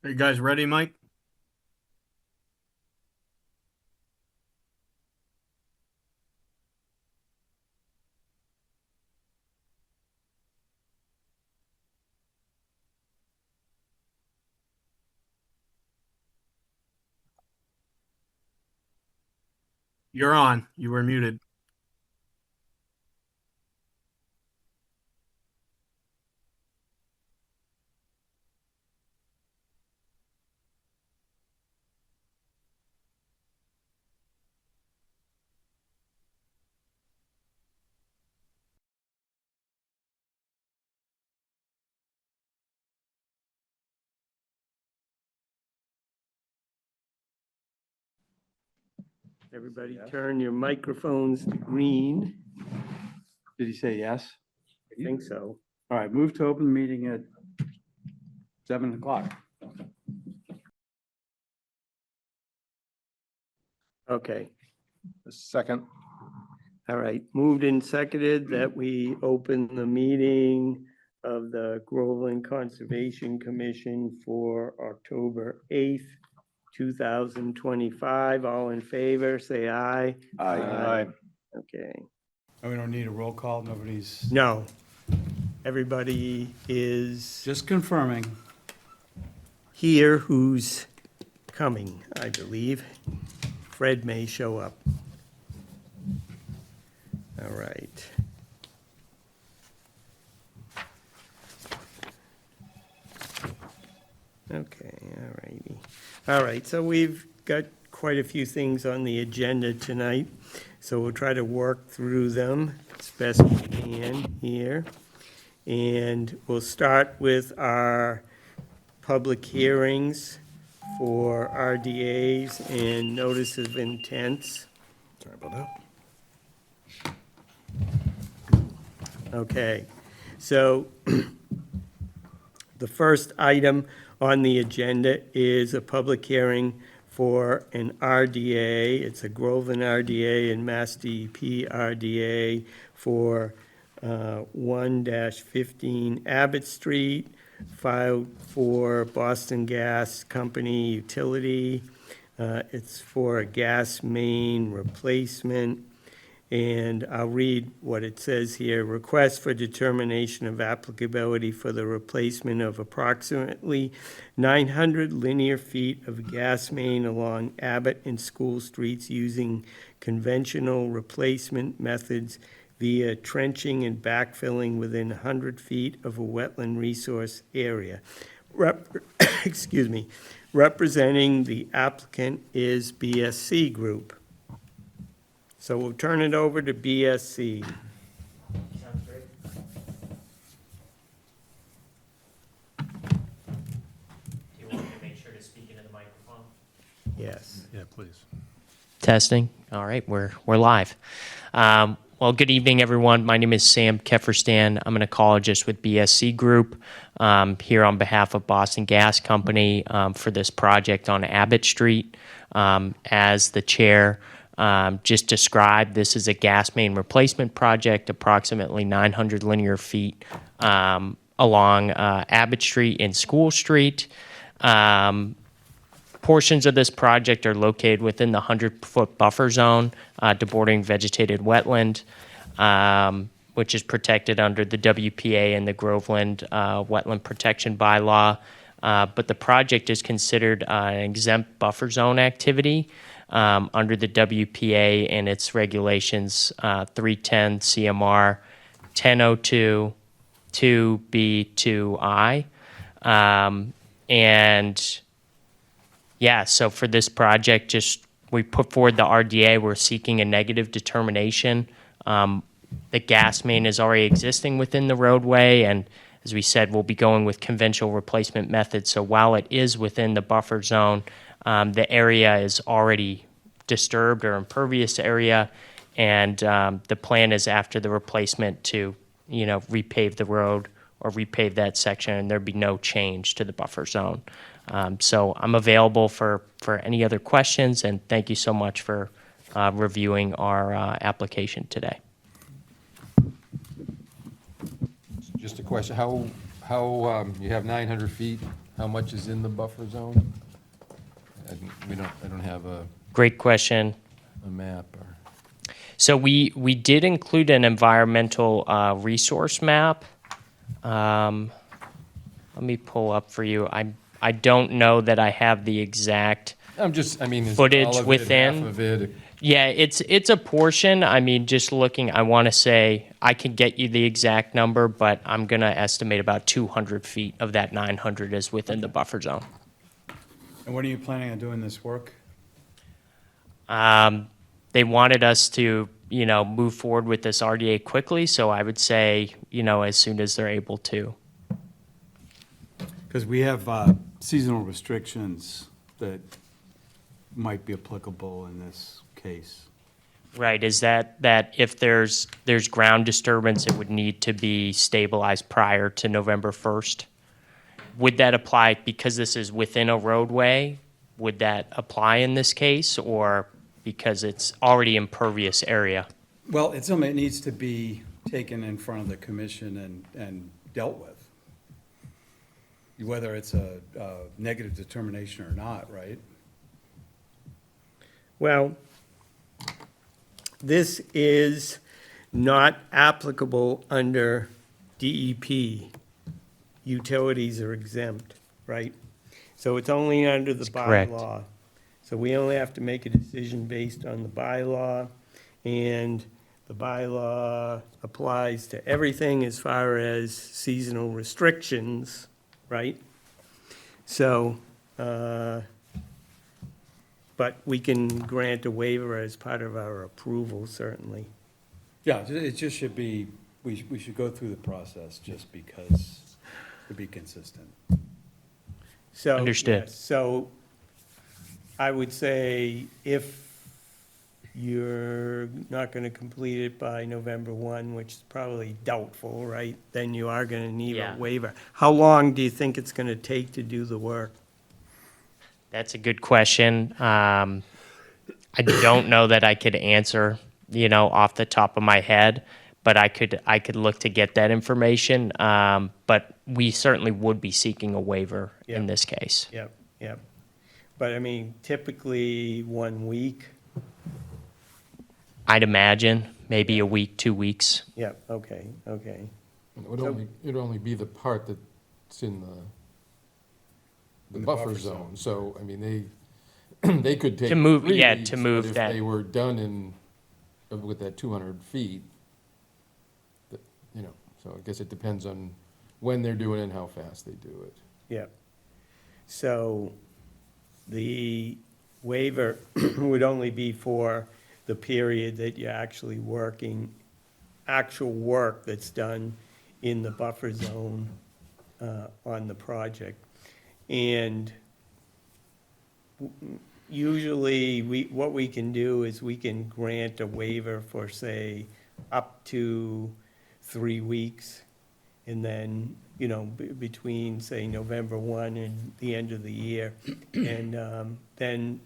Are you guys ready, Mike? You're on. You were muted. Everybody turn your microphones to green. Did he say yes? I think so. All right, move to open the meeting at 7 o'clock. Okay, Second. all right. Moved and seconded that we open the meeting of the Groveland Conservation Commission for October 8th, 2025. All in favor, say aye. Aye. Okay. And we don't need a roll call, nobody's, No, everybody is just confirming. here who's coming, I believe. Fred may show up. All right. Okay, all righty. All right, so we've got quite a few things on the agenda tonight, so we'll try to work through them as best we can here. And we'll start with our public hearings for RDAs and notice of intents. Sorry about that. Okay, so the first item on the agenda is a public hearing for an RDA. It's a Groveland RDA and Mass DEP RDA for 1-15 Abbott Street, filed for Boston Gas Company Utility. It's for a gas main replacement. And I'll read what it says here. Request for determination of applicability for the replacement of approximately 900 linear feet of gas main along Abbott and School Streets using conventional replacement methods via trenching and backfilling within 100 feet of a wetland resource area. Excuse me. Representing the applicant is BSC Group. So we'll turn it over to BSC. Sounds great. Do you want me to make sure to speak into the microphone? Yes. Yeah, please. Testing. All right, we're live. Well, good evening, everyone. My name is Sam Kefferstan. I'm an ecologist with BSC Group, here on behalf of Boston Gas Company for this project on Abbott Street. As the chair just described, this is a gas main replacement project, approximately 900 linear feet along Abbott Street and School Street. Portions of this project are located within the 100-foot buffer zone to bordering vegetated wetland, which is protected under the WPA and the Groveland Wetland Protection Bylaw. But the project is considered an exempt buffer zone activity under the WPA and its regulations 310 CMR 1002 2B2I. And yeah, so for this project, we put forward the RDA. We're seeking a negative determination. The gas main is already existing within the roadway, and as we said, we'll be going with conventional replacement methods. So while it is within the buffer zone, the area is already disturbed or impervious area, and the plan is after the replacement to, repave the road or repave that section, and there'd be no change to the buffer zone. So I'm available for any other questions, and thank you so much for reviewing our application today. Just a question, how you have 900 feet how much is in the buffer zone? I don't have a Great question. map or. So we did include an environmental resource map. Let me pull up for you. I don't know that I have the exact. I mean, is Footage all of within? it, half of it? Yeah, it's a portion. I mean, just looking, I want to say I can get you the exact number, but I'm gonna estimate about 200 feet of that 900 is within the buffer zone. And when are you planning on doing this work? They wanted us to, move forward with this RDA quickly, so I would say, as soon as they're able to. Because we have seasonal restrictions that might be applicable in this case. Right, is that if there's ground disturbance, it would need to be stabilized prior to November 1st? Would that apply, because this is within a roadway, would that apply in this case, or because it's already impervious area? Well, it's something that needs to be taken in front of the commission and dealt with. Whether it's a negative determination or not, right? Well, this is not applicable under DEP. Utilities are exempt, right? So it's only under the correct. bylaw. So we only have to make a decision based on the bylaw, and the bylaw applies to everything as far as seasonal restrictions, right? So, but we can grant a waiver as part of our approval, certainly. Yeah, it just should be, we should go through the process just because, to be consistent. So, Understood. yes, so I would say if you're not gonna complete it by November 1, which is probably doubtful, right? Then you are gonna need Yeah. a waiver. How long do you think it's gonna take to do the work? That's a good question. I don't know that I could answer, off the top of my head, but I could look to get that information. But we certainly would be seeking a waiver in Yeah. this case. Yep, yep. But I mean, typically 1 week. I'd imagine maybe a week, 2 weeks. Yep, okay, okay. It'd only be the part that's in the buffer zone. So, I mean, they could take To move- 3 yeah, weeks, to move but that- if they were done with that 200 feet, so I guess it depends on when they're doing it and how fast they do it. Yep. So the waiver would only be for the period that you're actually working, actual work that's done in the buffer zone on the project. And usually, what we can do is we can grant a waiver for, say, up to 3 weeks. And then, between, say, November 1 and the end of the year. And then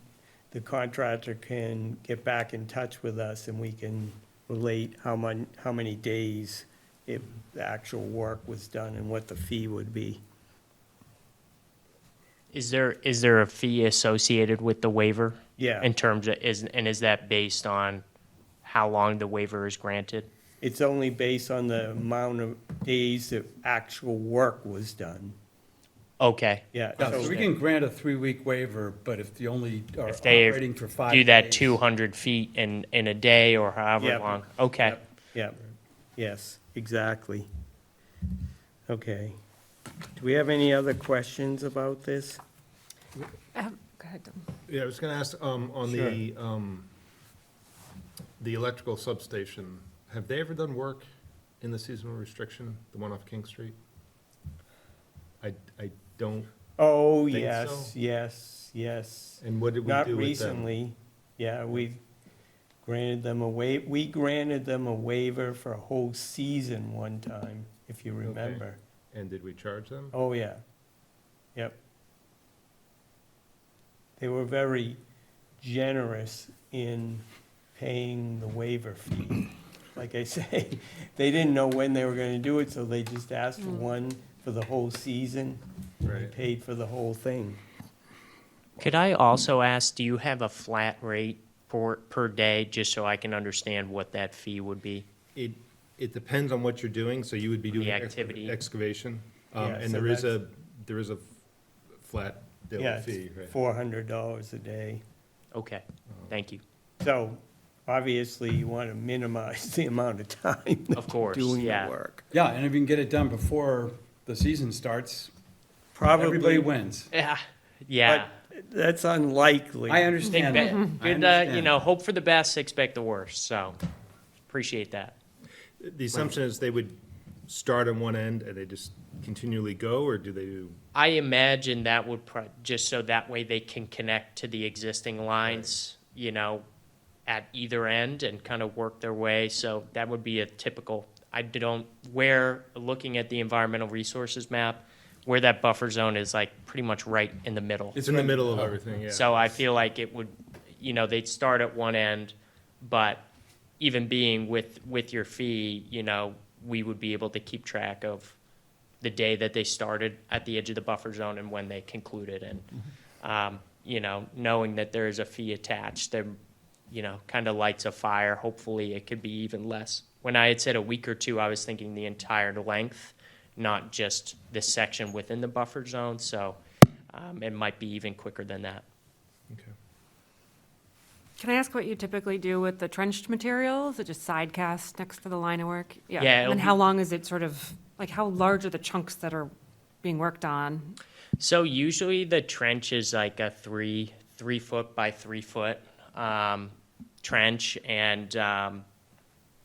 the contractor can get back in touch with us and we can relate how many days if the actual work was done and what the fee would be. Is there a fee associated with the waiver? Yeah. In terms of, is that based on how long the waiver is granted? It's only based on the amount of days that actual work was done. Okay. Yeah. Yeah, so we can grant a 3-week waiver, but if you only are If they operating for 5 do that days- 200 feet in a day or however Yep. long? Okay. Yep, yes, exactly. Okay. Do we have any other questions about this? Go ahead, Tom. Yeah, I was gonna ask, on the electrical substation, have they ever done work in the seasonal restriction, the one off King Street? I don't, Oh, Think yes, so? yes. and what did we Not do with them? recently. Yeah, we granted them we granted them a waiver for a whole season one time, if you remember. And did we charge them? Oh, yeah. Yep. They were very generous in paying the waiver fee. Like I say, they didn't know when they were gonna do it, so they just asked for one for the whole season. We Right. paid for the whole thing. Could I also ask, do you have a flat rate per day, just so I can understand what that fee would be? It depends on what you're doing, so you would be doing The activity. excavation. Yeah, And so there is a flat daily Yeah, fee, right? $400 a day. Okay, thank you. So obviously you want to minimize the amount of time that Of course, you're doing yeah. the work. Yeah, and if you can get it done before the season starts, Probably. everybody wins. Yeah, yeah. But that's unlikely. I Think understand be- that. I good, you understand. know, hope for the best, expect the worst, so appreciate that. The assumption is they would start on one end and they just continually go, or do they do? I imagine that would just so that way they can connect to the existing lines, you know, at either end and kind of work their way. So that would be a typical, looking at the environmental resources map, where that buffer zone is like pretty much right in the middle. It's in the middle of everything, yeah. So I feel like it would, you know, they'd start at one end, but even being with your fee, you know, we would be able to keep track of the day that they started at the edge of the buffer zone and when they concluded. And, you know, knowing that there is a fee attached, there, you know, kind of lights a fire. Hopefully it could be even less. When I had said a week or two, I was thinking the entire length, not just this section within the buffer zone. So it might be even quicker than that. Okay. Can I ask what you typically do with the trenched material? Is it just side cast next to the line of work? Yeah, And then it'll how long is it sort of, like, how large are the chunks that are being worked on? So usually the trench is like a 3 foot by 3 foot trench, and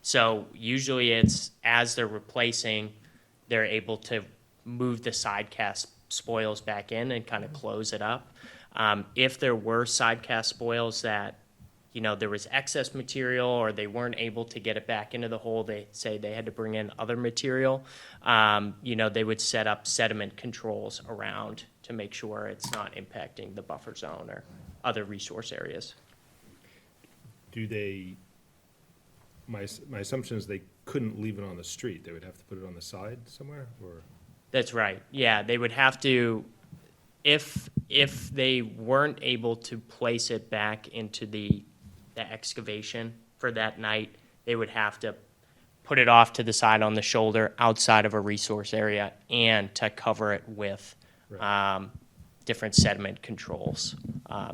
so usually it's as they're replacing, they're able to move the side cast spoils back in and kind of close it up. If there were side cast spoils that, you know, there was excess material or they weren't able to get it back into the hole, they say they had to bring in other material, you know, they would set up sediment controls around to make sure it's not impacting the buffer zone or other resource areas. Do they, my assumption is they couldn't leave it on the street. They would have to put it on the side somewhere, or? That's right. Yeah, they would have to, if they weren't able to place it back into the excavation for that night, they would have to put it off to the side on the shoulder outside of a resource area and to cover it with different sediment controls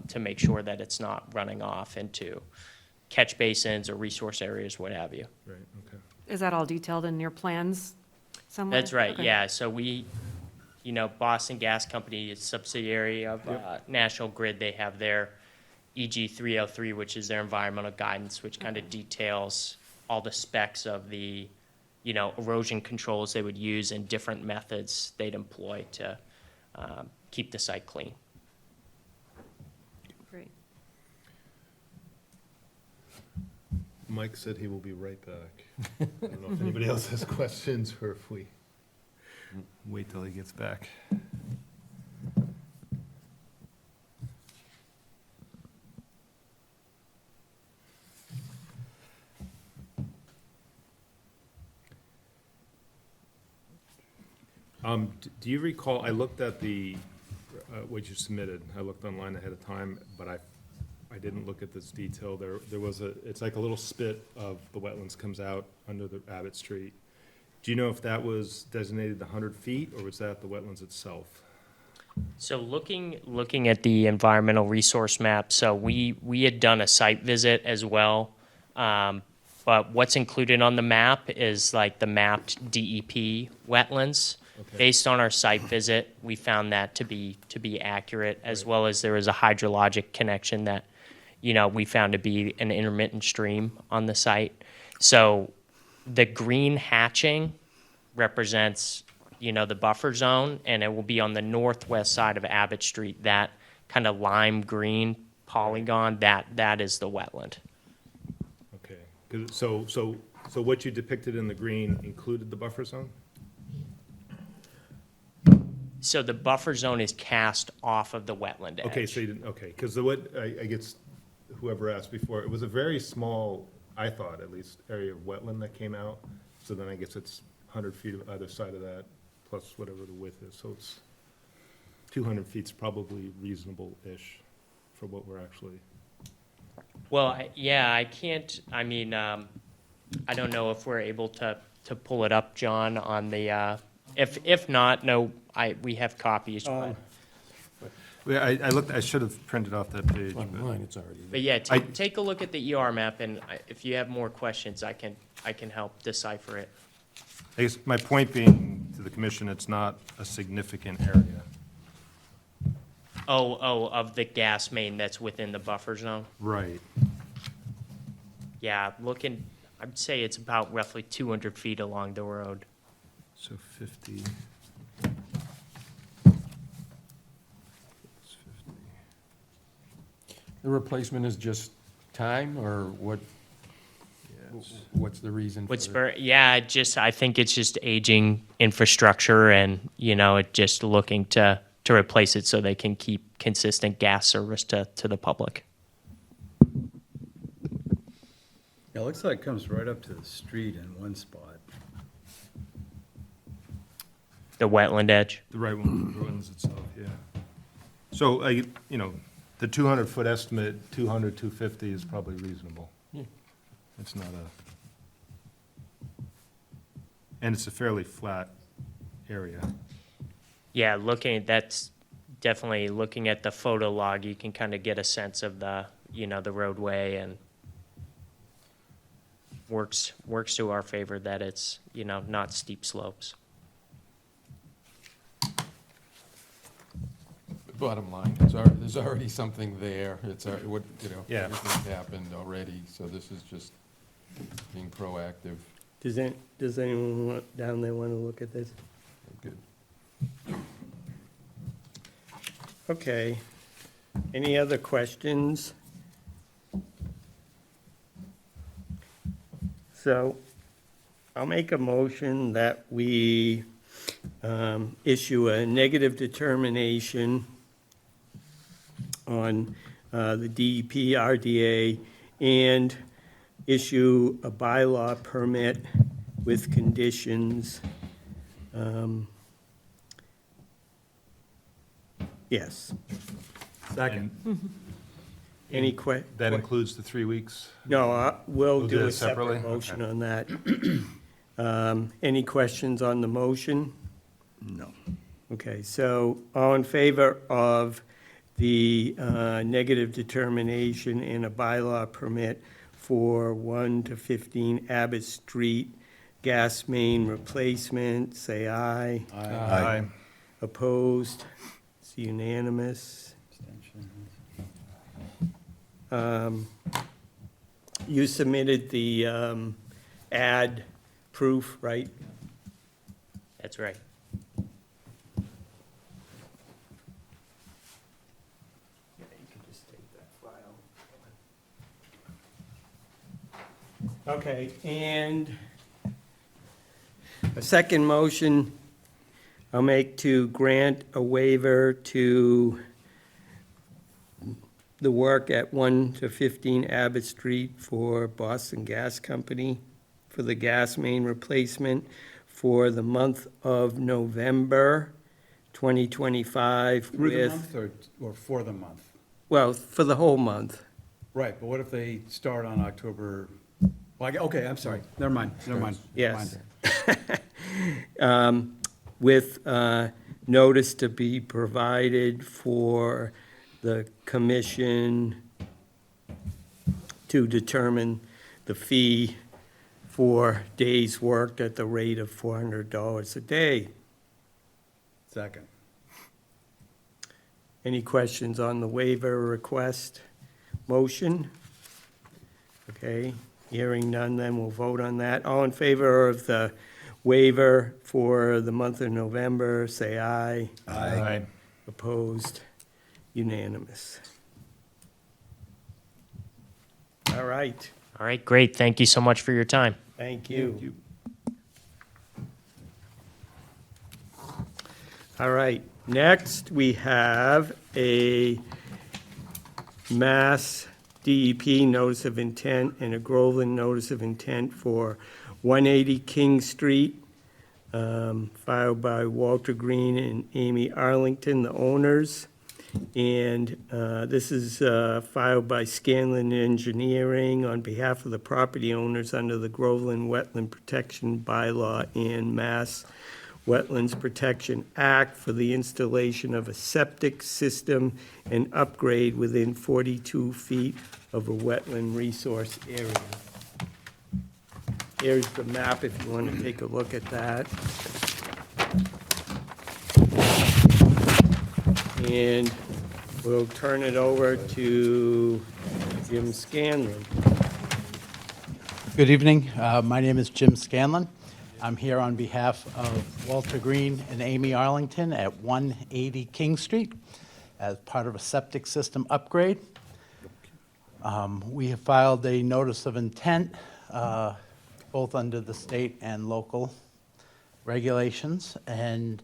to make sure that it's not running off into catch basins or resource areas, what have you. Right, okay. Is that all detailed in your plans somewhere? That's right, Okay. yeah. So we, you know, Boston Gas Company is a subsidiary of National Grid. They have their EG 303, which is their environmental guidance, which kind of details all the specs of the, you know, erosion controls they would use and different methods they'd employ to keep the site clean. Great. Mike said he will be right back. I don't know if anybody else has questions or if we wait till he gets back. Do you recall, I looked at the, what you submitted, I looked online ahead of time, but I didn't look at this detail. There was it's like a little spit of the wetlands comes out under the Abbott Street. Do you know if that was designated 100 feet, or was that the wetlands itself? So looking at the environmental resource map, so we had done a site visit as well. But what's included on the map is like the mapped DEP wetlands. Okay. Based on our site visit, we found that to be accurate, as well as there was a hydrologic connection that, you know, we found to be an intermittent stream on the site. So the green hatching represents, you know, the buffer zone, and it will be on the northwest side of Abbott Street. That kind of lime green polygon, that is the wetland. Okay, 'cause so what you depicted in the green included the buffer zone? So the buffer zone is cast off of the wetland edge. Okay, so you didn't, okay, because I guess whoever asked before, it was a very small, I thought at least, area of wetland that came out. So then I guess it's 100 feet of either side of that plus whatever the width is, so it's 200 feet's probably reasonable-ish for what we're actually. Well, yeah, I can't, I mean, I don't know if we're able to pull it up, John, on the, if not, no, we have copies, but Yeah, I looked, I should have printed off that page, but Online, it's already. But yeah, take a look at the ER map, and if you have more questions, I can help decipher it. I guess my point being to the commission, it's not a significant area. Oh, of the gas main that's within the buffer zone? Right. Yeah, looking, I'd say it's about roughly 200 feet along the road. So 50. It's 50. The replacement is just time, or what, Yes. what's the reason for it? I think it's just aging infrastructure and, it just looking to replace it so they can keep consistent gas service to the public. Yeah, it looks like it comes right up to the street in one spot. The wetland edge. The right one ruins itself, yeah. So, the 200-foot estimate, 200, 250 is probably reasonable. Yeah. It's not and it's a fairly flat area. Yeah, that's definitely looking at the photo log, you can kind of get a sense of the roadway, and works to our favor that it's, not steep slopes. Bottom line, there's already something there, Yeah. everything's happened already, so this is just being proactive. Does anyone down there want to look at this? Good. Okay. Any other questions? So I'll make a motion that we issue a negative determination on the DEP RDA and issue a bylaw permit with conditions. Yes. Second. Any That includes the 3 weeks? No, we'll We'll do do that a separate separately? motion on that. Any questions on the motion? No. Okay, so all in favor of the negative determination and a bylaw permit for 1 to 15 Abbott Street gas main replacement, say aye. Aye. Opposed? It's unanimous. You submitted the ad proof, right? That's right. Yeah, you can just take that file. Okay, and a second motion I'll make to grant a waiver to the work at 1 to 15 Abbott Street for Boston Gas Company for the gas main replacement for the month of November 2025 Through the with, month or for the month? well, for the whole month. Right, but what if they start on October? Okay, I'm sorry. Never mind. Yes. With notice to be provided for the commission to determine the fee for days worked at the rate of $400 a day. Second. Any questions on the waiver request motion? Okay, hearing none, then we'll vote on that. All in favor of the waiver for the month of November, say aye. Aye. Opposed? Unanimous. All right, All right, great. Thank you so much for your time. thank you. All right, next we have a Mass DEP notice of intent and a Groveland notice of intent for 180 King Street, filed by Walter Green and Amy Arlington, the owners. And this is filed by Scanlon Engineering on behalf of the property owners under the Groveland Wetland Protection Bylaw and Mass Wetlands Protection Act for the installation of a septic system and upgrade within 42 feet of a wetland resource area. Here's the map if you want to take a look at that. And we'll turn it over to Jim Scanlon. Good evening. My name is Jim Scanlon. I'm here on behalf of Walter Green and Amy Arlington at 180 King Street as part of a septic system upgrade. We have filed a notice of intent, both under the state and local regulations. And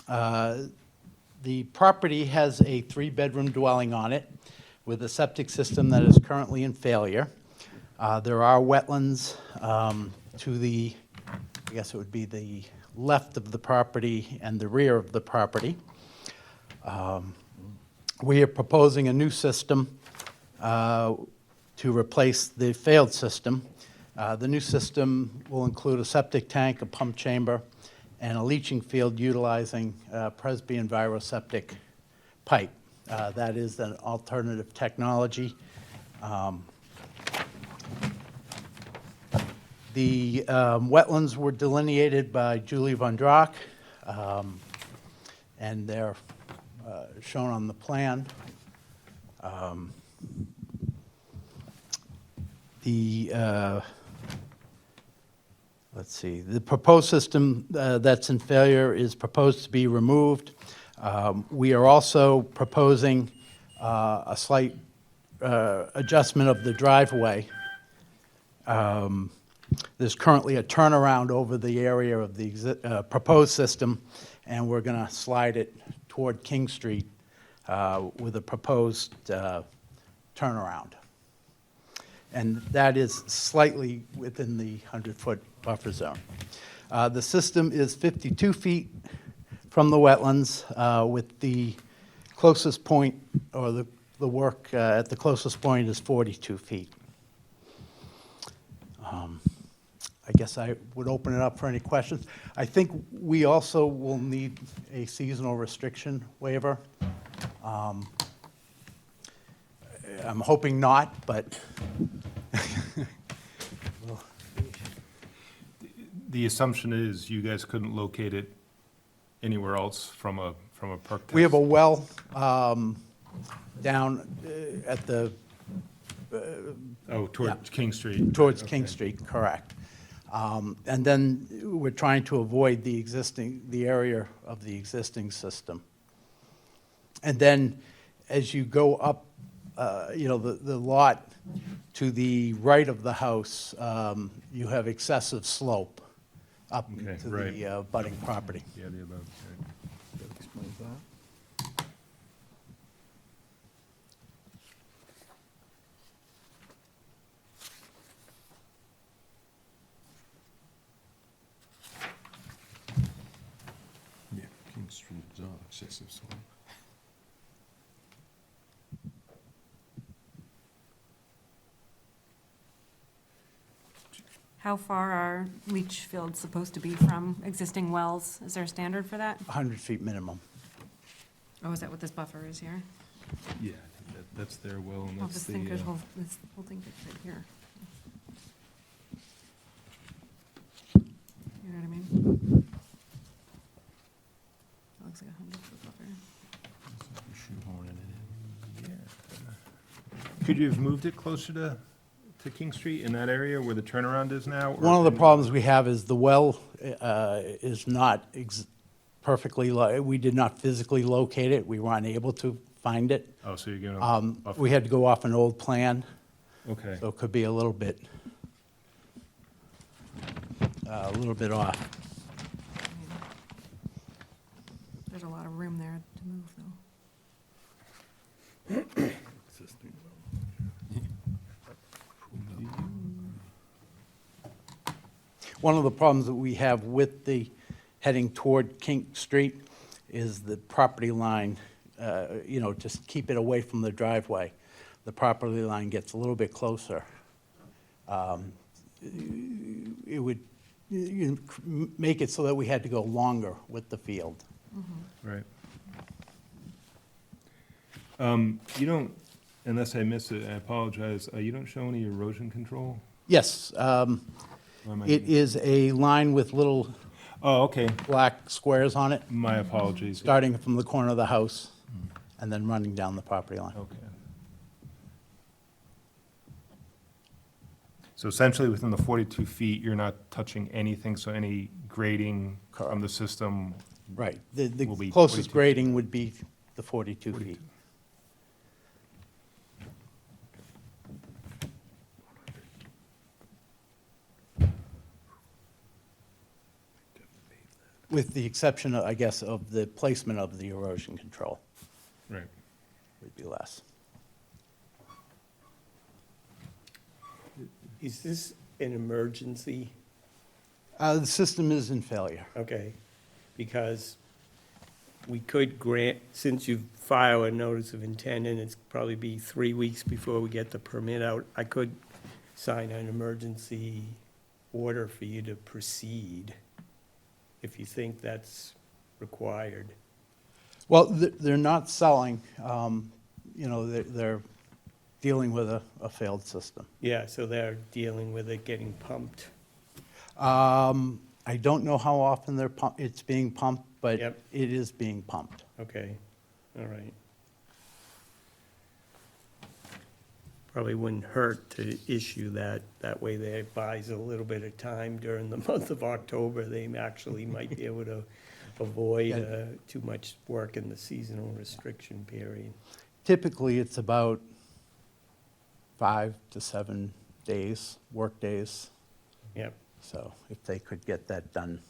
the property has a 3-bedroom dwelling on it with a septic system that is currently in failure. There are wetlands to the, I guess it would be the left of the property and the rear of the property. We are proposing a new system to replace the failed system. The new system will include a septic tank, a pump chamber, and a leaching field utilizing Presby EnviroSeptic pipe. That is an alternative technology. The wetlands were delineated by Julie Von Drock, and they're shown on the plan. Let's see, the proposed system that's in failure is proposed to be removed. We are also proposing a slight adjustment of the driveway. There's currently a turnaround over the area of the proposed system, and we're going to slide it toward King Street with a proposed turnaround. And that is slightly within the 100-foot buffer zone. The system is 52 feet from the wetlands, with the closest point, or the work at the closest point is 42 feet. I guess I would open it up for any questions. I think we also will need a seasonal restriction waiver. I'm hoping not, but The assumption is you guys couldn't locate it anywhere else from a perk test? we have a well down at the, Oh, towards King Street? towards Okay. King Street, correct. And then we're trying to avoid the area of the existing system. And then as you go up, the lot to the right of the house, you have excessive slope up Okay, to right. the budding property. Yeah, the above, right. That explains that. Yeah, King Street, excessive slope. How far are leach fields supposed to be from existing wells? Is there a standard for that? 100 feet minimum. Oh, is that what this buffer is here? Yeah, I think that's their well, and Oh, that's this the, thing goes whole, this whole thing fits right here. You know what I mean? That looks like 100-foot buffer. Shoehorning it in. could you have moved it closer to King Street in that area where the turnaround is now? or- One of the problems we have is the well is not perfectly, we did not physically locate it. We were unable to find it. Oh, so you're gonna buffer? We had to go off an old plan, Okay, so it could be a little bit off. There's a lot of room there to move, though. One of the problems that we have with the heading toward King Street is the property line, just keep it away from the driveway. The property line gets a little bit closer. It would make it so that we had to go longer with the field. Right. You don't, unless I missed it, I apologize, you don't show any erosion control? Yes, Or am I- it is a line with little Oh, okay, black squares on it, my apologies. starting from the corner of the house and then running down the property line. Okay. So essentially, within the 42 feet, you're not touching anything, so any grading from the system, Right. Will be The closest 42. grading would be the 42 feet. With the exception, I guess, of the placement of the erosion control right? would be less. Is this an emergency? The system is in failure. Okay, because we could grant, since you file a notice of intent, and it's probably be 3 weeks before we get the permit out, I could sign an emergency order for you to proceed, if you think that's required. Well, they're not selling, they're dealing with a failed system. Yeah, so they're dealing with it getting pumped. I don't know how often it's being pumped, but Yep. it is being pumped. Okay, all right. Probably wouldn't hurt to issue that, that way they buys a little bit of time during the month of October. They actually might be able to avoid too much work in the seasonal restriction period. Typically, it's about 5 to 7 days, work days. Yep, So if they could get that done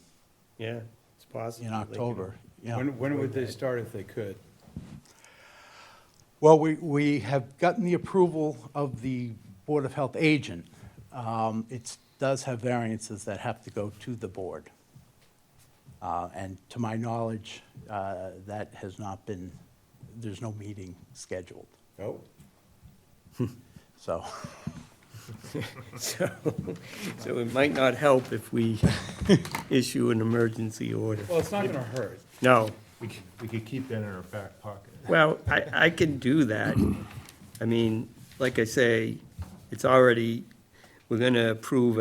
yeah, it's possible. in they can- October, When would they start if they could? Well, we have gotten the approval of the Board of Health agent. It does have variances that have to go to the board. And to my knowledge, that has not been, there's no meeting scheduled, Oh. so. So it might not help if we issue an emergency order. Well, it's not gonna hurt. No, We could keep that in our back pocket. well, I can do that. I mean, like I say, it's already, we're gonna approve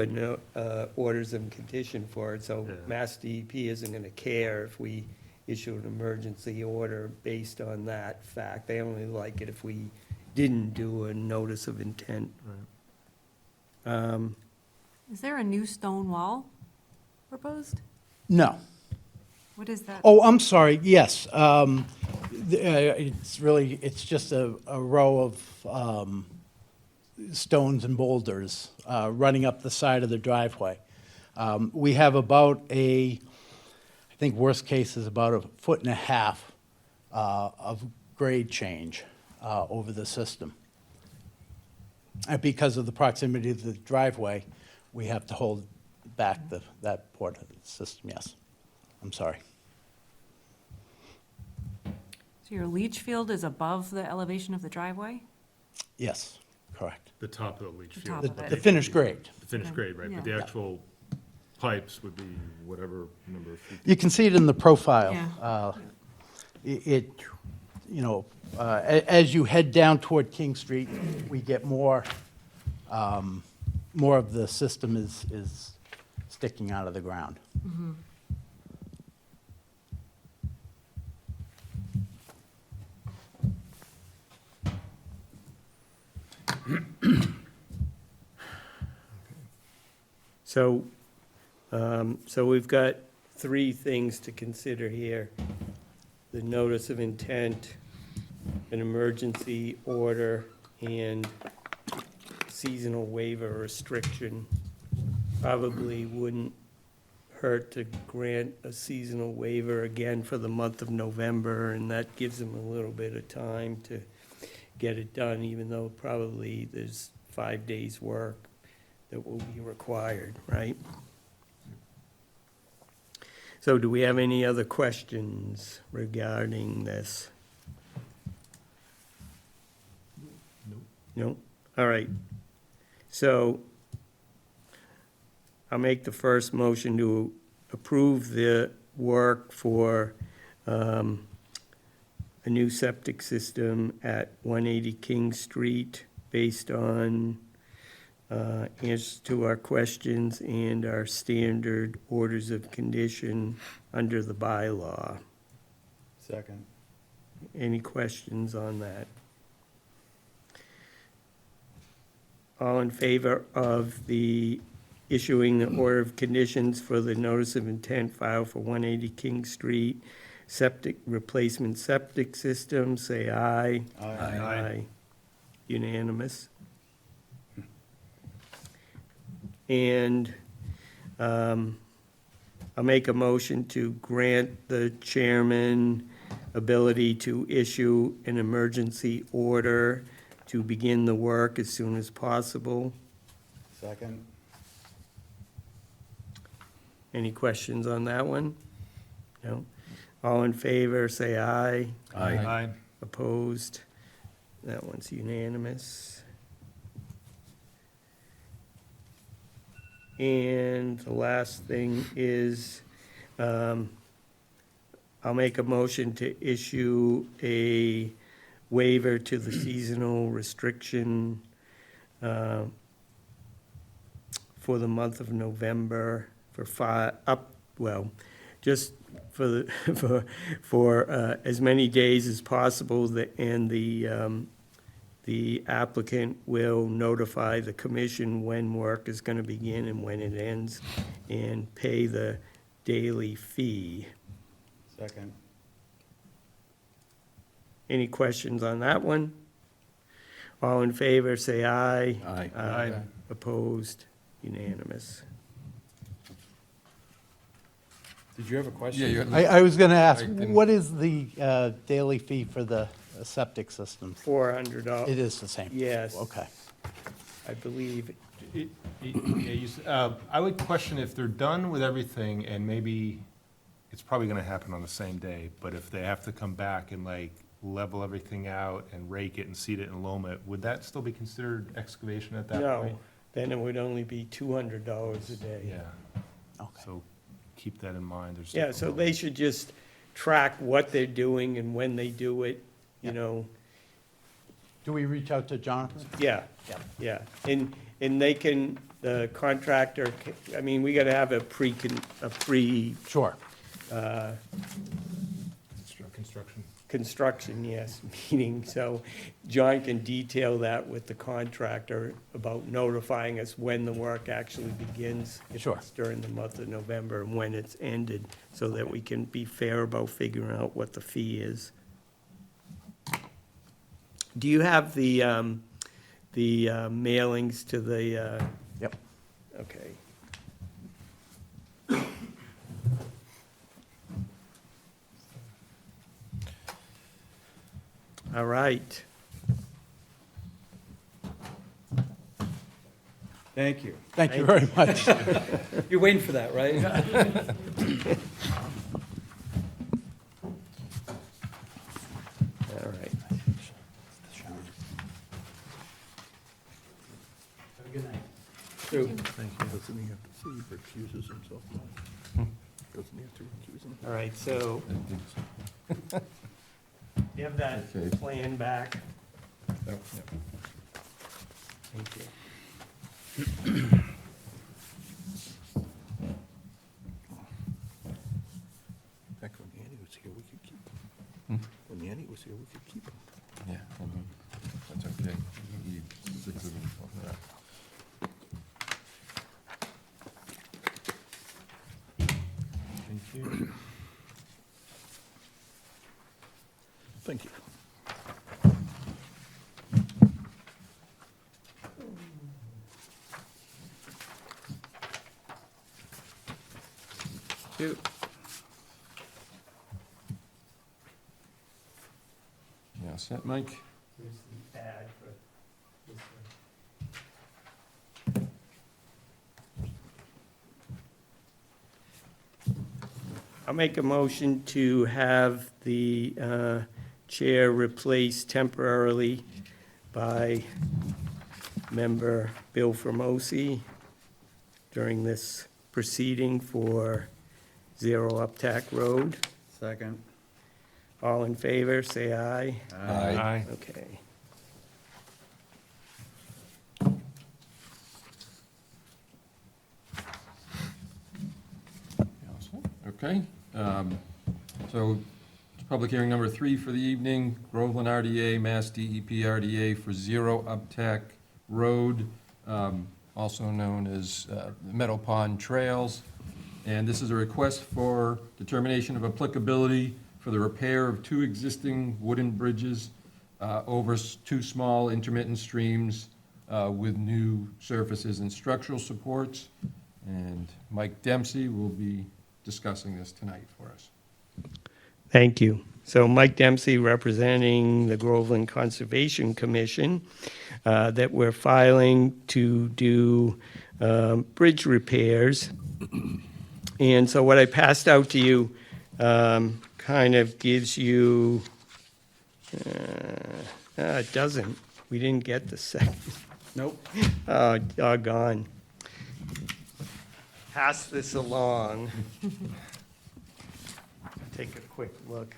orders of condition for it, so Yeah. Mass DEP isn't gonna care if we issue an emergency order based on that fact. They only like it if we didn't do a notice of intent. Is there a new stone wall proposed? No. What is that? Oh, I'm sorry, yes. It's just a row of stones and boulders running up the side of the driveway. We have about I think worst case is about 1.5 feet of grade change over the system. And because of the proximity of the driveway, we have to hold back that part of the system, yes. I'm sorry. So your leach field is above the elevation of the driveway? Yes, correct. The top of the leach The field. top The of the it. finished grade. The finished grade, right, but the Yeah. actual pipes would be whatever number of feet. You can see it in the profile. Yeah. As you head down toward King Street, we get more of the system is sticking out of the ground. So, so we've got 3 things to consider here. The notice of intent, an emergency order, and seasonal waiver restriction. Probably wouldn't hurt to grant a seasonal waiver again for the month of November, and that gives them a little bit of time to get it done, even though probably there's 5 days' work that will be required, right? So do we have any other questions regarding this? No? All right. So I'll make the first motion to approve the work for a new septic system at 180 King Street based on answers to our questions and our standard orders of condition under the bylaw. Second. Any questions on that? All in favor of the issuing the order of conditions for the notice of intent file for 180 King Street septic, replacement septic system, say aye. Aye. Unanimous. And I'll make a motion to grant the chairman ability to issue an emergency order to begin the work as soon as possible. Second. Any questions on that one? No? All in favor, say aye. Aye. Opposed? That one's unanimous. And the last thing is, I'll make a motion to issue a waiver to the seasonal restriction for the month of November for just for the, for as many days as possible, and the applicant will notify the commission when work is gonna begin and when it ends, and pay the daily fee. Second. Any questions on that one? All in favor, say aye. Aye. Aye. Opposed? Unanimous. Did you have a question? Yeah, you I was going to ask, I didn't- what is the daily fee for the septic systems? $400. It is the same? Yes. Okay. I believe. I would question if they're done with everything, and maybe, it's probably gonna happen on the same day, but if they have to come back and like level everything out and rake it and seed it and loam it, would that still be considered excavation at that point? No, then it would only be $200 a day. Yeah, Okay. so keep that in mind. There's Yeah, so they should just track what they're doing and when they do it, you know, Do we reach out to Jonathan? yeah, yeah. And they can, the contractor, I mean, we gotta have a pre, Sure. Construction. construction, yes, meeting, so John can detail that with the contractor about notifying us when the work actually begins. If Sure. it's during the month of November and when it's ended, so that we can be fair about figuring out what the fee is. Do you have the mailings to the, Yep. okay. All right. Thank you. Thank you very much. You're waiting for that, right? All right. So, Doesn't he have to see if he recuses himself? Doesn't he have to recuse himself? all right, so you have that Okay. plan back? Thank you. Back when Annie was here, we could keep him. When Annie was here, we could keep him. Yeah, that's okay. You stick with it. Thank you. Thank you. Yeah, set, Mike? Here's the ad for this one. I'll make a motion to have the chair replaced temporarily by member Bill Formosi during this proceeding for Zero Uptack Road. Second. All in favor, say aye. Aye. Okay. Okay, so public hearing number 3 for the evening, Groveland RDA, Mass DEP RDA for Zero Uptack Road, also known as Meadow Pond Trails. And this is a request for determination of applicability for the repair of 2 existing wooden bridges over 2 small intermittent streams with new surfaces and structural supports. And Mike Dempsey will be discussing this tonight for us. Thank you. So Mike Dempsey, representing the Groveland Conservation Commission, that we're filing to do bridge repairs. And so what I passed out to you kind of gives you, it doesn't. We didn't get the second. Nope. Oh, doggone. Pass this along. Take a quick look.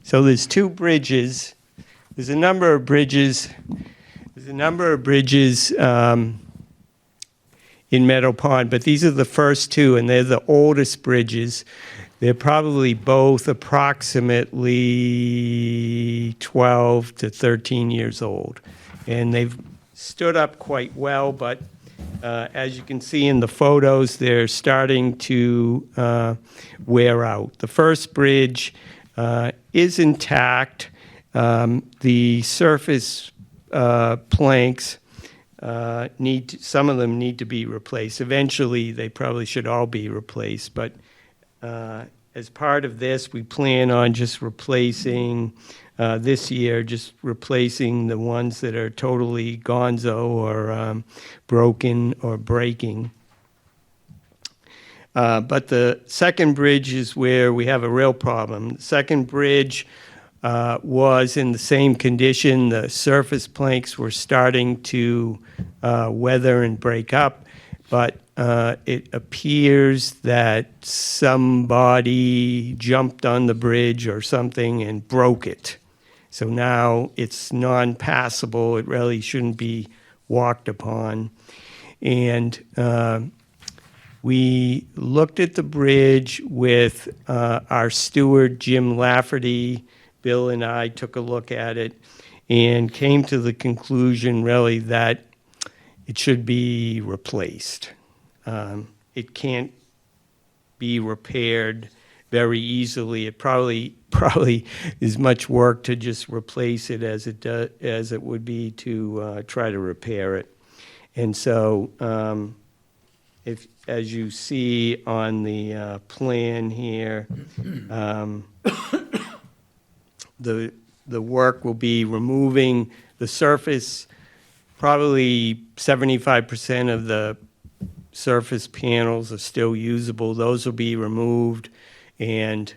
So there's 2 bridges. There's a number of bridges. There's a number of bridges in Meadow Pond, but these are the first 2, and they're the oldest bridges. They're probably both approximately 12 to 13 years old. And they've stood up quite well, but as you can see in the photos, they're starting to wear out. The first bridge is intact. The surface planks some of them need to be replaced. Eventually, they probably should all be replaced, but as part of this, we plan on just replacing this year, just replacing the ones that are totally gonzo or broken or breaking. But the second bridge is where we have a real problem. The second bridge was in the same condition. The surface planks were starting to weather and break up, but it appears that somebody jumped on the bridge or something and broke it. So now it's non-passable. It really shouldn't be walked upon. And we looked at the bridge with our steward, Jim Lafferty. Bill and I took a look at it and came to the conclusion, really, that it should be replaced. It can't be repaired very easily. It probably is much work to just replace it as it would be to try to repair it. And so, as you see on the plan here, the work will be removing the surface. Probably 75% of the surface panels are still usable. Those will be removed and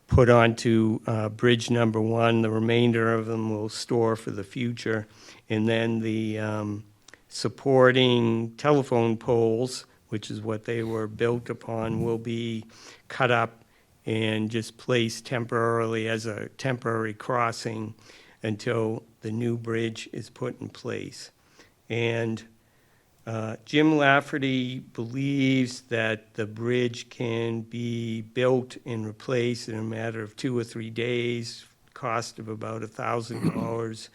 put onto bridge number 1. The remainder of them will store for the future. And then the supporting telephone poles, which is what they were built upon, will be cut up and just placed temporarily as a temporary crossing until the new bridge is put in place. And Jim Lafferty believes that the bridge can be built and replaced in a matter of 2 or 3 days, cost of about $1,000,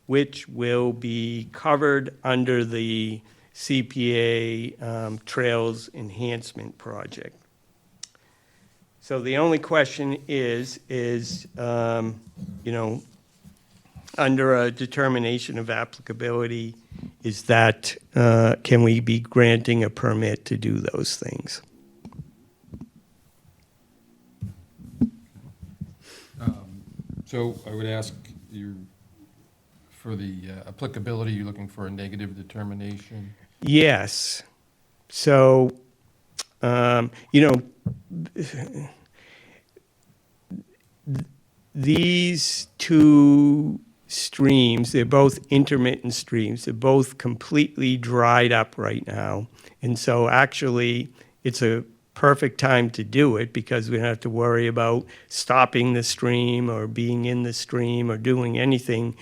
which will be covered under the CPA Trails Enhancement Project. So the only question is under a determination of applicability, is that can we be granting a permit to do those things? So I would ask you, for the applicability, you're looking for a negative determination? Yes. So You know, these two streams, they're both intermittent streams. They're both completely dried up right now. And so actually, it's a perfect time to do it because we don't have to worry about stopping the stream or being in the stream or doing anything.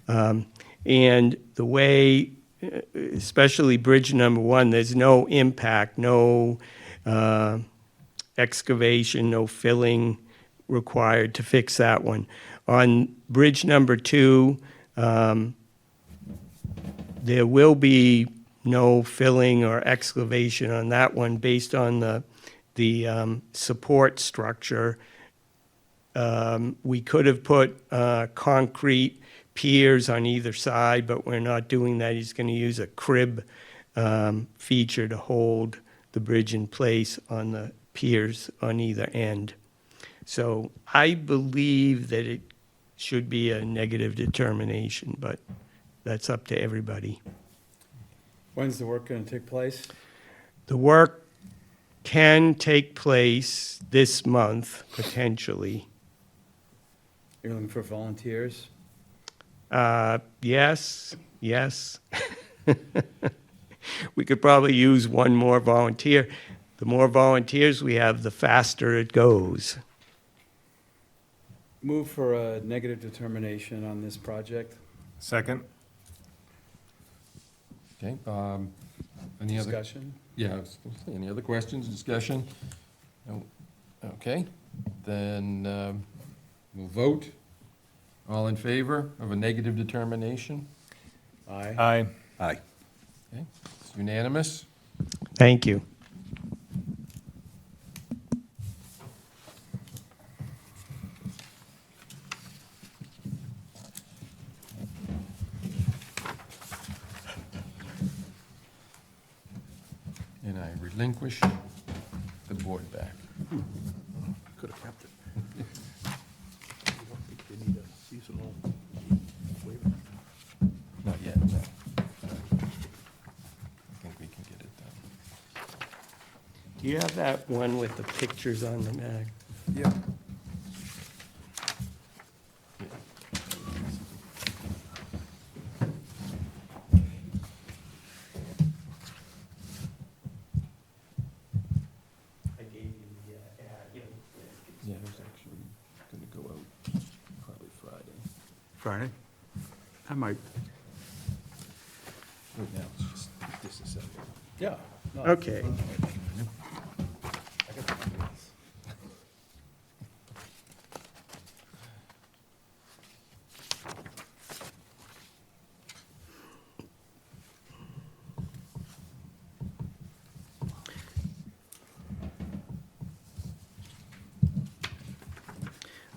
And the way, especially bridge number one, there's no impact, no excavation, no filling required to fix that one. On bridge number two, there will be no filling or excavation on that one based on the support structure. We could have put concrete piers on either side, but we're not doing that. He's going to use a crib feature to hold the bridge in place on the piers on either end. So I believe that it should be a negative determination, but that's up to everybody. When's the work gonna take place? The work can take place this month, potentially. You're looking for volunteers? Yes. We could probably use one more volunteer. The more volunteers we have, the faster it goes. Move for a negative determination on this project. Second? Okay, any other? Discussion? Yeah, I was gonna say, any other questions, discussion? No. Okay, then we'll vote. All in favor of a negative determination? Aye. Aye. Aye. Okay, it's unanimous. Thank you. And I relinquish the board back. Could have kept it. You don't think they need a seasonal waiver? Not yet, no. I think we can get it done. Do you have that one with the pictures on the mag? Yeah. I gave you the ad. Yeah, it was actually gonna go out probably Friday. Friday? I might. Right now, it's just disassembled. Yeah. no, Okay. I got the ideas.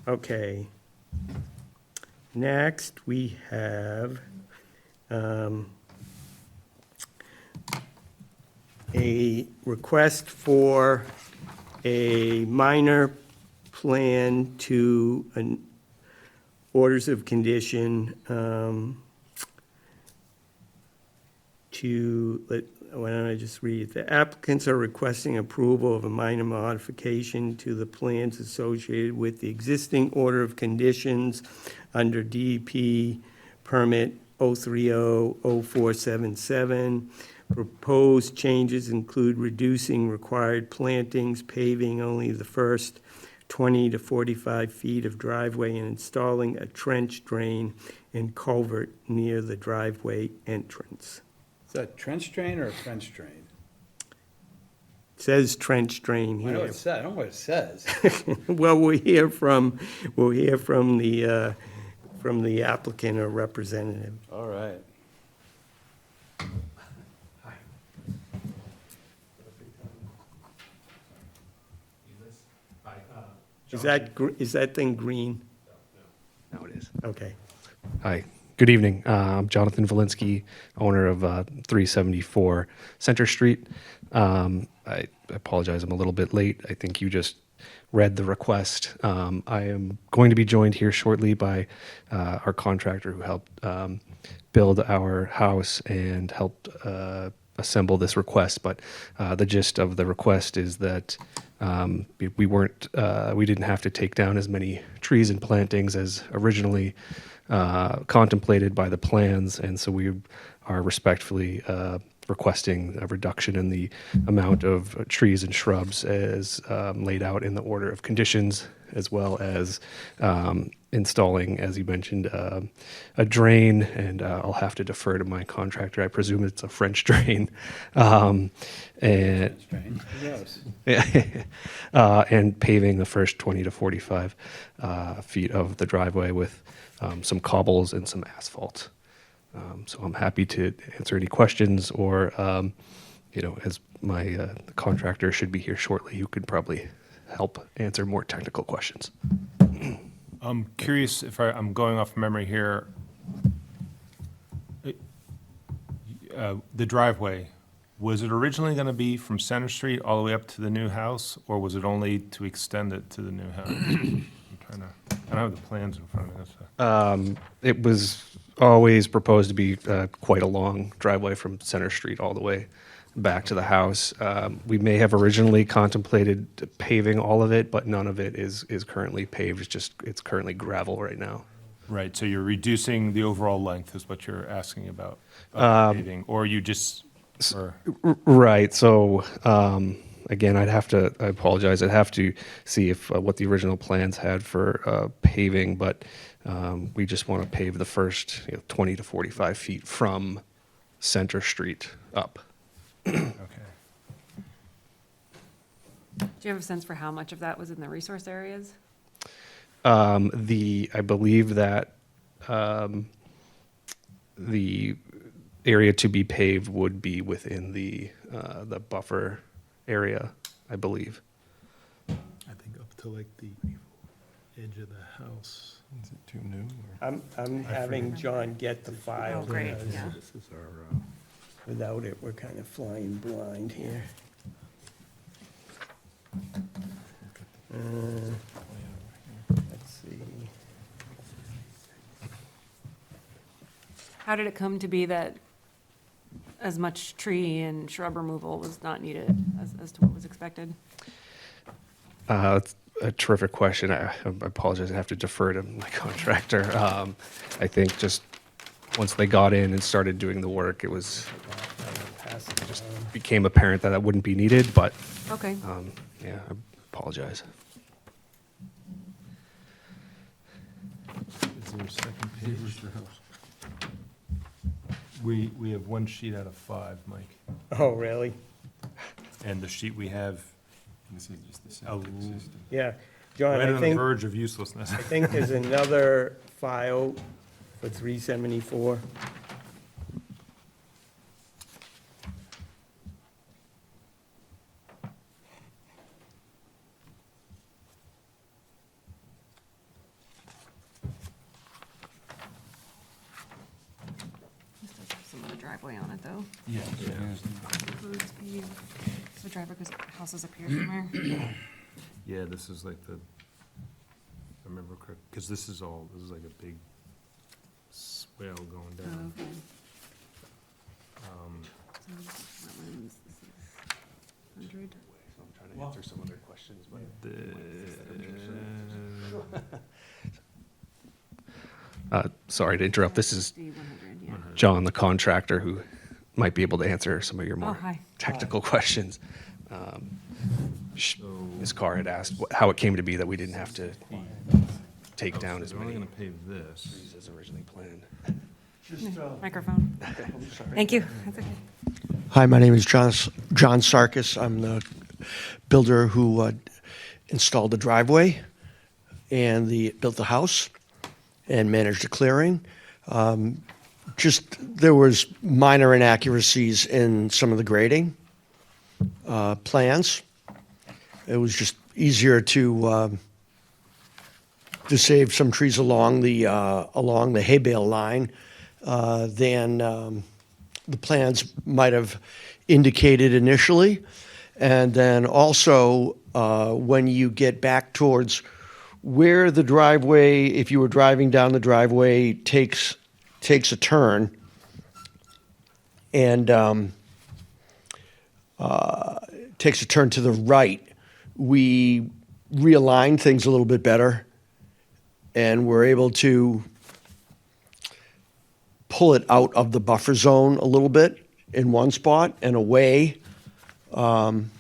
Okay. Next, we have a request for a minor plan to an orders of condition why don't I just read it? The applicants are requesting approval of a minor modification to the plans associated with the existing order of conditions under DEP permit 0300477. Proposed changes include reducing required plantings, paving only the first 20 to 45 feet of driveway, and installing a trench drain and culvert near the driveway entrance. Is that trench drain or a French drain? It says trench drain I know here. it says, I know what it says. Well, we'll hear from the applicant or representative. All right. Is that thing green? No, it is. Okay. Hi, good evening. I'm Jonathan Valinsky, owner of 374 Center Street. I apologize, I'm a little bit late. I think you just read the request. I am going to be joined here shortly by our contractor who helped build our house and helped assemble this request, but the gist of the request is that we didn't have to take down as many trees and plantings as originally contemplated by the plans, and so we are respectfully requesting a reduction in the amount of trees and shrubs as laid out in the order of conditions, as well as installing, as you mentioned, a drain, and I'll have to defer to my contractor. I presume it's a French drain. And and paving the first 20 to 45 feet of the driveway with some cobbles and some asphalt. So I'm happy to answer any questions, or, as my the contractor should be here shortly, who could probably help answer more technical questions. I'm curious if I'm going off memory here. The driveway, was it originally going to be from Center Street all the way up to the new house, or was it only to extend it to the new house? I don't have the plans in front of me. So. It was always proposed to be quite a long driveway from Center Street all the way back to the house. We may have originally contemplated paving all of it, but none of it is currently paved. It's currently gravel right now. Right, so you're reducing the overall length is what you're asking about paving, or you just, or, Right. So again, I apologize. I'd have to see if what the original plans had for paving, but we just want to pave the first 20 to 45 feet from Center Street up. okay. Do you have a sense for how much of that was in the resource areas? I believe that the area to be paved would be within the buffer area, I believe. I think up to like the edge of the house. Is it too new? Or? I'm having John get the file. Oh, great, because yeah. This is our, Without it, we're kind of flying blind here. Let's see. How did it come to be that as much tree and shrub removal was not needed as to what was expected? That's a terrific question. I apologize. I have to defer to my contractor. I think just once they got in and started doing the work, it was just became apparent that wouldn't be needed. But Okay. yeah, I apologize. is there a second page? We have one sheet out of 5, Mike, Oh, really? and the sheet we have This is just the Oh. septic system. Yeah. John, right I on the think, verge of uselessness. I think there's another file for 374. This does have some of the driveway on it, though. Yeah. Roads paved. So the driveway goes, houses up here somewhere. Yeah, this is like the, I remember correct, because this is like a big swale going down. Okay. Um, So wetlands, this is 100. I'm trying to answer some other questions, but sorry to interrupt. This is 100, yeah. John, the contractor, who might be able to answer some of your Oh, more hi. technical questions. Ms. Carr had asked how it came to be that we didn't have to take down as They're only many gonna pave this. trees as originally planned. Microphone. Thank you. That's okay. Hi, my name is John Sarkis. I'm the builder who installed the driveway and built the house and managed the clearing. There was minor inaccuracies in some of the grading plans. It was just easier to save some trees along the hay bale line than the plans might have indicated initially. And then also, when you get back towards where the driveway, if you were driving down the driveway, takes a turn, and takes a turn to the right, we realign things a little bit better, and we're able to pull it out of the buffer zone a little bit in one spot and away, and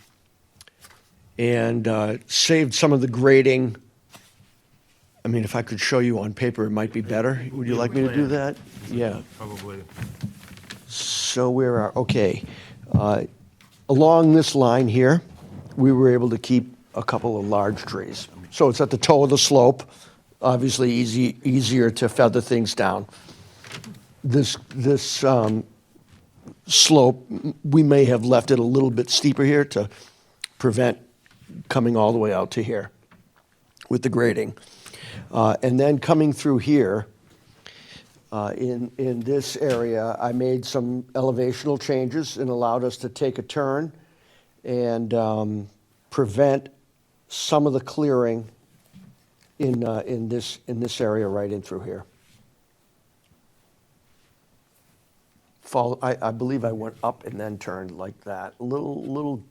saved some of the grading. I mean, if I could show you on paper, it might be better. Would you like me to do that? Yeah. Probably. So where are, okay. Along this line here, we were able to keep a couple of large trees. So it's at the toe of the slope, obviously easier to feather things down. This slope, we may have left it a little bit steeper here to prevent coming all the way out to here with the grading. And then coming through here, in this area, I made some elevational changes and allowed us to take a turn and prevent some of the clearing in this area right in through here. I believe I went up and then turned like that,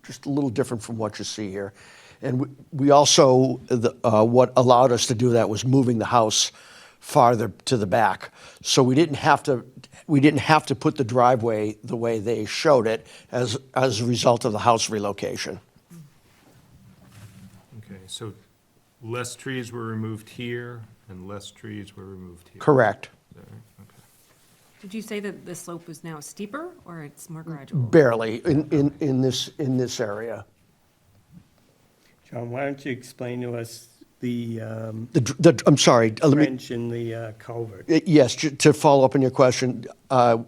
just a little different from what you see here. And we also, what allowed us to do that was moving the house farther to the back. So we didn't have to put the driveway the way they showed it as a result of the house relocation. Okay, so less trees were removed here and less trees were removed here. Correct. Is that right? Okay. Did you say that the slope is now steeper or it's more gradual? Barely in this area. John, why don't you explain to us the I'm sorry. Let me, trench in the culvert? yes, to follow up on your question, I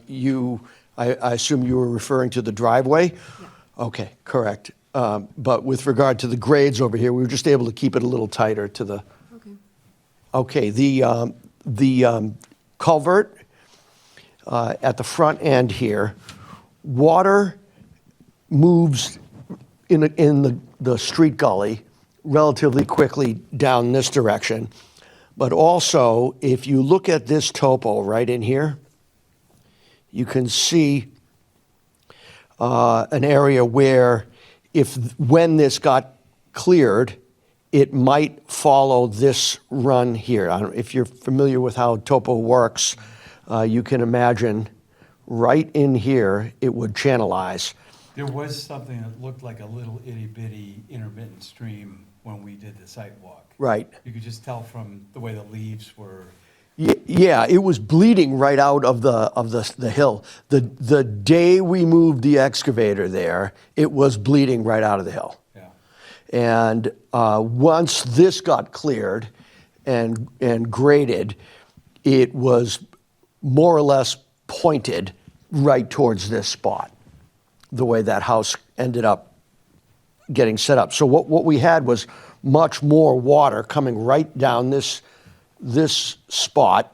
assume you were referring to the driveway? Yeah. Okay, correct. But with regard to the grades over here, we were just able to keep it a little tighter to the. Okay. Okay, the culvert at the front end here, water moves in the street gully relatively quickly down this direction. But also, if you look at this topo right in here, you can see an area where when this got cleared, it might follow this run here. If you're familiar with how topo works, you can imagine right in here, it would channelize. There was something that looked like a little itty bitty intermittent stream when we did the site walk. Right. You could just tell from the way the leaves were. Yeah, it was bleeding right out of the hill. The day we moved the excavator there, it was bleeding right out of the hill. Yeah. And once this got cleared and graded, it was more or less pointed right towards this spot, the way that house ended up getting set up. So what we had was much more water coming right down this spot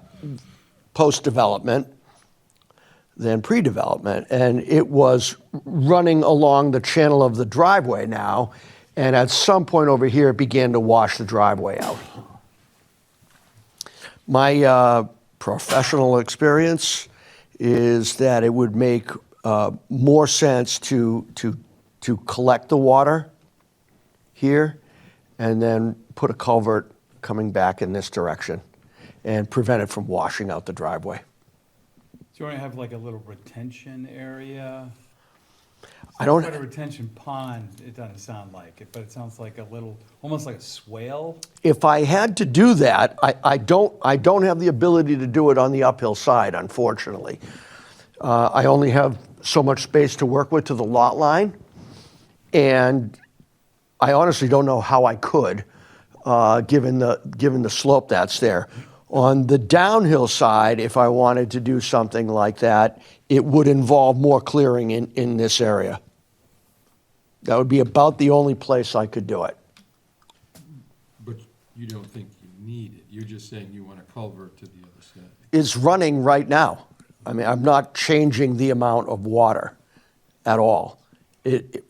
post-development than pre-development. And it was running along the channel of the driveway now, and at some point over here, it began to wash the driveway out. My professional experience is that it would make more sense to collect the water here and then put a culvert coming back in this direction and prevent it from washing out the driveway. Do you want to have like a little retention area? I don't. Quite a retention pond, it doesn't sound like it, but it sounds like a little, almost like a swale. If I had to do that, I don't have the ability to do it on the uphill side, unfortunately. I only have so much space to work with to the lot line, and I honestly don't know how I could, given the slope that's there. On the downhill side, if I wanted to do something like that, it would involve more clearing in this area. That would be about the only place I could do it. But you don't think you need it, you're just saying you want a culvert to the other side. It's running right now. I mean, I'm not changing the amount of water at all.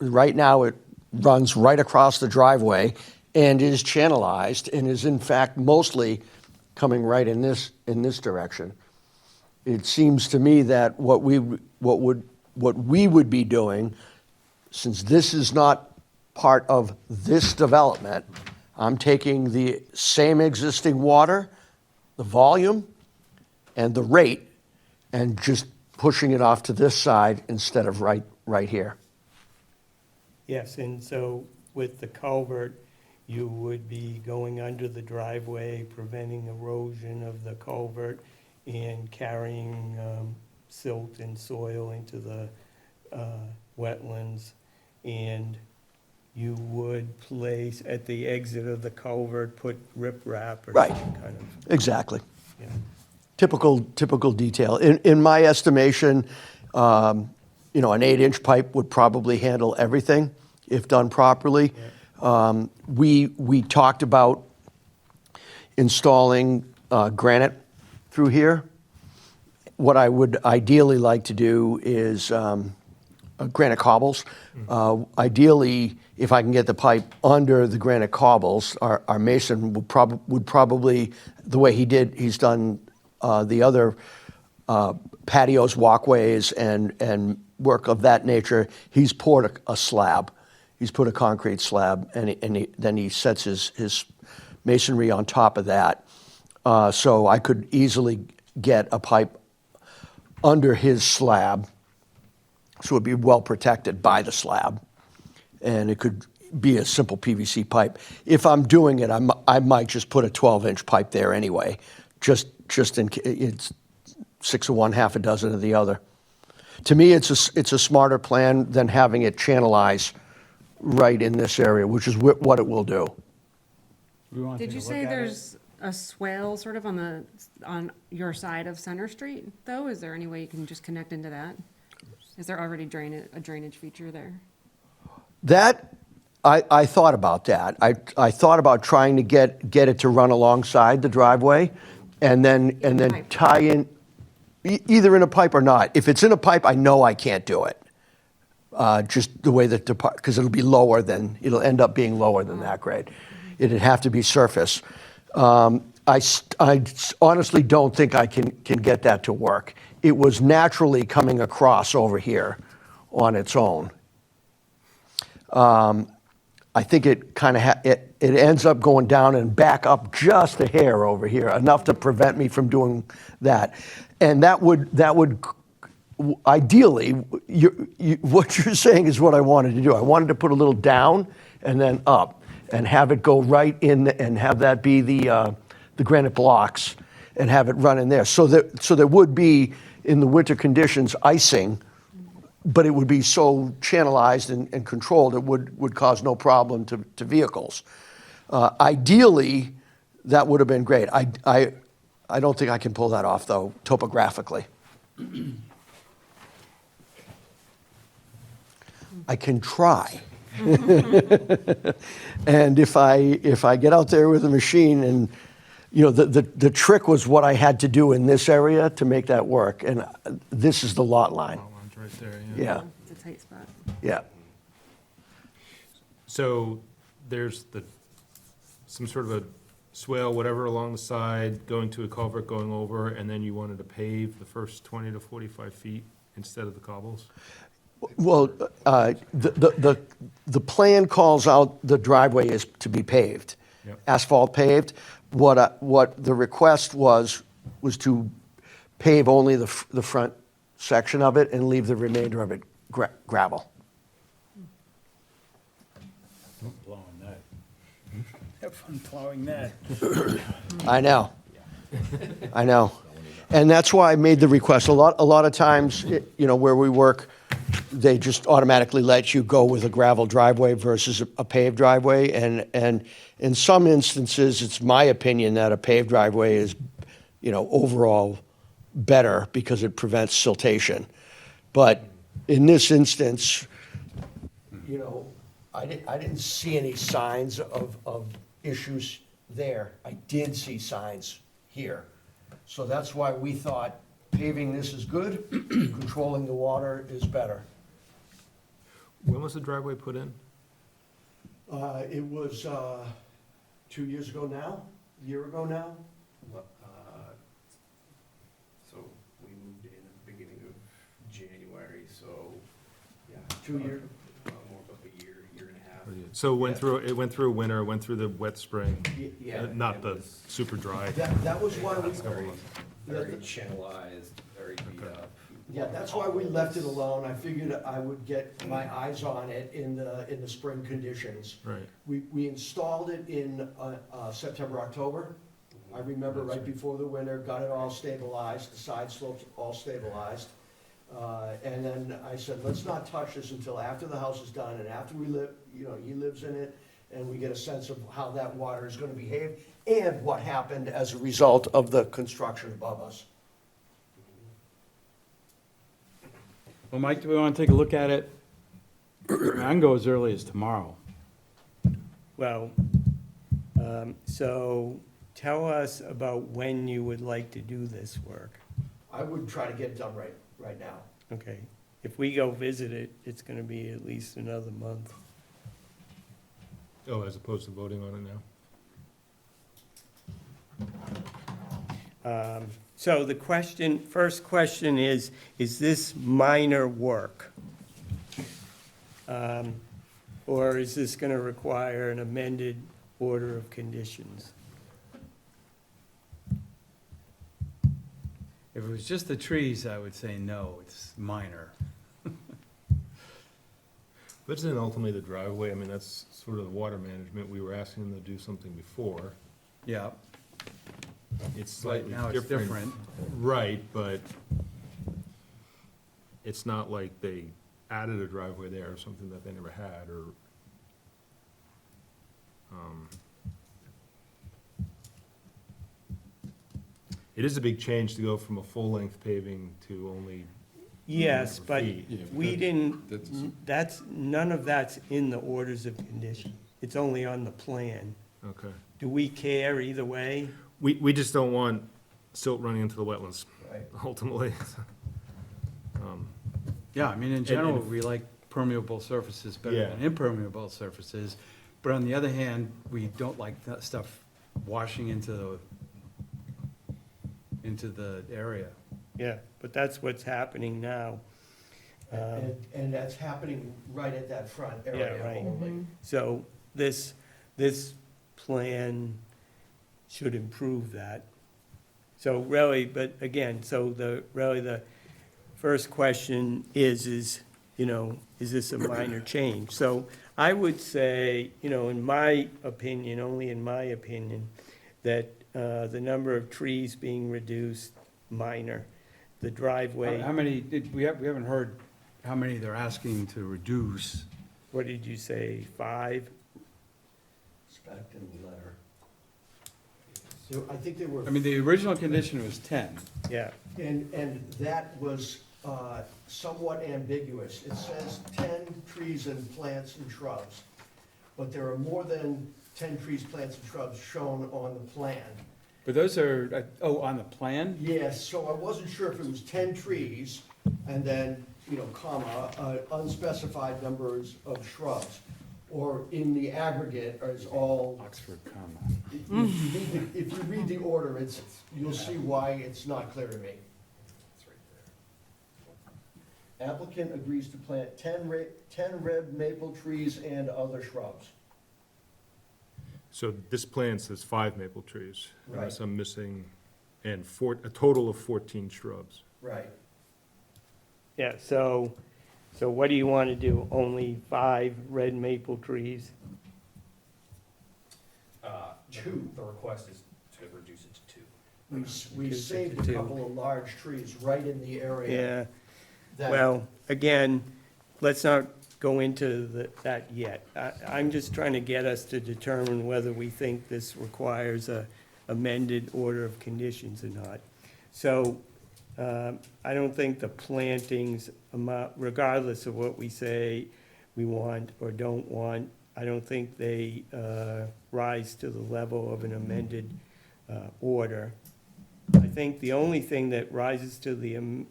Right now, it runs right across the driveway and is channelized and is in fact mostly coming right in this direction. It seems to me that what we would be doing since this is not part of this development, I'm taking the same existing water, the volume, and the rate, and just pushing it off to this side instead of right here. Yes, and so with the culvert, you would be going under the driveway, preventing erosion of the culvert and carrying silt and soil into the wetlands. And you would place, at the exit of the culvert, put riprap or Right. some kind of, Exactly. yeah. Typical detail. In my estimation, an 8-inch pipe would probably handle everything if done properly. We talked about installing granite through here. What I would ideally like to do is granite cobbles. Ideally, if I can get the pipe under the granite cobbles, our mason would probably, the way he's done the other patios, walkways, and work of that nature, he's poured a slab. He's put a concrete slab, and then he sets his masonry on top of that. So I could easily get a pipe under his slab, so it'd be well protected by the slab, and it could be a simple PVC pipe. If I'm doing it, I might just put a 12-inch pipe there anyway, just in it's 6 of one, half a dozen of the other. To me, it's a smarter plan than having it channelize right in this area, which is what it will do. We wanna Did take you a look say at it? there's a swale sort of on your side of Center Street, though? Is there any way you can just connect into that? Is there already a drainage feature there? That, I thought about that. I thought about trying to get it to run alongside the driveway and then pipe. tie in, either in a pipe or not. If it's in a pipe, I know I can't do it. Just the way that, because it'll end up being lower than that grade. It'd have to be surface. I honestly don't think I can get that to work. It was naturally coming across over here on its own. I think it kind of it ends up going down and back up just a hair over here, enough to prevent me from doing that. And that would ideally, what you're saying is what I wanted to do. I wanted to put a little down and then up, and have it go right in, and have that be the granite blocks, and have it run in there. So there would be, in the winter conditions, icing, but it would be so channelized and controlled, it would cause no problem to vehicles. Ideally, that would have been great. I don't think I can pull that off, though, topographically. I can try. And if I get out there with a machine, and the trick was what I had to do in this area to make that work, and this is the lot line. Outlines right there, Yeah, It's a tight spot. yeah. So there's some sort of a swale, whatever, along the side, going to a culvert, going over, and then you wanted to pave the first 20 to 45 feet instead of the cobbles? Well, the plan calls out the driveway is to be paved, Yep. asphalt paved. What the request was to pave only the front section of it and leave the remainder of it gravel. Blowing that. Have fun plowing that. I know. I know. And that's why I made the request. A lot of times, where we work, they just automatically let you go with a gravel driveway versus a paved driveway. And in some instances, it's my opinion that a paved driveway is, overall better because it prevents siltation. But in this instance, I didn't see any signs of issues there. I did see signs here. So that's why we thought paving this is good, controlling the water is better. When was the driveway put in? It was 2 years ago now, a year ago now? So we moved in at the beginning of January, so, yeah. 2 years. So it went through winter, it went through the wet spring, not it the was super dry. That was why we, very channelized, very beat up. yeah, that's why we left it alone. I figured I would get my eyes on it in the spring conditions. Right. We installed it in September, October. I remember right before the winter, got it all stabilized, the side slopes all stabilized. And then I said, let's not touch this until after the house is done and after we live, he lives in it, and we get a sense of how that water is gonna behave and what happened as a result of the construction above us. Well, Mike, do we want to take a look at it? I can go as early as tomorrow. Well, so tell us about when you would like to do this work. I would try to get it done right now. Okay, if we go visit it, it's gonna be at least another month. Oh, as opposed to voting on it now? So the first question is this minor work? Or is this gonna require an amended order of conditions? If it was just the trees, I would say no, it's minor. But isn't ultimately the driveway, I mean, that's sort of the water management, we were asking them to do something before. Yeah, It's right slightly now it's different. Right, but it's not like they added a driveway there or something that they never had, or, it is a big change to go from a full-length paving to only, Yes, but feet. Yeah, we that- didn't, none of that's in the orders of condition. It's only on the plan. okay. Do we care either way? We just don't want silt running into the wetlands, Right. ultimately. Yeah, I mean, in general, if- we like permeable surfaces better Yeah. than impermeable surfaces. But on the other hand, we don't like that stuff washing into the area. Yeah, but that's what's happening now. And that's happening right at that front Yeah, area right. only. So this plan should improve that. So really, but again, so the first question is this a minor change? So I would say, in my opinion, only in my opinion, that the number of trees being reduced, minor. The driveway, How many, we haven't heard how many they're asking to reduce. what did you say, 5? Spec in the letter. So I think they were, I mean, the original condition was 10. Yeah, and that was somewhat ambiguous. It says 10 trees and plants and shrubs, but there are more than 10 trees, plants, and shrubs shown on the plan. But those are, on the plan? Yes, so I wasn't sure if it was 10 trees and then, comma, unspecified numbers of shrubs, or in the aggregate is all, Oxford comma. if you read the order, you'll see why it's not clear to me. It's right there. Applicant agrees to plant 10 red maple trees and other shrubs. So this plan says 5 maple trees, unless Right. I'm missing, and a total of 14 shrubs. Right. yeah, so what do you want to do? Only 5 red maple trees? Two. The request is to reduce it to 2. We Reduce it saved to a two. couple of large trees right in the area. Yeah, that- well, again, let's not go into that yet. I'm just trying to get us to determine whether we think this requires a amended order of conditions or not. So, I don't think the plantings, regardless of what we say we want or don't want, I don't think they rise to the level of an amended order. I think the only thing that rises to the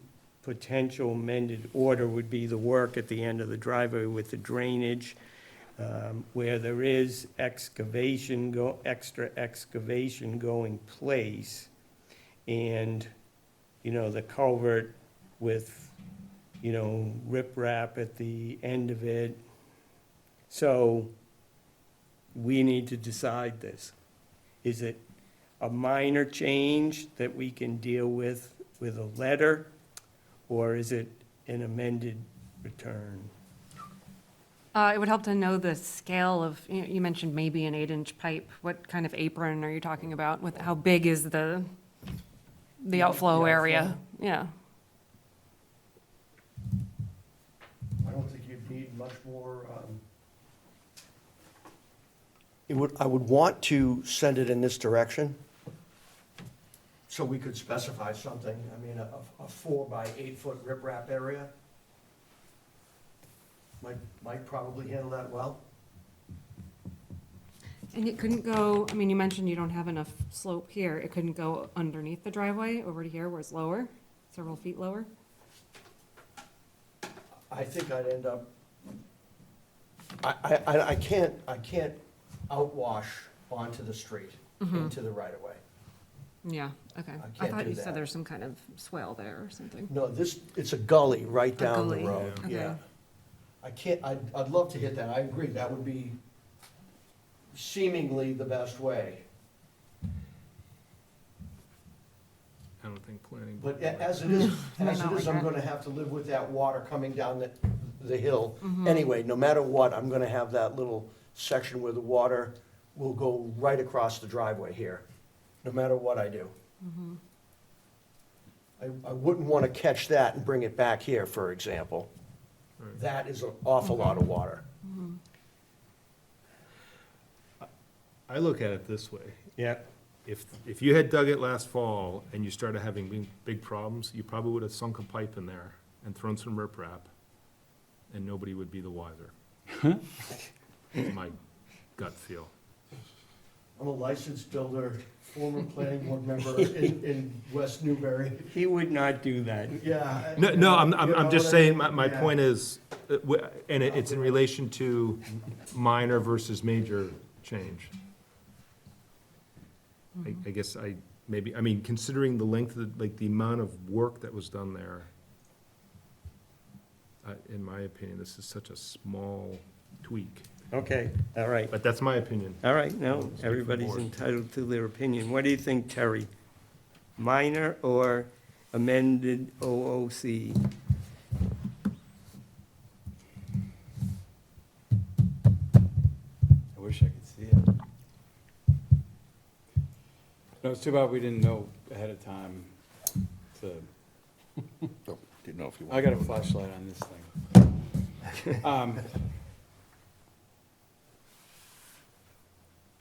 potential amended order would be the work at the end of the driveway with the drainage, where there is extra excavation going place, and, the culvert with, riprap at the end of it. So, we need to decide this. Is it a minor change that we can deal with a letter, or is it an amended return? It would help to know the scale of, you mentioned maybe an 8-inch pipe. What kind of apron are you talking about? With, how big is the outflow area? Yeah. I don't think you'd need much more. I would want to send it in this direction, so we could specify something. I mean, a 4 by 8 foot riprap area might probably handle that well. And it couldn't go, I mean, you mentioned you don't have enough slope here. It couldn't go underneath the driveway over to here where it's lower, several feet lower? I think I'd end up, I can't outwash onto the street, into the right of way. Yeah, okay. I I can't thought do you that. said there's some kind of swale there or something. No, it's a gully right down the gully, road, okay. yeah. I'd love to hit that, I agree, that would be seemingly the best way. I don't think planning. But board- as it is, May as not it is, like I'm that. gonna have to live with that water coming down the hill. Mm-hmm. Anyway, no matter what, I'm gonna have that little section where the water will go right across the driveway here, no matter what I do. Mm-hmm. I wouldn't wanna catch that and bring it back here, for example. Right. That is an awful lot of water. I look at it this way. Yeah. If you had dug it last fall and you started having big problems, you probably would have sunk a pipe in there and thrown some riprap, and nobody would be the wiser. Is my gut feel. I'm a licensed builder, former planning board member in West Newbury. He would not do that. Yeah. No, I'm You know just what I saying, mean? my Yeah. point is, and it's in relation to minor versus major change. I guess considering the length of, the amount of work that was done there, in my opinion, this is such a small tweak, Okay, all right. but that's my opinion. All right, no, Speak for the everybody's board. entitled to their opinion. What do you think, Terry? Minor or amended OOC? I wish I could see it. No, it's too bad we didn't know ahead of time to, Didn't know if you I wanted. got a flashlight on this thing.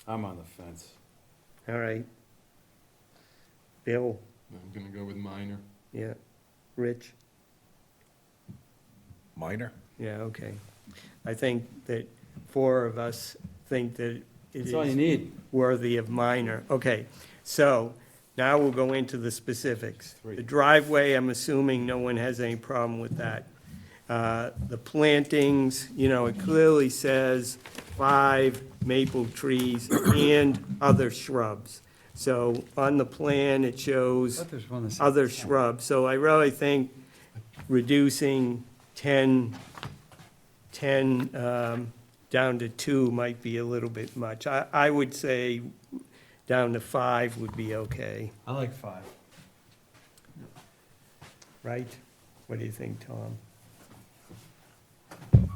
I'm on the fence. All right. Bill, I'm gonna go with minor. yeah. Rich? Minor? Yeah, okay. I think that 4 of us think that it That's all you is need. worthy of minor. Okay, so now we'll go into the specifics. 3. The driveway, I'm assuming no one has any problem with that. The plantings, it clearly says 5 maple trees and other shrubs. So on the plan, it shows Thought there's one that said other 10. shrubs. So I really think reducing 10 down to 2 might be a little bit much. I would say down to 5 would be okay, I like 5. right? What do you think, Tom? Want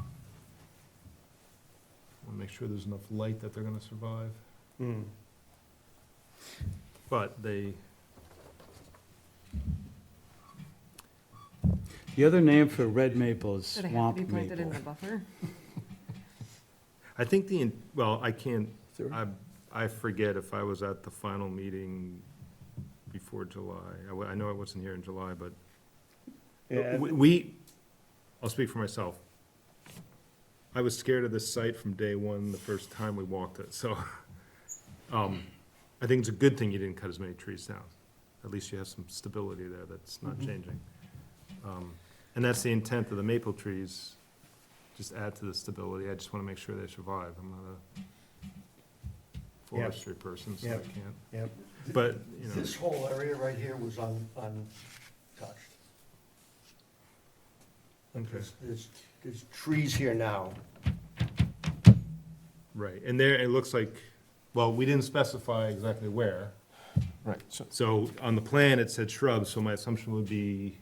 to make sure there's enough light that they're gonna survive, Hmm. but they, The other name for red maple is Do they have swamp to be planted in maple. the buffer? I think I can't, I forget if I was at the final meeting before July. I know I wasn't here in July, but Yeah, I'll speak for myself. I was scared of this site from day one, the first time we walked it, so, I think it's a good thing you didn't cut as many trees down. At least you have some stability there that's not changing. And that's the intent of the maple trees, just add to the stability. I just want to make sure they survive. I'm not a forestry person, so I Yep. can't. Yep. But, This whole area right here was untouched. okay. There's trees here now. Right, and there, it looks like, well, we didn't specify exactly where. Right, so, So on the plan, it said shrubs, so my assumption would be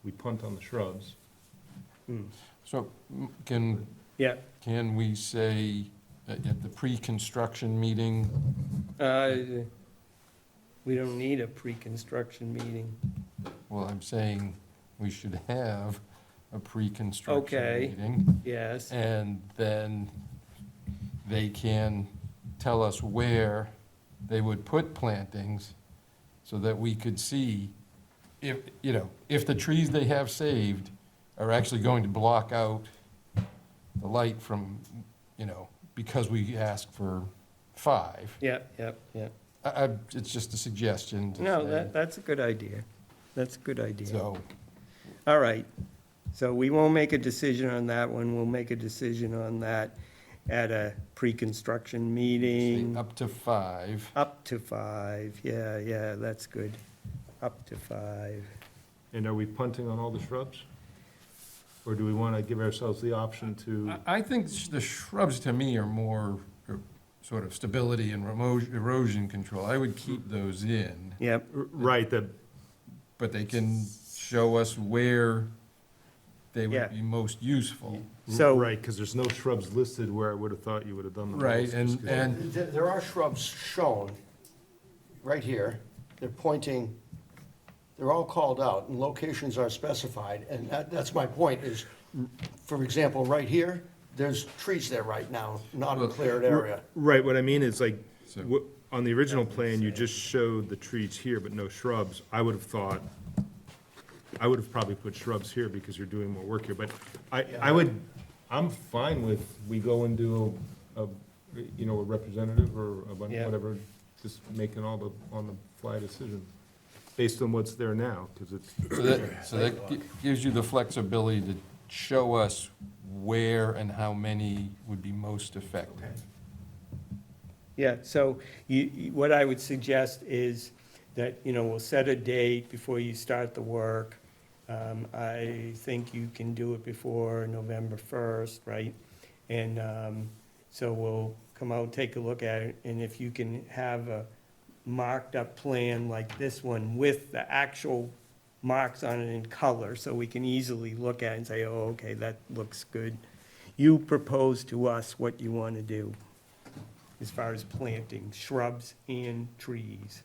we punt on the shrubs. so Yeah, can we say at the pre-construction meeting, we don't need a pre-construction meeting. well, I'm saying we should have a pre-construction Okay. meeting. Yes, And then they can tell us where they would put plantings so that we could see if, you know, if the trees they have saved are actually going to block out the light from, you know, because we asked for 5. yep, yep, yep. It's just a suggestion to No, say, that's a good idea. That's a good idea. so, All right, so we won't make a decision on that one, we'll make a decision on that at a pre-construction say meeting. up to 5. Up to 5, yeah, that's good. Up to 5. And are we punting on all the shrubs? Or do we want to give ourselves the option to? I think the shrubs to me are more sort of stability and erosion control. I would keep those in, Yep, Right, that, but they can show us where they Yeah. would be most useful. so. right, because there's no shrubs listed where I would have thought you would have done the. Right, most, just 'cause- and There are shrubs shown right here. They're pointing, they're all called out and locations are specified. And that's my point is, for example, right here, there's trees there right now, not a cleared area. Right, what I mean is like, So- on the original plan, you just showed the trees here, but no shrubs. I would have probably put shrubs here because you're doing more work here, but I'm fine with, we go and do a representative or Yeah. whatever, just making all the on-the-fly decisions based on what's there now, because it's. so that gives you the flexibility to show us where and how many would be most effective. Yeah, so what I would suggest is that, we'll set a date before you start the work. I think you can do it before November 1st, right? And so we'll come out, take a look at it, and if you can have a marked-up plan like this one with the actual marks on it in color, so we can easily look at it and say, oh, okay, that looks good. You propose to us what you want to do as far as planting shrubs and trees,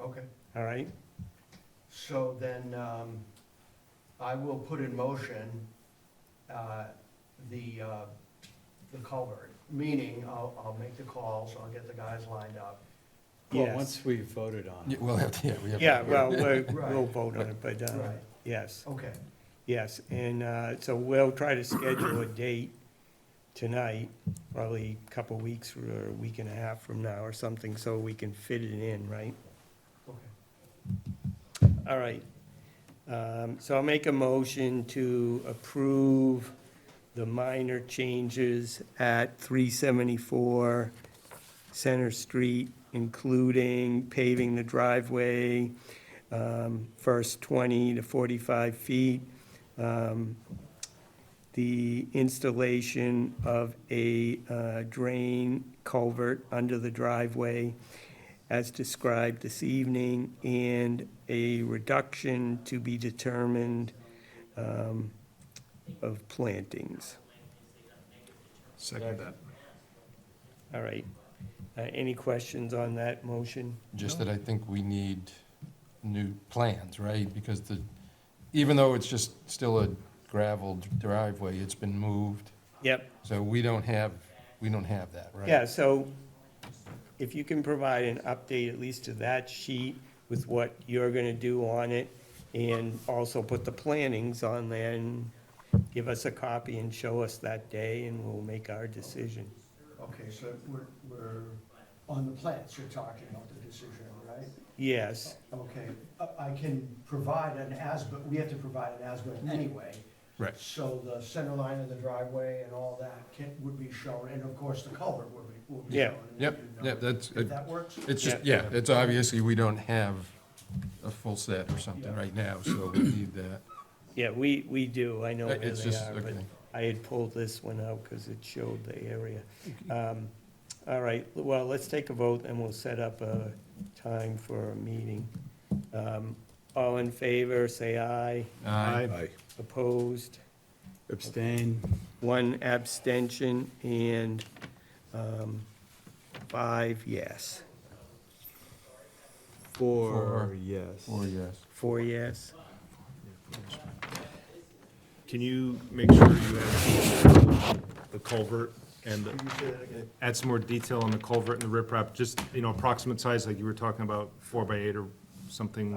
Okay. all right? So then, I will put in motion, the culvert, meaning I'll make the calls, I'll get the guys lined up. Well, Yes. once we voted on it. We'll have to, we have to. Yeah, well, Right. we'll vote on it, but, Right. yes, Okay. yes. And so we'll try to schedule a date tonight, probably a couple weeks or a week and a half from now or something, so we can fit it in, right? Okay. All right. So I'll make a motion to approve the minor changes at 374 Center Street, including paving the driveway, first 20 to 45 feet, the installation of a drain culvert under the driveway as described this evening, and a reduction to be determined of plantings. Second that. All right. Any questions on that motion? Just that I think we need new plans, right? Because even though it's just still a gravel driveway, it's been moved. Yep. So we don't have that, right? Yeah, so if you can provide an update at least to that sheet with what you're gonna do on it, and also put the plantings on there, and give us a copy and show us that day, and we'll make our decision. Okay, so we're on the plants, you're talking about the decision, right? Yes, Okay, I can provide but we have to provide an as-built anyway. Right. So the center line of the driveway and all that would be shown, and of course, the culvert will be Yeah. shown. Yep, yep, that's, If that works? it's just, yeah, it's obviously, we don't have a full set or something right now, so we need that. yeah, we do, I know where It's they just, are, but okay. I had pulled this one out because it showed the area. All right, well, let's take a vote and we'll set up a time for a meeting. All in favor, say aye. Aye. Opposed? Abstain. One abstention and 5 yes. Four, yes. Or yes. 4 yes. Can you make sure you add the culvert and add some more detail on the culvert and the riprap, just, approximate size, like you were talking about, 4 by 8 or something?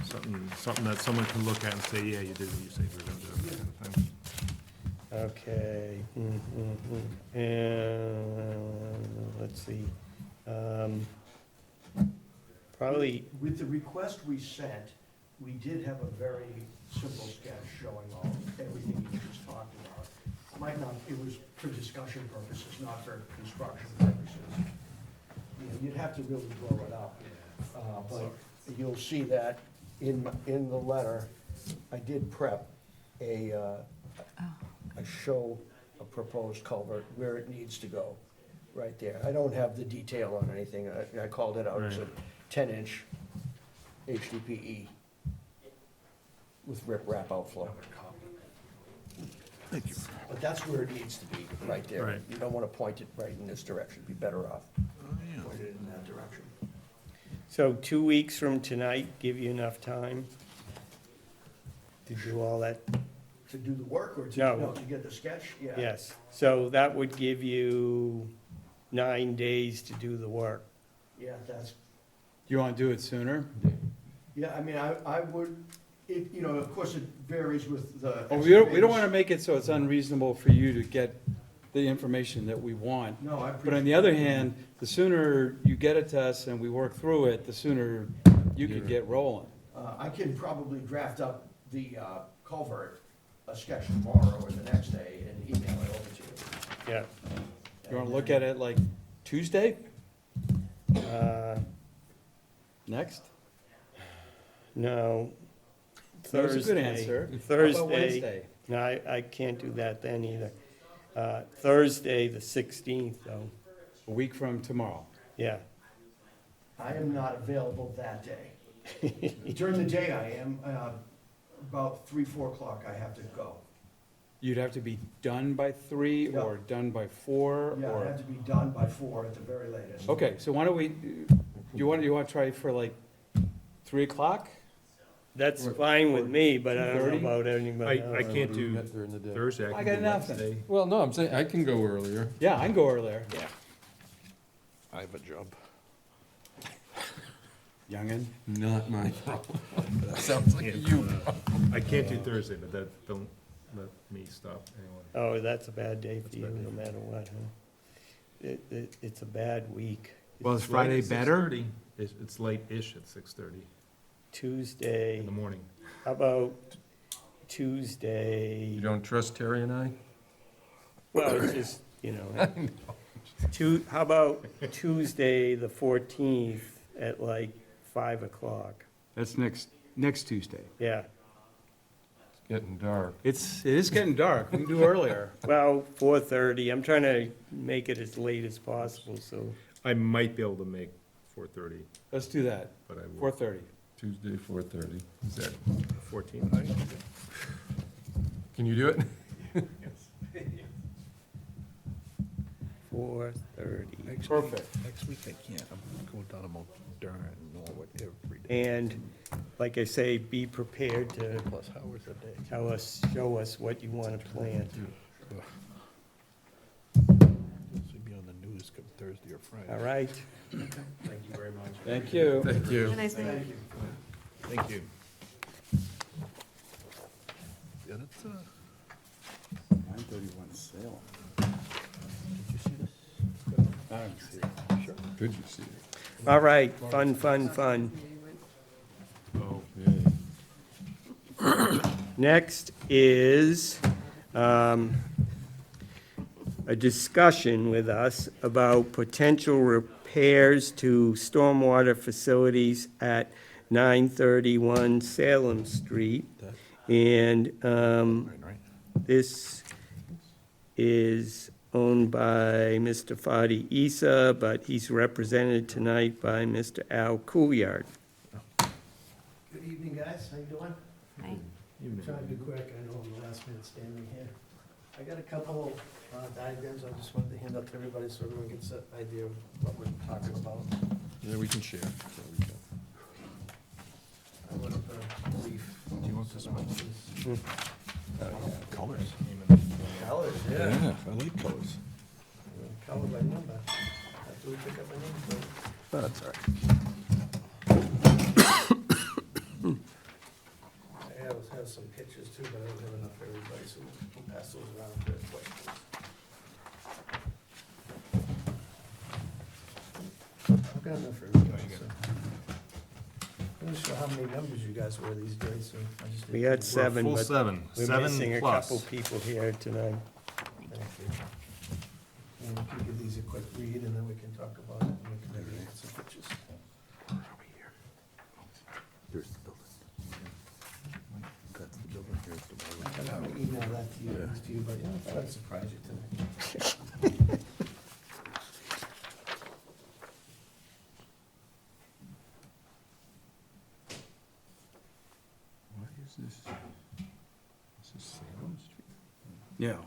Something that someone can look at and say, yeah, you did what you said you were gonna do, that kind of thing. Okay. And let's see. Probably, With the request we sent, we did have a very simple sketch showing all, everything you just talked about. Might not, it was for discussion purposes, not for construction purposes. You'd have to really blow it up. But you'll see that in the letter, I did prep a show a proposed culvert where it needs to go, right there. I don't have the detail on anything. I called it out as a 10-inch HDPE with riprap outflow. Thank you. But that's where it needs to be, right there. Right. You don't want to point it right in this direction. Be better off point it in that direction. so 2 weeks from tonight, give you enough time to do all that? To do the work or to, No. no, to get the sketch? Yeah. Yes, so that would give you 9 days to do the work. Yeah, that's, You want to do it sooner? yeah, I mean, I would, of course, it varies with the. Oh, we don't want to make it so it's unreasonable for you to get the information that we want. No, I But on appreciate. the other hand, the sooner you get it to us and we work through it, the sooner you can get rolling. I can probably draft up the culvert, a sketch tomorrow or the next day and email it over to you. Yeah. You want to look at it like Tuesday next? No. That was a good Thursday. answer. How about Thursday. Wednesday? No, I can't do that then either. Thursday, the 16th, though, A week from tomorrow. yeah. I am not available that day. During the day I am, about 3, 4 o'clock I have to go. You'd have to be done by 3 Yeah. or done by 4 Yeah, I or? have to be done by 4 at the very latest. Okay, so why don't we, you want to try for like 3 o'clock? That's fine with me, but I don't know 2:30? about anybody I else. can't do During the day. Thursday, I I got can do nothing. Wednesday. Well, no, I'm saying, I can go earlier. Yeah, I can go earlier. Yeah. I have a job. Youngin. Not my problem. That sounds like you. I can't do Thursday, but that, don't let me stop anyone. Oh, that's a bad day for That's a you, bad day. no matter what, huh? It's a bad week. Well, is It's late Friday at better? 6:30. It's late-ish at 6:30 Tuesday, in the morning. how about Tuesday? You don't trust Terry and I? Well, it's just, how about Tuesday, the 14th, at like 5 o'clock? That's next Tuesday. Yeah, It's getting dark. It is getting dark. We can do earlier. well, 4:30, I'm trying to make it as late as possible, so, I might be able to make 4:30, Let's do that. but I will. 4:30. Tuesday, 4:30. Is that 14? Can you do it? 4:30. Perfect. Next week I can't. I'm going down to Mount Dern and Norwood every day. And, like I say, be prepared to Plus hours a day. show us what you want to plant. This will be on the news come Thursday or Friday. All right? Thank you very much. Thank you. Thank you. Have a nice day. Thank you. Yeah, that's, 931 Salem. did you see this? I don't see it. Sure. Good you see it. All right, fun. Oh, Next is a discussion with us about potential repairs to stormwater facilities at 931 Salem Street. And Right. This is owned by Mr. Fadi Isa, but he's represented tonight by Mr. Al Couillard. Good evening, guys. How you doing? Hi. Trying to be quick. I know I'm the last man standing here. I got a couple diagrams I just wanted to hand out to everybody so everyone gets an idea of what we're talking about. Yeah, we can share. I went up a brief. Do you want this one? Colors. Colors, yeah. I like colors. Color by number. After we pick up a name, so. That's all right. I have some pictures too, but I don't have enough for everybody, so we'll pass those around if there's questions. I've got enough for everybody, so. I'm not sure how many members you guys were these days, so I just. We had seven, Full but seven, we're seven missing a plus. couple people here tonight. Thank you. And we can give these a quick read, and then we can talk about it, and we can maybe look at some pictures. Here's the building. That's the building, here's the building. I'm gonna email that to you, but yeah, I thought I'd surprise you tonight. What is this? This is Salem Street? Yeah.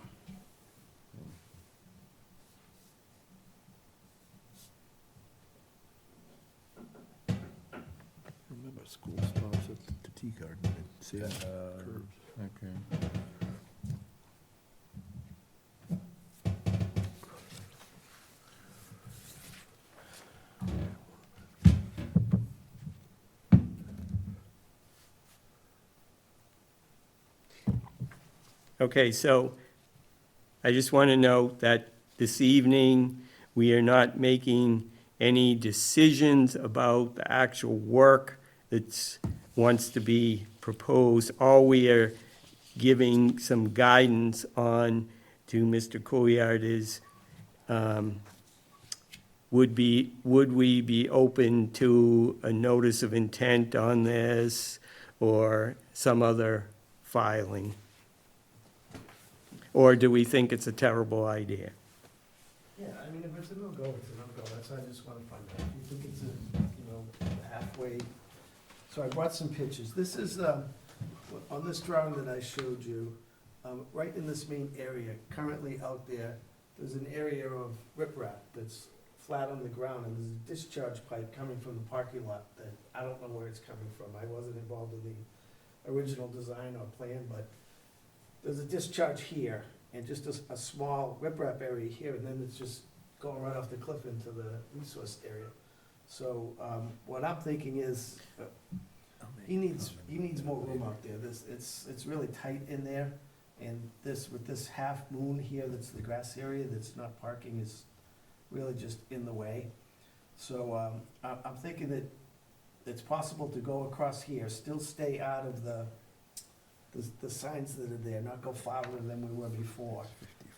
Remember school sponsored the tea garden and see curves. Okay. Okay, so I just want to note that this evening, we are not making any decisions about the actual work that's wants to be proposed. All we are giving some guidance on to Mr. Couillard is, would we be open to a notice of intent on this or some other filing? Or do we think it's a terrible idea? Yeah, I mean, if it's a no-go, it's a no-go, that's what I just wanna find out. If you think it's a, halfway, so I brought some pictures. This is, on this drawing that I showed you, right in this main area, currently out there, there's an area of riprap that's flat on the ground, and there's a discharge pipe coming from the parking lot that I don't know where it's coming from. I wasn't involved in the original design or plan, but there's a discharge here, and just a small riprap area here, and then it's just going right off the cliff into the resource area. So, what I'm thinking is, he needs more room out there. It's really tight in there, and with this half moon here, that's the grass area, that's not parking, is really just in the way. So, I'm thinking that it's possible to go across here, still stay out of the signs that are there, not go farther than we were before.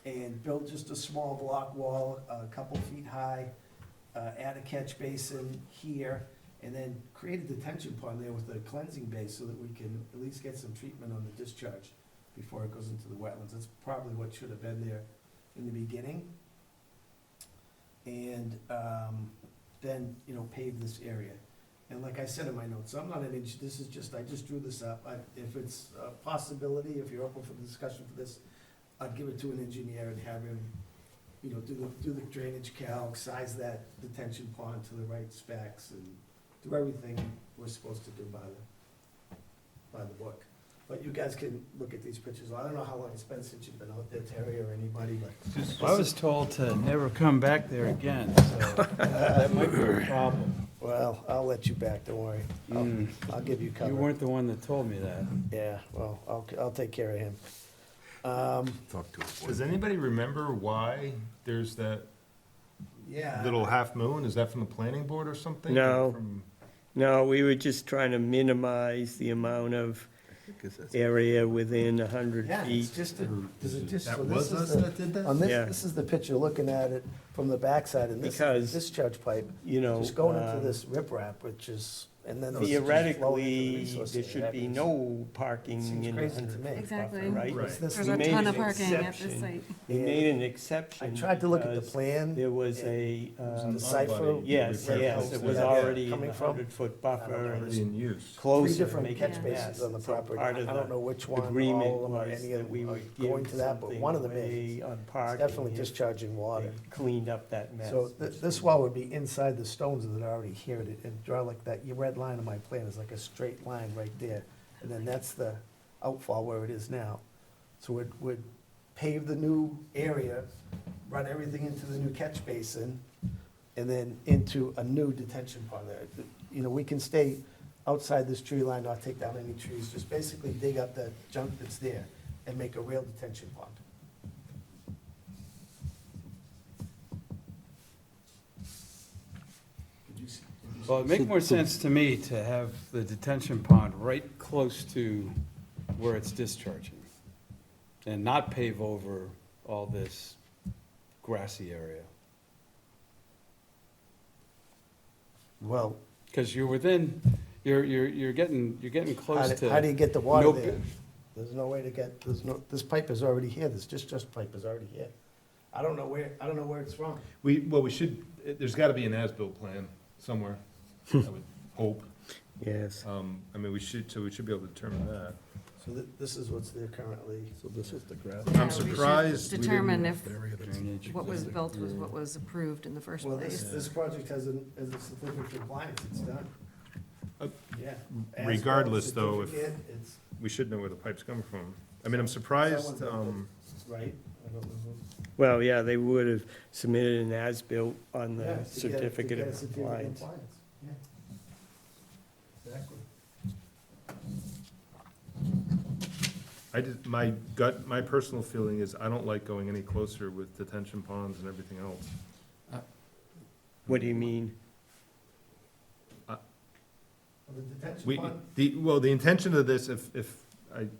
And build just a small block wall, a couple feet high, add a catch basin here, and then create a detention pond there with a cleansing base so that we can at least get some treatment on the discharge before it goes into the wetlands. That's probably what should have been there in the beginning. And then, pave this area. And like I said in my notes, I'm not an engineer, I just drew this up. If it's a possibility, if you're open for the discussion for this, I'd give it to an engineer and have him, do the drainage calc, size that detention pond to the right specs, and do everything we're supposed to do by the book. But you guys can look at these pictures. I don't know how long it's been since you've been out there, Terry, or anybody, but. I was told to never come back there again, so that might be a problem. Well, I'll let you back, don't worry. I'll give you cover. You weren't the one that told me that. Yeah, well, I'll take care of him. Talk to us. Does anybody remember why there's that Yeah. little half moon? Is that from the planning board or something? No. Or from- No, we were just trying to minimize the amount of area within 100 Yeah, feet. it's just, That so was this us is that did that? on Yeah. this is the picture, looking at it from the backside, and this is Because, the discharge pipe, You know, just going into this riprap, which is, and then. this just flow into the Theoretically, resource there area. should That be means- no parking Seems in the crazy to 100 me. Exactly. right? Right. This- There's We a made ton an of parking at this exception. site. We made an exception. I tried to look at the because plan. There was and a, decipher. yes, where yes, those it was are already in coming the from. 100-foot I don't buffer know. and Already in use. closer. Three different making catch it basins mass. on the So property. part of I don't the know which one, agreement all of them, or was any of that we them are would going give to that, but something one of them away is. on It's parking definitely if discharging water. they cleaned up that mess. So this well would be inside the stones that are already here, and draw like that, your red line on my plan is like a straight line right there. And then that's the outfall where it is now. So we'd pave the new area, run everything into the new catch basin, and then into a new detention pond there. You know, we can stay outside this tree line, not take down any trees, just basically dig up that junk that's there and make a real detention pond. Well, it'd make more sense to me to have the detention pond right close to where it's discharging and not pave over all this grassy area. Well, Because you're within, you're getting close to. how do you get the water no there? bu- There's no way to get, this pipe is already here, this discharge pipe is already here. I don't know where it's from. We should, there's gotta be an as-built plan somewhere, I would hope. Yes. I mean, we should be able to determine that. So this is what's there currently. So this is the grass. Yeah, I'm we should surprised we Determine didn't- if what was built was what was approved in the first Well, place. this project has a certificate of compliance, it's done. Uh, Yeah. As-built regardless, though, if- certificate, it's, We should know where the pipes come from. I mean, I'm surprised, Someone right, I don't know who. Well, yeah, they would have submitted an as-built on Yeah, the to get- to certificate get a of certificate of compliance. Yeah. Exactly. my personal feeling is I don't like going any closer with detention ponds and everything else. What do you mean? Well, the detention We, pond, the intention of this, if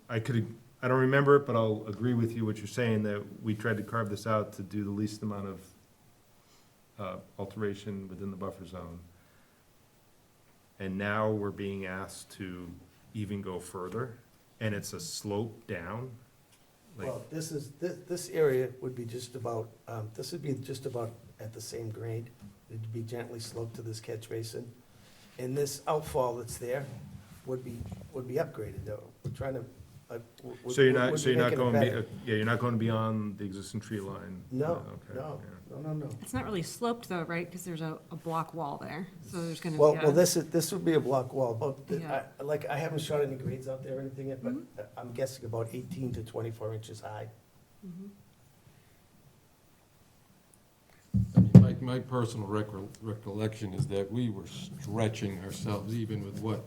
I could, I don't remember it, but I'll agree with you what you're saying, that we tried to carve this out to do the least amount of alteration within the buffer zone. And now we're being asked to even go further, and it's a slope down. Like, well, this area would be just about, this would be just about at the same grade. It'd be gently sloped to this catch basin. And this outfall that's there would be upgraded though. We're trying to, So you're we'd not, be so you're not making it going, better. you're not going beyond the existing tree line? No, Okay, no, yeah. no. It's not really sloped though, right? Because there's a block wall there, so there's gonna be Well, a, this would be a block wall, but, Yeah. I haven't shot any grades out there or anything yet, but Mm-hmm. I'm guessing about 18 to 24 inches high. Mhm. I mean, my personal recollection is that we were stretching ourselves even with what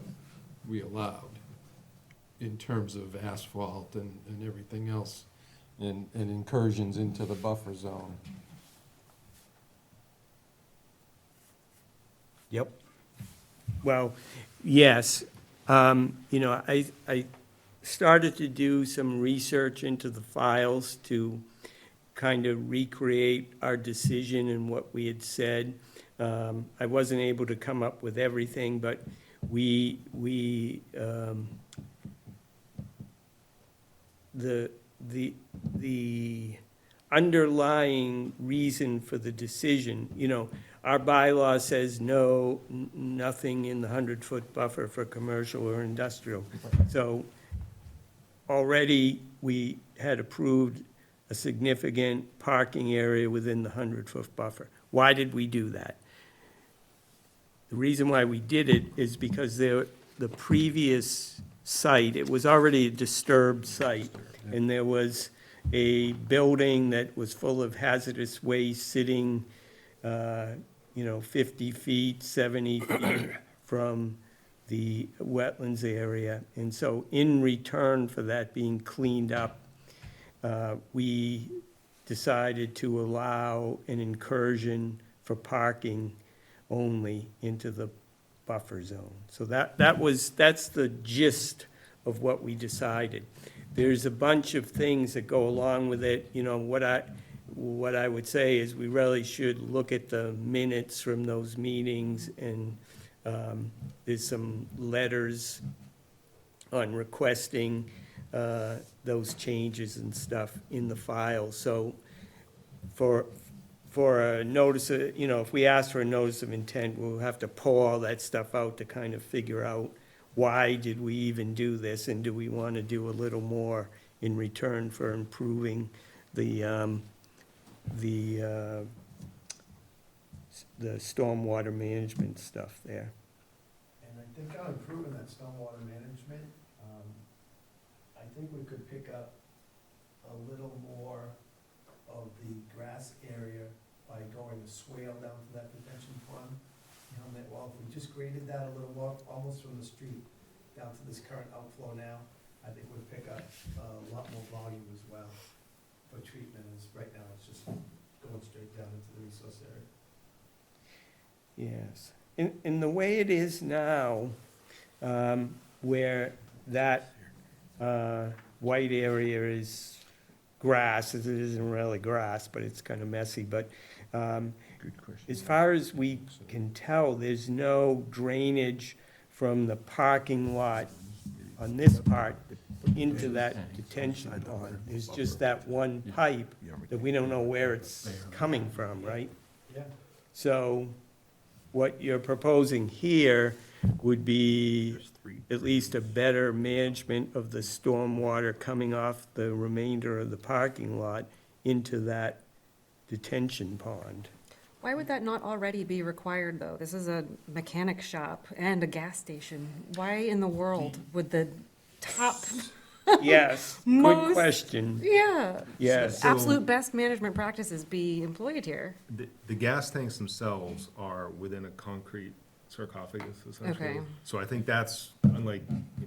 we allowed in terms of asphalt and everything else, and incursions into the buffer zone. Yep. Well, yes, you know, I started to do some research into the files to kind of recreate our decision and what we had said. I wasn't able to come up with everything, but we, the underlying reason for the decision, you know, our bylaw says no, nothing in the 100-foot buffer for commercial or industrial. So already, we had approved a significant parking area within the 100-foot buffer. Why did we do that? The reason why we did it is because the previous site, it was already a disturbed site, and there was a building that was full of hazardous waste sitting, 50 feet, 70 feet from the wetlands area. And so in return for that being cleaned up, we decided to allow an incursion for parking only into the buffer zone. So that's the gist of what we decided. There's a bunch of things that go along with it. You know, what I would say is we really should look at the minutes from those meetings and There's some letters on requesting those changes and stuff in the file. So for a notice, if we ask for a notice of intent, we'll have to pull all that stuff out to kind of figure out why did we even do this, and do we want to do a little more in return for improving the stormwater management stuff there. And I think on improving that stormwater management, I think we could pick up a little more of the grass area by going a swale down to that detention pond. Well, if we just graded that a little more, almost from the street down to this current outflow now, I think we'd pick up a lot more volume as well for treatment, as right now it's just going straight down into the resource area. Yes. In the way it is now, where that white area is grass, it isn't really grass, but it's kind of messy, but as far as we can tell, there's no drainage from the parking lot on this part into that detention pond. There's just that one pipe that we don't know where it's coming from, right? Yeah. So what you're proposing here would be at least a better management of the stormwater coming off the remainder of the parking lot into that detention pond. Why would that not already be required, though? This is a mechanic shop and a gas station. Why in the world would the top, Yes, good Most- question. yeah, Yes. absolute best management practices be employed here? The gas tanks themselves are within a concrete sarcophagus, essentially. Okay. So I think that's, unlike,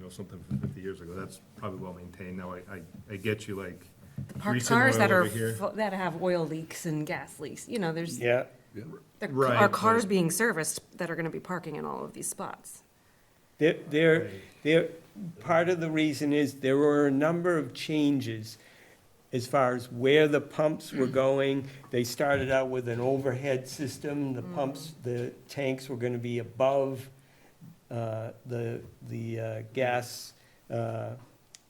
something from 50 years ago, that's probably well maintained. Now, I get you, like, Parked greasing cars oil that over here. that have oil leaks and gas leaks, there's, Yeah, there Right, are cars but- being serviced that are gonna be parking in all of these spots. part of the reason is there were a number of changes as far as where the pumps were going. They started out with an overhead system. The tanks were gonna be above the gas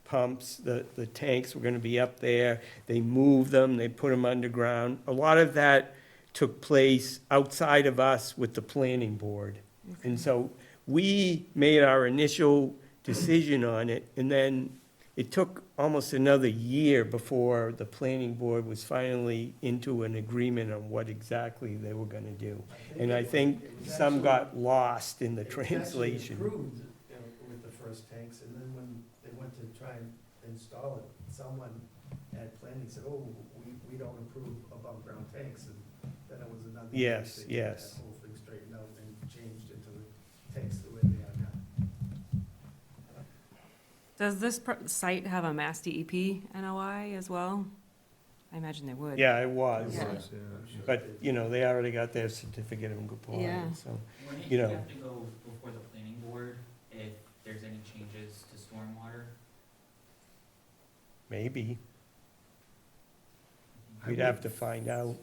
pumps. The tanks were gonna be up there. They moved them, they put them underground. A lot of that took place outside of us with the planning board. And so we made our initial decision on it, and then it took almost another year before the planning board was finally into an agreement on what exactly they were gonna do. And I think some got lost in the It was actually translation. improved, with the first tanks, and then when they went to try and install it, someone at planning said, oh, we don't approve above ground tanks, and then it was another. year Yes, to get yes. That whole thing straightened out and changed into the tanks the way they are now. Does this site have a Mass DEP NOI as well? I imagine they would. Yeah, it was, Yeah. but, they already got their certificate of Yeah. compliance, so, Wouldn't you you know. have to go before the planning board if there's any changes to stormwater? maybe. We'd have to find out.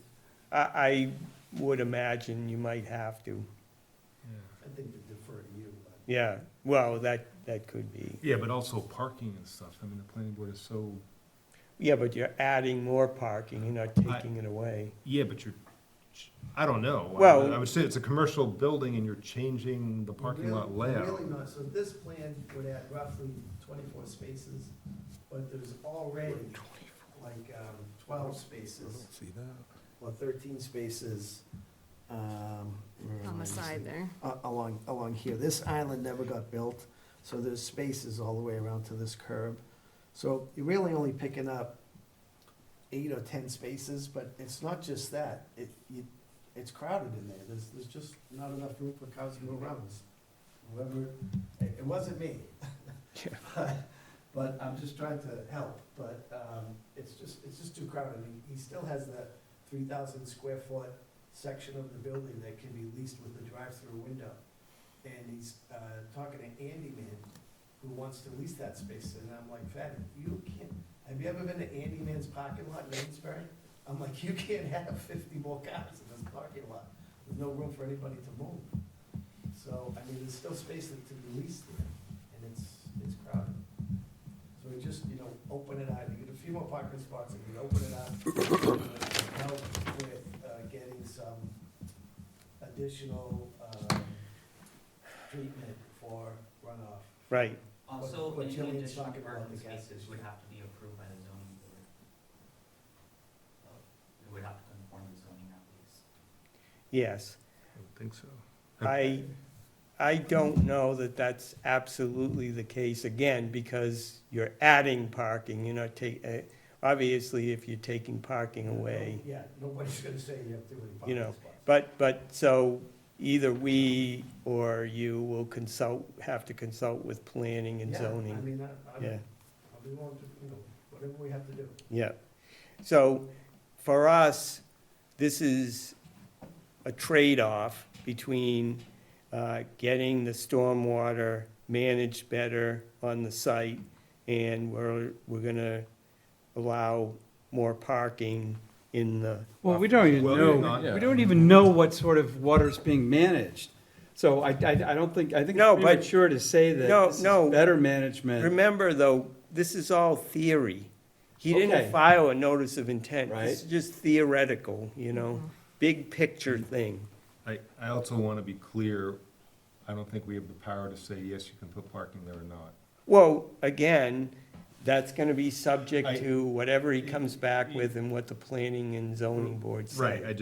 I would imagine you might have to. I think they defer to you, but. Yeah, well, that could be. Yeah, but also parking and stuff. I mean, the planning board is so, Yeah, but you're adding more parking, you're not taking it away. yeah, but I don't know. Well- I would say it's a commercial building and you're changing the parking lot Really layout. not, so this plan would add roughly 24 spaces, but there's already like 12 spaces. Or 13 spaces. where am On I the side missing? there. Along here. This island never got built, so there's spaces all the way around to this curb. So you're really only picking up 8 or 10 spaces, but it's not just that. It's crowded in there. There's just not enough room for cars to move around. Whoever, it wasn't me. But I'm just trying to help, but it's just too crowded. He still has that 3,000 square foot section of the building that can be leased with the drive-through window. And he's talking to Andy Man, who wants to lease that space, and I'm like, Fad, you can't, have you ever been to Andy Man's parking lot in Amesbury? I'm like, you can't have 50 more cars in this parking lot. There's no room for anybody to move. So, I mean, there's still space to be leased there, and it's crowded. So we just, open it out, you get a few more parking spots, and you open it up, help with, getting some additional, treatment for runoff. Right, Also, what any Jillian's additional talking about, parking the gas spaces station. would have to be approved by the zoning board. It would have to conform to zoning at least. yes. I don't think so. I don't know that that's absolutely the case, again, because you're adding parking, you're not obviously, if you're taking parking away, Yeah, nobody's gonna say you have too many parking spots. but, so, either we or you will have to consult with planning and Yeah, zoning. I mean, Yeah. I'll be willing to, whatever we have to do. Yeah. So for us, this is a trade-off between getting the stormwater managed better on the site, and we're gonna allow more parking in the. Well, we don't even Well, know, yeah. we don't even know what sort of water's being managed. So I don't think, I think No, it's but- premature to say that No, this is no. better management. Remember, though, this is all theory. He Okay. didn't file a notice of intent. Right. This is just theoretical, big picture Mm-hmm. thing. I also want to be clear, I don't think we have the power to say, yes, you can put parking there or not. Well, again, that's gonna be subject I- to whatever he comes back with and what the planning and zoning board say. Right,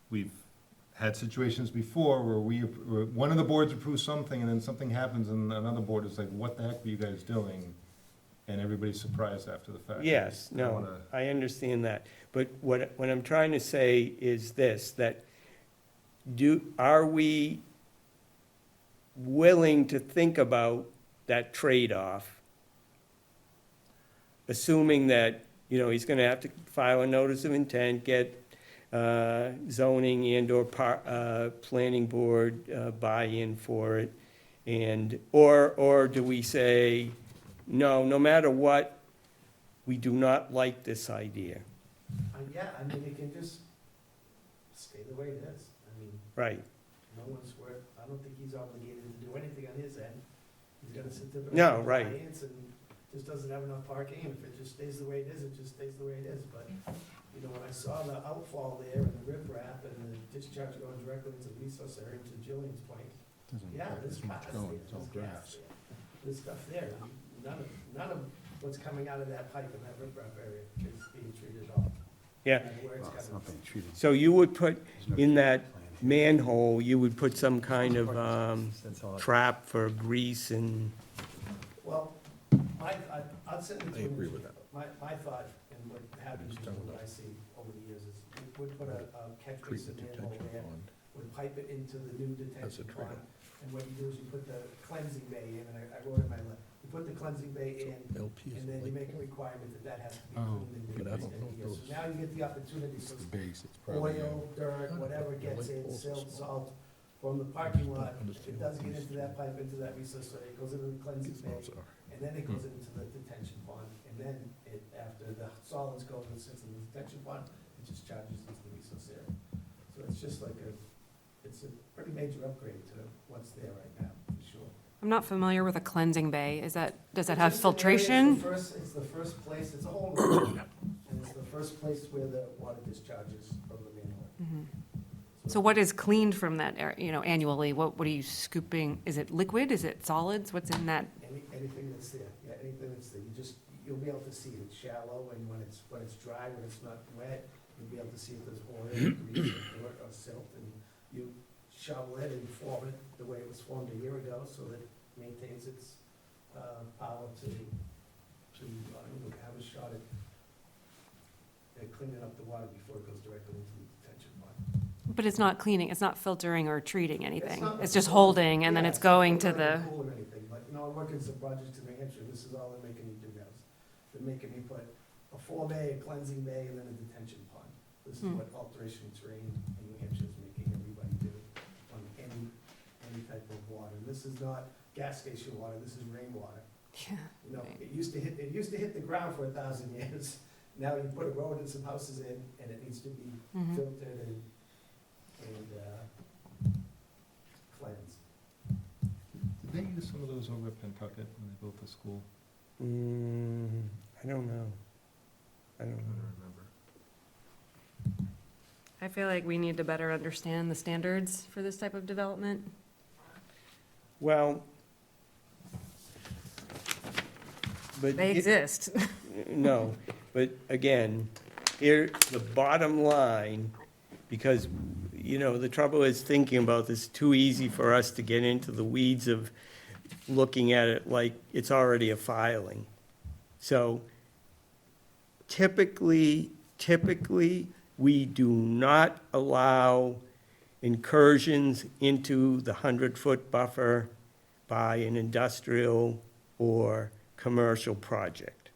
we've had situations before where one of the boards approves something and then something happens and another board is like, what the heck were you guys doing? And everybody's surprised after the fact. Yes, I no, wanna- I understand that. But what I'm trying to say is this, that are we willing to think about that trade-off? Assuming that, he's gonna have to file a notice of intent, get zoning and/or planning board buy-in for it, or do we say, no matter what, we do not like this idea? Yeah, I mean, it can just stay the way it is. I mean, Right, no one's worth, I don't think he's obligated to do anything on his end. He's got a certificate. No, of right. compliance and just doesn't have enough parking, and if it just stays the way it is, it just stays the way it is. But, when I saw the outfall there and the riprap and the discharge going directly into the resource area, to Jillian's point, yeah, there's cars there, there's gas there, there's stuff there. None of what's coming out of that pipe in that riprap area is being treated at all. yeah. No matter where it's coming from. So you would put, in that manhole, you would put some kind of trap for grease and, Well, I'd send it to. I agree with that. My thought, and what happens, usually what I see over the years, is we would put a catch basin manhole there, would pipe it into the new detention pond. And what you do is you put the cleansing bay in, and I wrote in my letter, you put the cleansing bay in, and then you make a requirement that has to be cleaned and reused every year. So now you get the opportunity, so oil, dirt, whatever gets in, silt, salt, from the parking lot, it does get into that pipe, into that resource area, it goes into the cleansing bay, and then it goes into the detention pond, and then after the solids go and sits in the detention pond, it just charges into the resource area. So it's just like it's a pretty major upgrade to what's there right now, for sure. I'm not familiar with a cleansing bay. Does that have It's just an area, filtration? It's the first place, it's a whole room, and it's the first place where the water discharges from the manhole. So what is cleaned from that area, annually? What are you scooping? Is it liquid? Is it solids? What's in that? Anything that's there, yeah, anything that's there, you'll be able to see it. It's shallow, and when it's dry, when it's not wet, you'll be able to see if there's oil, grease, or dirt, or silt, and you shovel it and form it the way it was formed a year ago, so that it maintains its, power to have a shot at cleaning up the water before it goes directly into the detention pond. But it's not cleaning, it's not filtering or treating anything. not It's just necessarily- holding and then yeah, it's going to not the, cool or anything, but, I'm working some projects in New Hampshire, this is all they're making me do now. They're making me put a 4-bay, a cleansing bay, and then a detention pond. This is what alteration terrain in New Hampshire is making everybody do on any type of water. And this is not gas station water, this is rainwater. yeah. It used to hit the ground for 1,000 years. Now you put a road and some houses in, and it needs to be Mhm. filtered and cleansed. do some of those over at Pentucket when they built the school? I don't know. I don't I know. don't remember. I feel like we need to better understand the standards for this type of development. Well, but They it- exist. No, but again, here, the bottom line, because, the trouble is thinking about this, too easy for us to get into the weeds of looking at it like it's already a filing. So typically, we do not allow incursions into the 100-foot buffer by an industrial or commercial project,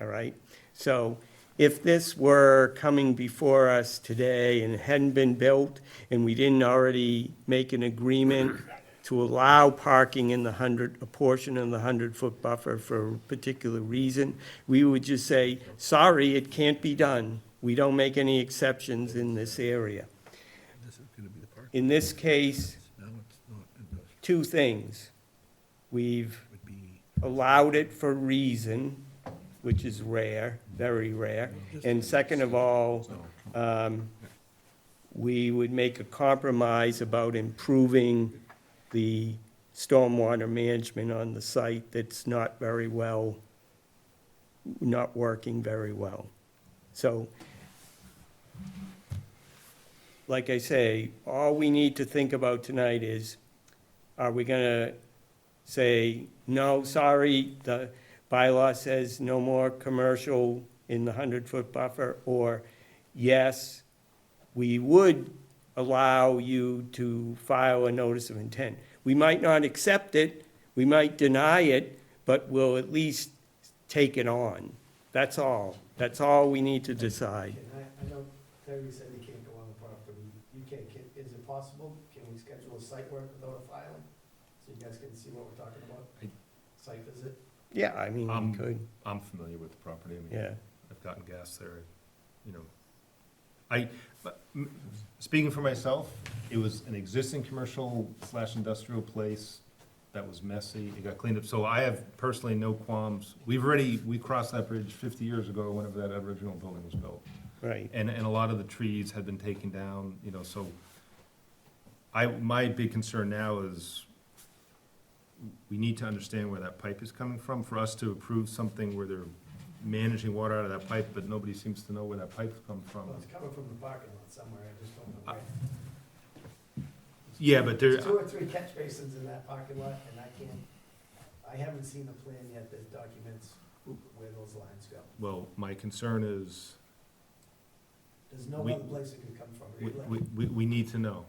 all right? So if this were coming before us today and it hadn't been built, and we didn't already make an agreement to allow parking in a portion of the 100-foot buffer for a particular reason, we would just say, sorry, it can't be done. We don't make any exceptions in this area. In this case, two things. We've allowed it for reason, which is rare, very rare. And second of all, we would make a compromise about improving the stormwater management on the site that's not working very well. So, like I say, all we need to think about tonight is, are we gonna say, no, sorry, the bylaw says no more commercial in the 100-foot buffer, or yes, we would allow you to file a notice of intent. We might not accept it, we might deny it, but we'll at least take it on. That's all. That's all we need to decide. I know Terry said he can't go on the property. Is it possible? Can we schedule a site work without a filing? So you guys can see what we're talking about? Site visit? Yeah, I mean, we could, I'm familiar with the property. I mean, yeah. I've gotten gas there, speaking for myself, it was an existing commercial/industrial place that was messy. It got cleaned up. So I have personally no qualms. We crossed that bridge 50 years ago whenever that original building was built. Right. And a lot of the trees had been taken down, so my big concern now is we need to understand where that pipe is coming from. For us to approve something where they're managing water out of that pipe, but nobody seems to know where that pipe's come from. Well, it's coming from the parking lot somewhere, I just don't know where. Yeah, but there, There's 2 or 3 catch basins in that parking lot, and I haven't seen the plan yet that documents where those lines go. well, my concern is, There's no We- other place it could come from. we need to know.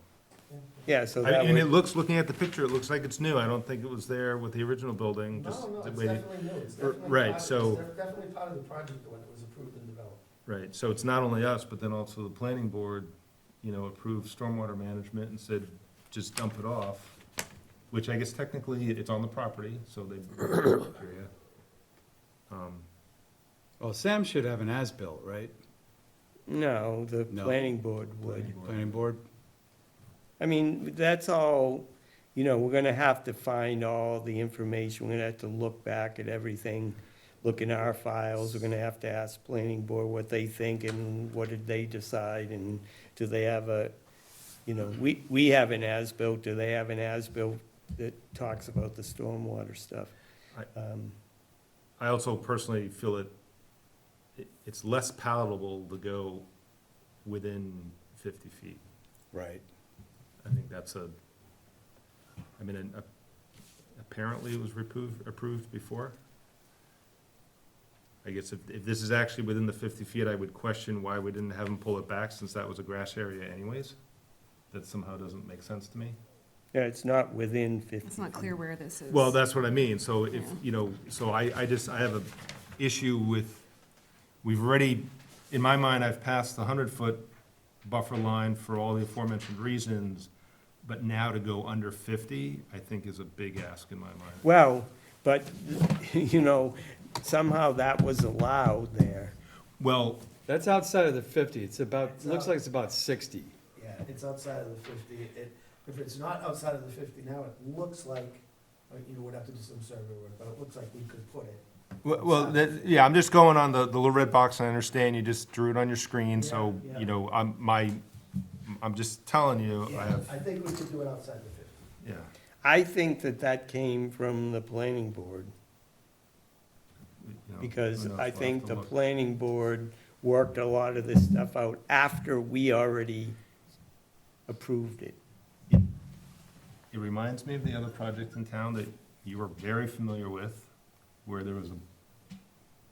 Yeah, so that And it would, looks, looking at the picture, it looks like it's new. I don't think it was there with the original building, just No, the it's way. definitely new. It's R- definitely right, part- so- It's definitely part of the project when it was approved and developed. Right, so it's not only us, but then also the planning board, approved stormwater management and said, just dump it off, which I guess technically it's on the property, so they. Well, Sam should have an as-built, right? no, the No. planning board would. Planning board? I mean, that's all, we're gonna have to find all the information, we're gonna have to look back at everything, look in our files, we're gonna have to ask planning board what they think and what did they decide, and do they have we have an as-built, do they have an as-built that talks about the stormwater stuff? I also personally feel it's less palatable to go within 50 feet. Right. I think that's apparently it was approved before. I guess if this is actually within the 50 feet, I would question why we didn't have them pull it back, since that was a grass area anyways. That somehow doesn't make sense to me. Yeah, it's not within 50. It's not clear where this is. Well, that's what I mean, so if, so I have a issue with, we've already, in my mind, I've passed the 100-foot buffer line for all the aforementioned reasons, but now to go under 50, I think is a big ask in my mind. Well, but, somehow that was allowed there. Well, That's outside of the 50. It's about, looks like it's about 60. Yeah, it's outside of the 50. If it's not outside of the 50 now, it looks like would have to do some survey work, but it looks like we could put it. Well, yeah, I'm just going on the little red box, I understand you just drew it on your screen, so, Yeah, you know, I'm just telling you, I have, I think we could do it outside the 50. yeah. I think that came from the planning board, you know, because who knows, I we'll have think to the look. planning board worked a lot of this stuff out after we already approved it. It reminds me of the other project in town that you were very familiar with, where there was an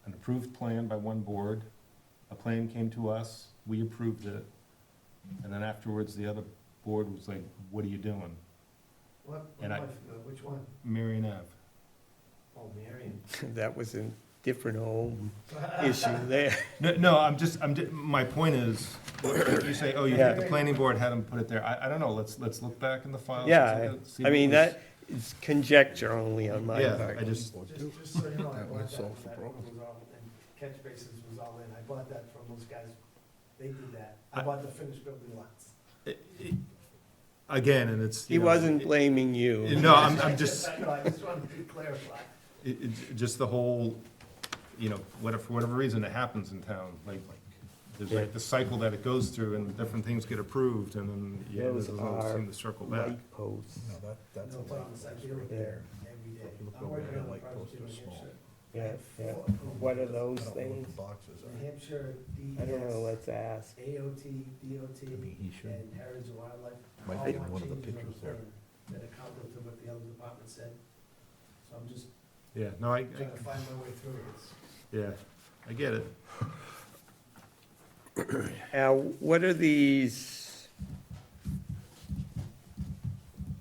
approved plan by one board, a plan came to us, we approved it, and then afterwards, the other board was like, what are you doing? And Which one? Marion Ave. Oh, Marion. That was a different whole issue there. No, my point is, you say, oh, you think the planning board had them put it there, I don't know, let's look back in the files. Yeah, see I what mean, was- that is conjecture only on my Yeah, part. I just, Just so you know, I That bought might that, solve the that problem. was all, and catch basins was all in, I bought that from those guys, they did that. I bought the finished building lots. again, and it's. He you know, wasn't blaming you. No, I'm just, No, I just wanted to clarify. just the whole, you know, for whatever reason, it happens in town, like, there's like the cycle that it goes through, and different things get approved, and then, yeah, it Those doesn't always are seem to circle back. light posts. That's No problems, I deal with There. it every day. I'm working on the project in New Hampshire. Yeah, yeah. What are those things? New Hampshire, I don't know, DES, let's ask. AOT, DOT, and Heritage and Wildlife. Might all be want one of the changes on pictures there. plan That are counter to what the other department said. So I'm just Yeah, no, I trying to find my way through it. yeah, I get it. Now, what are these?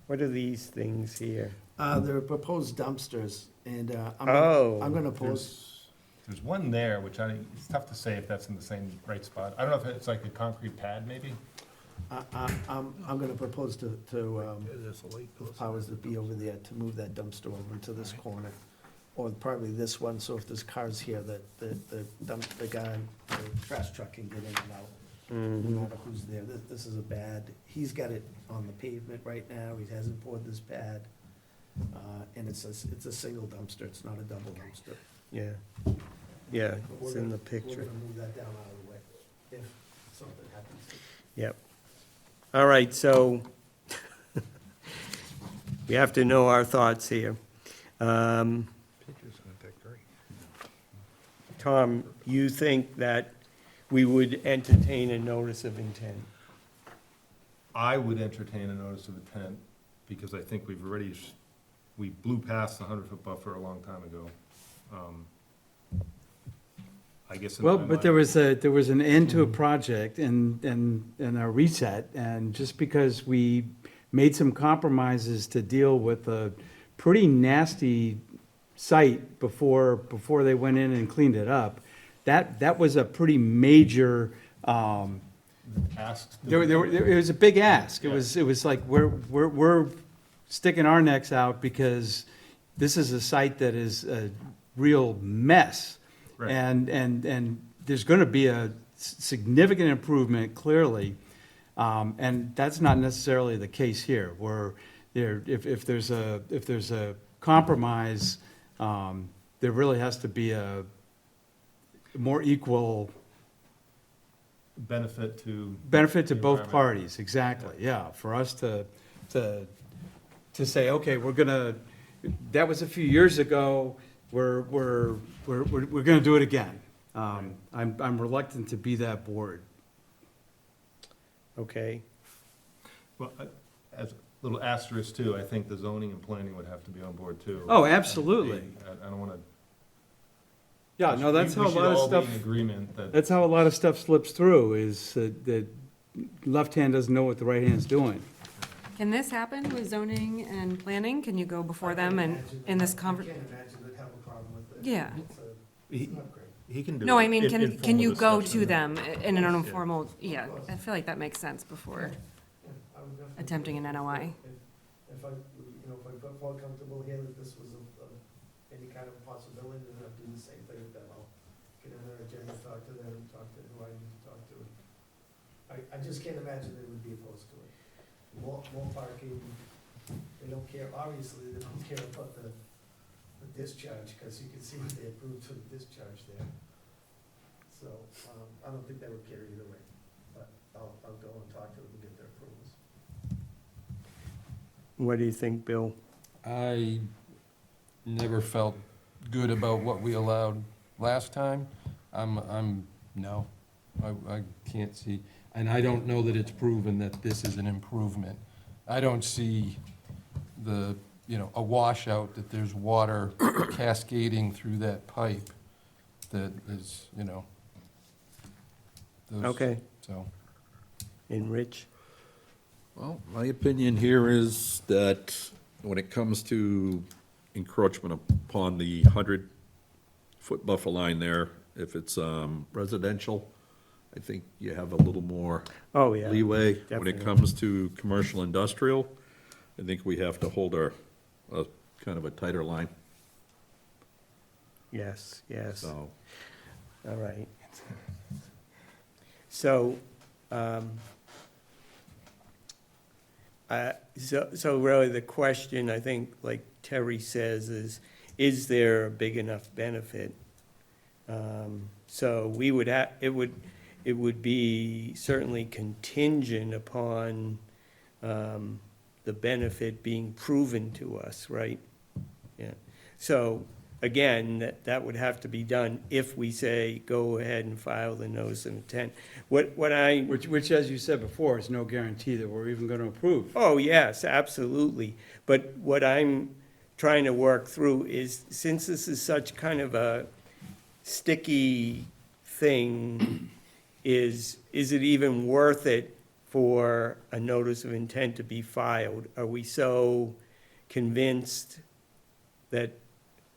What are these things here? There are proposed dumpsters, and Oh. I'm gonna post, There's one there, which it's tough to say if that's in the same right spot. I don't know if it's like a concrete pad, maybe? I'm gonna propose to powers that be over there to move that dumpster over to this corner. Or probably this one, so if there's cars here, the guy, the trash truck can get in and out. No matter who's there, this is a bad, he's got it on the pavement right now, he hasn't poured this pad. And it's a single dumpster, it's not a double dumpster. Yeah, yeah, But we're it's in the gonna- picture. We're gonna move that down out of the way, if something happens. Yep. All right, so we have to know our thoughts here. Tom, you think that we would entertain a notice of intent? I would entertain a notice of intent, because I think we blew past the 100-foot buffer a long time ago. I guess in Well, my but there mind- was an end to a project and a reset, and just because we made some compromises to deal with a pretty nasty site before they went in and cleaned it up, that was a pretty major, Asked. it was a big ask. It was like, we're sticking our necks out because this is a site that is a real mess. Right. And there's gonna be a significant improvement, clearly. And that's not necessarily the case here, where if there's a compromise, there really has to be a more equal Benefit to. benefit to the both environment. parties, exactly, yeah, for us to say, okay, we're gonna, that was a few years ago, we're gonna do it again. I'm reluctant to be that board. Okay, Well, as a little asterisk too, I think the zoning and planning would have to be on board too. Oh, absolutely. I don't wanna. Yeah, no, that's how a We should lot of all be stuff, in agreement that. that's how a lot of stuff slips through, is that left hand doesn't know what the right hand's doing. Can this happen with zoning and planning? Can you go before them and in this I conver, can't imagine they'd have a problem with it. Yeah. He he can do it. No, I mean, in can informal you go discussion. to them in an informal, yeah, I feel like that makes sense before Yeah, I would definitely- attempting an NOI. If I, if I felt comfortable here that this was any kind of possibility, then I'd do the same thing with them. I'll get in their agenda, talk to them, talk to who I need to talk to. I just can't imagine they would be opposed to it. More parking, They don't care, obviously, they don't care about the discharge, because you can see what they approved for the discharge there. So, I don't think they would care either way, but I'll go and talk to them and get their approvals. What do you think, Bill? I never felt good about what we allowed last time. No, I can't see, and I don't know that it's proven that this is an improvement. I don't see a washout, that there's water cascading through that pipe that is, those- Okay. So, And Rich? Well, my opinion here is that when it comes to encroachment upon the 100-foot buffer line there, if it's residential, I think you have a little more Oh, yeah. leeway. When Definitely. it comes to commercial industrial, I think we have to hold a kind of a tighter line, Yes, yes. so. All right. So, so really the question, I think, like Terry says, is there a big enough benefit? So we would it would be certainly contingent upon, the benefit being proven to us, right? Yeah. So, again, that would have to be done if we say, go ahead and file the notice of intent. Which, as you said before, is no guarantee that we're even gonna approve. Oh, yes, absolutely. But what I'm trying to work through is, since this is such kind of a sticky thing, is it even worth it for a notice of intent to be filed? Are we so convinced that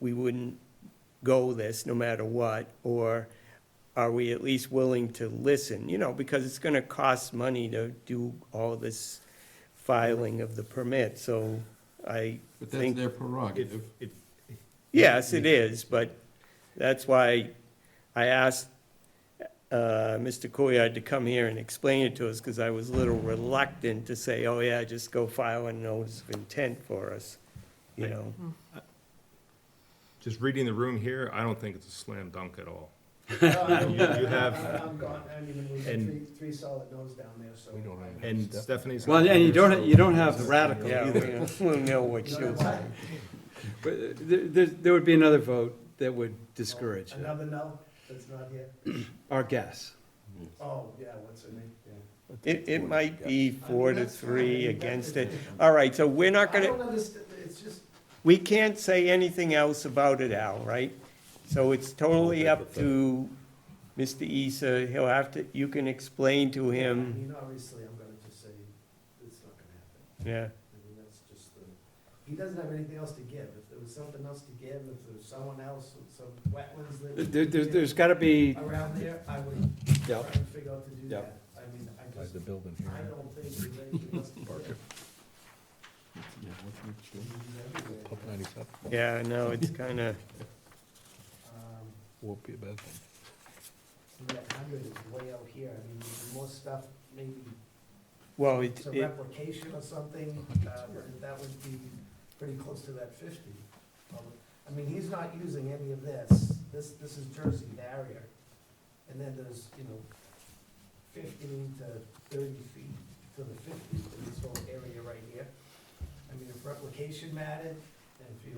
we wouldn't go this no matter what? Or are we at least willing to listen? Because it's gonna cost money to do all this filing of the permit, so I but that's think, their prerogative. yes, it is, but that's why I asked Mr. Couillard to come here and explain it to us, because I was a little reluctant to say, oh, yeah, just go file a notice of intent for us, Just reading the room here, I don't think it's a slam dunk at all. You have- I'm gone, I mean, we've got and- three solid no's down there, so. And Stephanie's. Well, and you don't have the radical Yeah, either. we'll know what You know she'll what? say. But there would be another vote that would discourage it. Another no, that's not here? Our guess. Oh, yeah, what's her name? Yeah. It might be 4-3 against it. All right, so we're not I gonna, don't understand, it's just, we can't say anything else about it, Al, right? So it's totally up to Mr. Issa. He'll have to, you can explain to I him, mean, obviously, I'm gonna just say, it's not gonna happen. yeah. I mean, that's just he doesn't have anything else to give. If there was something else to give, if there was someone else, some wetlands that. There's gotta be, Around there, I would try Yep. and figure out to do Yep. that. I mean, I just, The building I don't think there's anything else to give. Pub 97 Yeah, no, it's kind of, won't be a bad thing. That 100 is way out here. I mean, there's more stuff, maybe well, it's a replication or something, that would be pretty close to that 50. I mean, he's not using any of this. This is Jersey barrier. And then there's, 15 to 30 feet to the 50 in this whole area right here. I mean, if replication mattered, and if you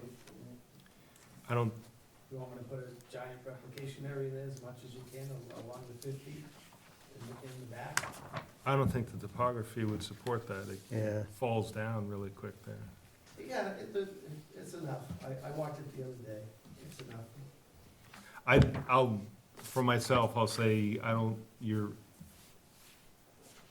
want me to put a giant replication area there as much as you can along the 50 in the back? I don't think the topography would support that. Yeah. It falls down really quick there. Yeah, it's enough. I walked it the other day. It's enough. For myself, I'll say,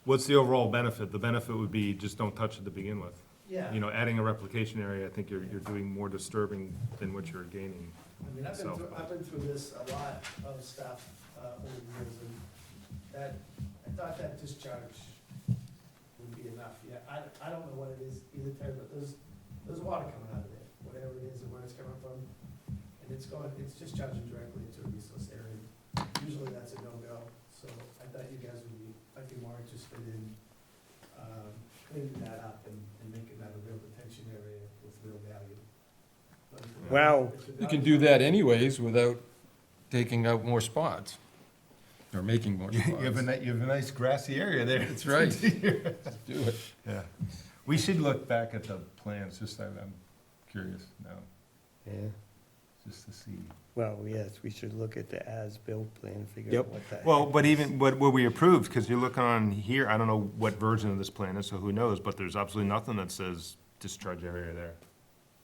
what's the overall benefit? The benefit would be just don't touch it to begin with. Yeah. Adding a replication area, I think you're doing more disturbing than what you're gaining. I mean, I've been through this, a lot of stuff, over the years, and I thought that discharge would be enough. Yeah, I don't know what it is either, Terry, but there's water coming out of there, whatever it is and where it's coming from. And it's discharging directly into a resource area. Usually that's a no-go, so I thought you guys might be more interested in, cleaning that up and making that a real detention area Well, You can do that anyways without taking out more spots, or making more spots. You have a nice grassy area there. That's right. Just do it. Yeah. We should look back at the plans, just, I'm curious now, yeah, just to see. well, yes, we should look at the as-built plan, figure out Yep. what that. Well, but even what we approved, because you're looking on here, I don't know what version of this plan is, so who knows, but there's absolutely nothing that says discharge area there.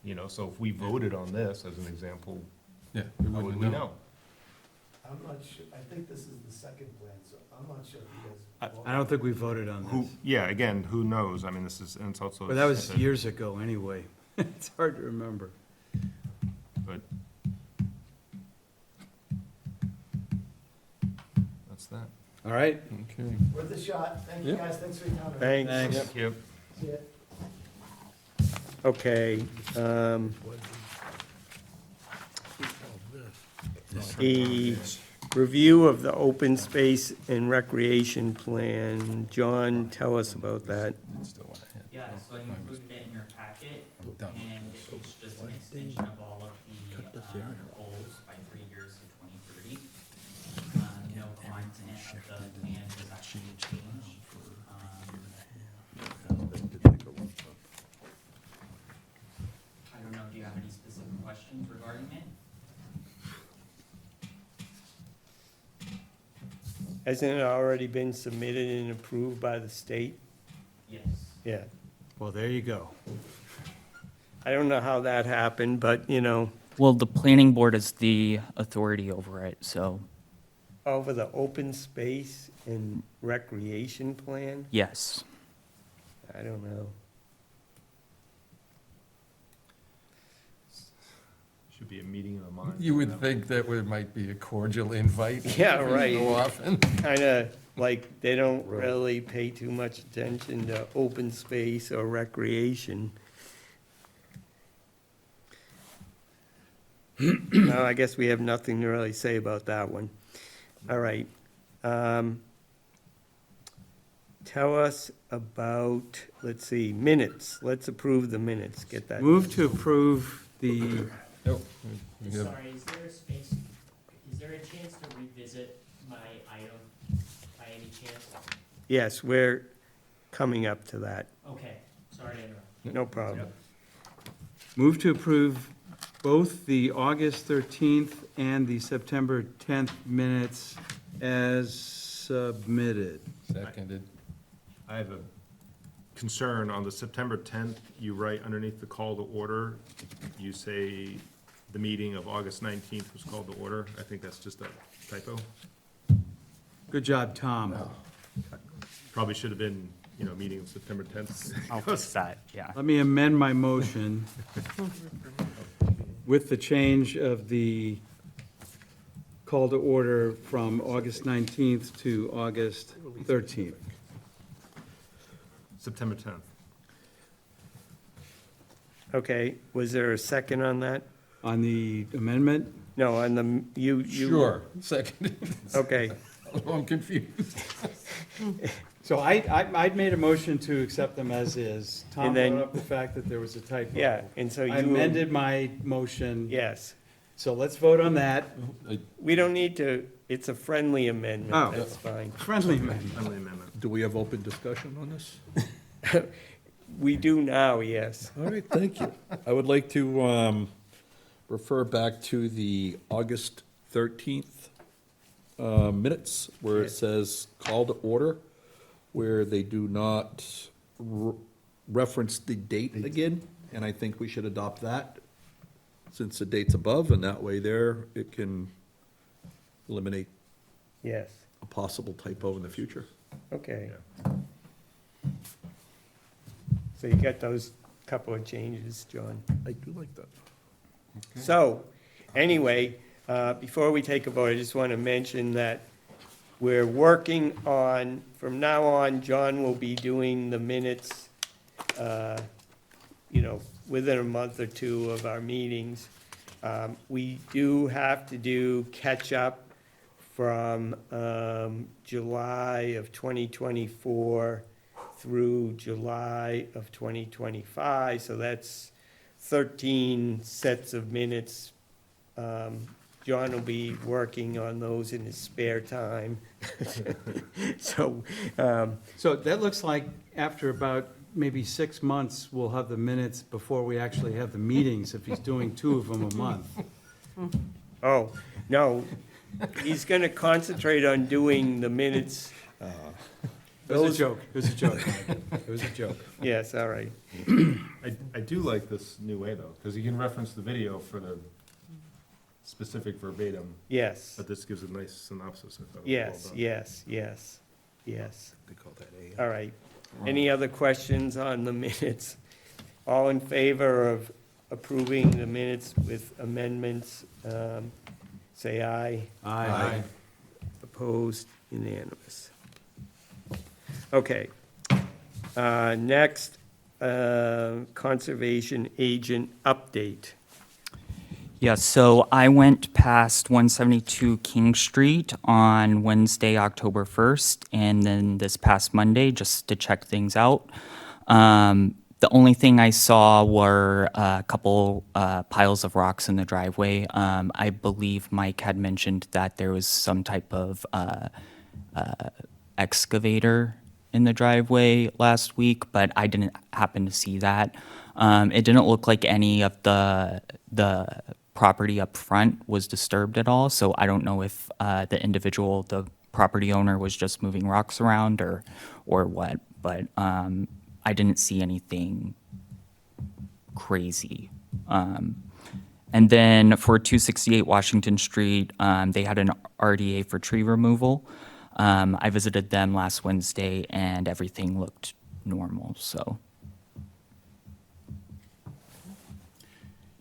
You know, so if we voted on this as an example, Yeah. how would we know? I'm not sure, I think this is the second plan, so I'm not sure if you guys. I don't think we voted on Who, this. yeah, again, who knows? I mean, this is, and it's also. But that was years ago anyway. It's hard to remember. But. That's that. All right? Okay. Worth a shot, thank you Yeah. guys, thanks for your time. Thanks. Thank you. See ya. Okay, the review of the open space and recreation plan, John, tell us about that. Yeah, so I included it in your packet, and it's just an extension of all of the, goals by 3 years to 2030. No content of the plan has actually changed. I don't know, do you have any specific questions regarding it? Hasn't it already been submitted and approved by the state? Yes. Yeah. Well, there you go. I don't know how that happened, but, you know, Well, the planning board is the authority over it, so over the open space and recreation plan, yes. I don't know. Should be a meeting of the minds. You would think that would, might be a cordial invite. Yeah, every right. So often. Kinda like they don't really pay too much attention to open space or recreation. No, I guess we have nothing to really say about that one. All right. Tell us about, let's see, minutes. Let's approve the minutes. Get that. Move to approve the, Nope. We have- Sorry, is there a space, is there a chance to revisit my item by any chance? Yes, we're coming up to that. Okay, sorry to interrupt. No problem. move to approve both the August 13th and the September 10th minutes as submitted. Seconded. I have a concern on the September 10th, you write underneath the call to order, you say the meeting of August 19th was called to order. I think that's just a typo. Good job, Tom. Probably should have been, meeting of September 10th. I'll fix that, yeah. Let me amend my motion with the change of the call to order from August 19th to August 13th. September 10th. Okay, was there a second on that? On the amendment? No, on the, you. Sure, seconded. Okay, I'm confused. So I'd made a motion to accept them as is. Tom And then- brought up the fact that there was a typo. yeah, and so you. I amended my motion. Yes, So let's vote on that. we don't need to, it's a friendly amendment, Oh. that's fine. Friendly amendment. Friendly amendment. Do we have open discussion on this? We do now, yes. All right, thank you. I would like to refer back to the August 13th minutes, where it says call to order, where they do not reference the date again, and I think we should adopt that, since the date's above, and that way there, it can eliminate Yes, a possible typo in the future. okay. So you got those couple of changes, John. I do like that. So, anyway, before we take a vote, I just want to mention that we're working on, from now on, John will be doing the minutes, within a month or two of our meetings. We do have to do catch-up from July of 2024 through July of 2025, so that's 13 sets of minutes. John will be working on those in his spare time. So, So that looks like after about maybe 6 months, we'll have the minutes before we actually have the meetings, if he's doing 2 of them a month. oh, no, he's gonna concentrate on doing the minutes. It was a joke, it was a joke, Mike. It was a joke. Yes, all right. I do like this new way, though, because you can reference the video for the specific verbatim, Yes, but this gives a nice synopsis. I thought it was well yes, done. yes. All right. Any other questions on the minutes? All in favor of approving the minutes with amendments, say aye. Aye. Opposed, unanimous. Okay. Next, conservation agent update. Yeah, so I went past 172 King Street on Wednesday, October 1st, and then this past Monday, just to check things out. The only thing I saw were a couple piles of rocks in the driveway. I believe Mike had mentioned that there was some type of excavator in the driveway last week, but I didn't happen to see that. It didn't look like any of the property up front was disturbed at all, so I don't know if the property owner was just moving rocks around or what, but I didn't see anything crazy. And then for 268 Washington Street, they had an RDA for tree removal. I visited them last Wednesday and everything looked normal, so.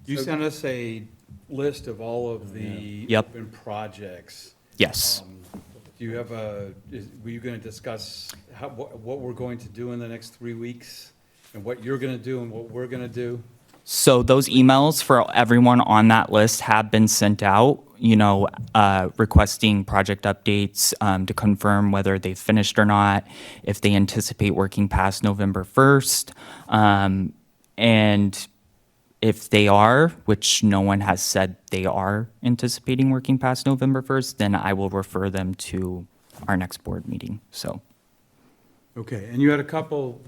You sent us a list of all of the Yep. open projects. Yes. Do you have were you gonna discuss what we're going to do in the next 3 weeks? And what you're gonna do and what we're gonna do? So those emails for everyone on that list have been sent out, requesting project updates to confirm whether they've finished or not, if they anticipate working past November 1st. And if they are, which no one has said they are anticipating working past November 1st, then I will refer them to our next board meeting, so. Okay, and you had a couple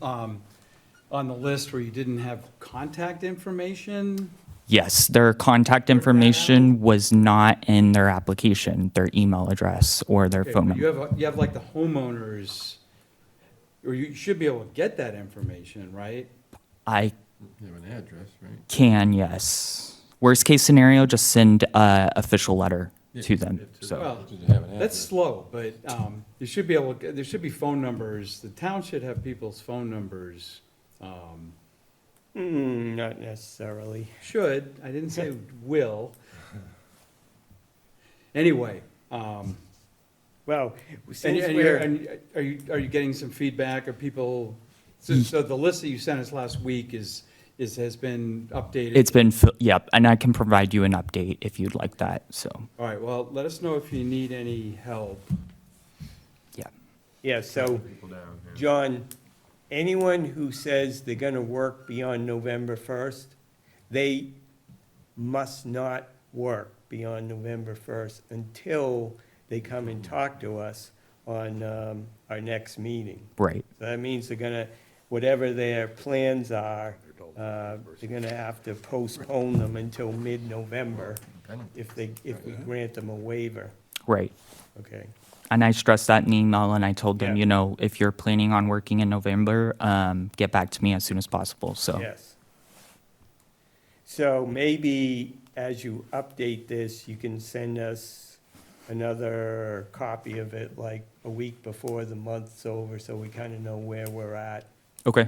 on the list where you didn't have contact information? Yes, their contact information was not in their application, their email address or their Okay, phone but number. you have like the homeowners, or you should be able to get that information, right? I You have an address, right? can, yes. Worst case scenario, just send a official letter to them, so. Well, Did you have an that's address? slow, but you should be able, there should be phone numbers. The town should have people's phone numbers. Not necessarily. Should, I didn't say will. Anyway, Well, and since you're- we're, and are you getting some feedback? Are people, so the list that you sent us last week has been updated? It's been, yep, and I can provide you an update if you'd like that, so, All right, well, let us know if you need any help. yeah. yeah, so, People down, yeah. John, anyone who says they're gonna work beyond November 1st, they must not work beyond November 1st until they come and talk to us on our next meeting. Right, So that means they're gonna, whatever their plans are, they're gonna have to postpone them until mid-November if we grant them a waiver, right. okay? And I stressed that in email, and I told them, Yeah. if you're planning on working in November, get back to me as soon as possible, so. Yes. So maybe as you update this, you can send us another copy of it, like a week before the month's over, so we kind of know where we're at. Okay,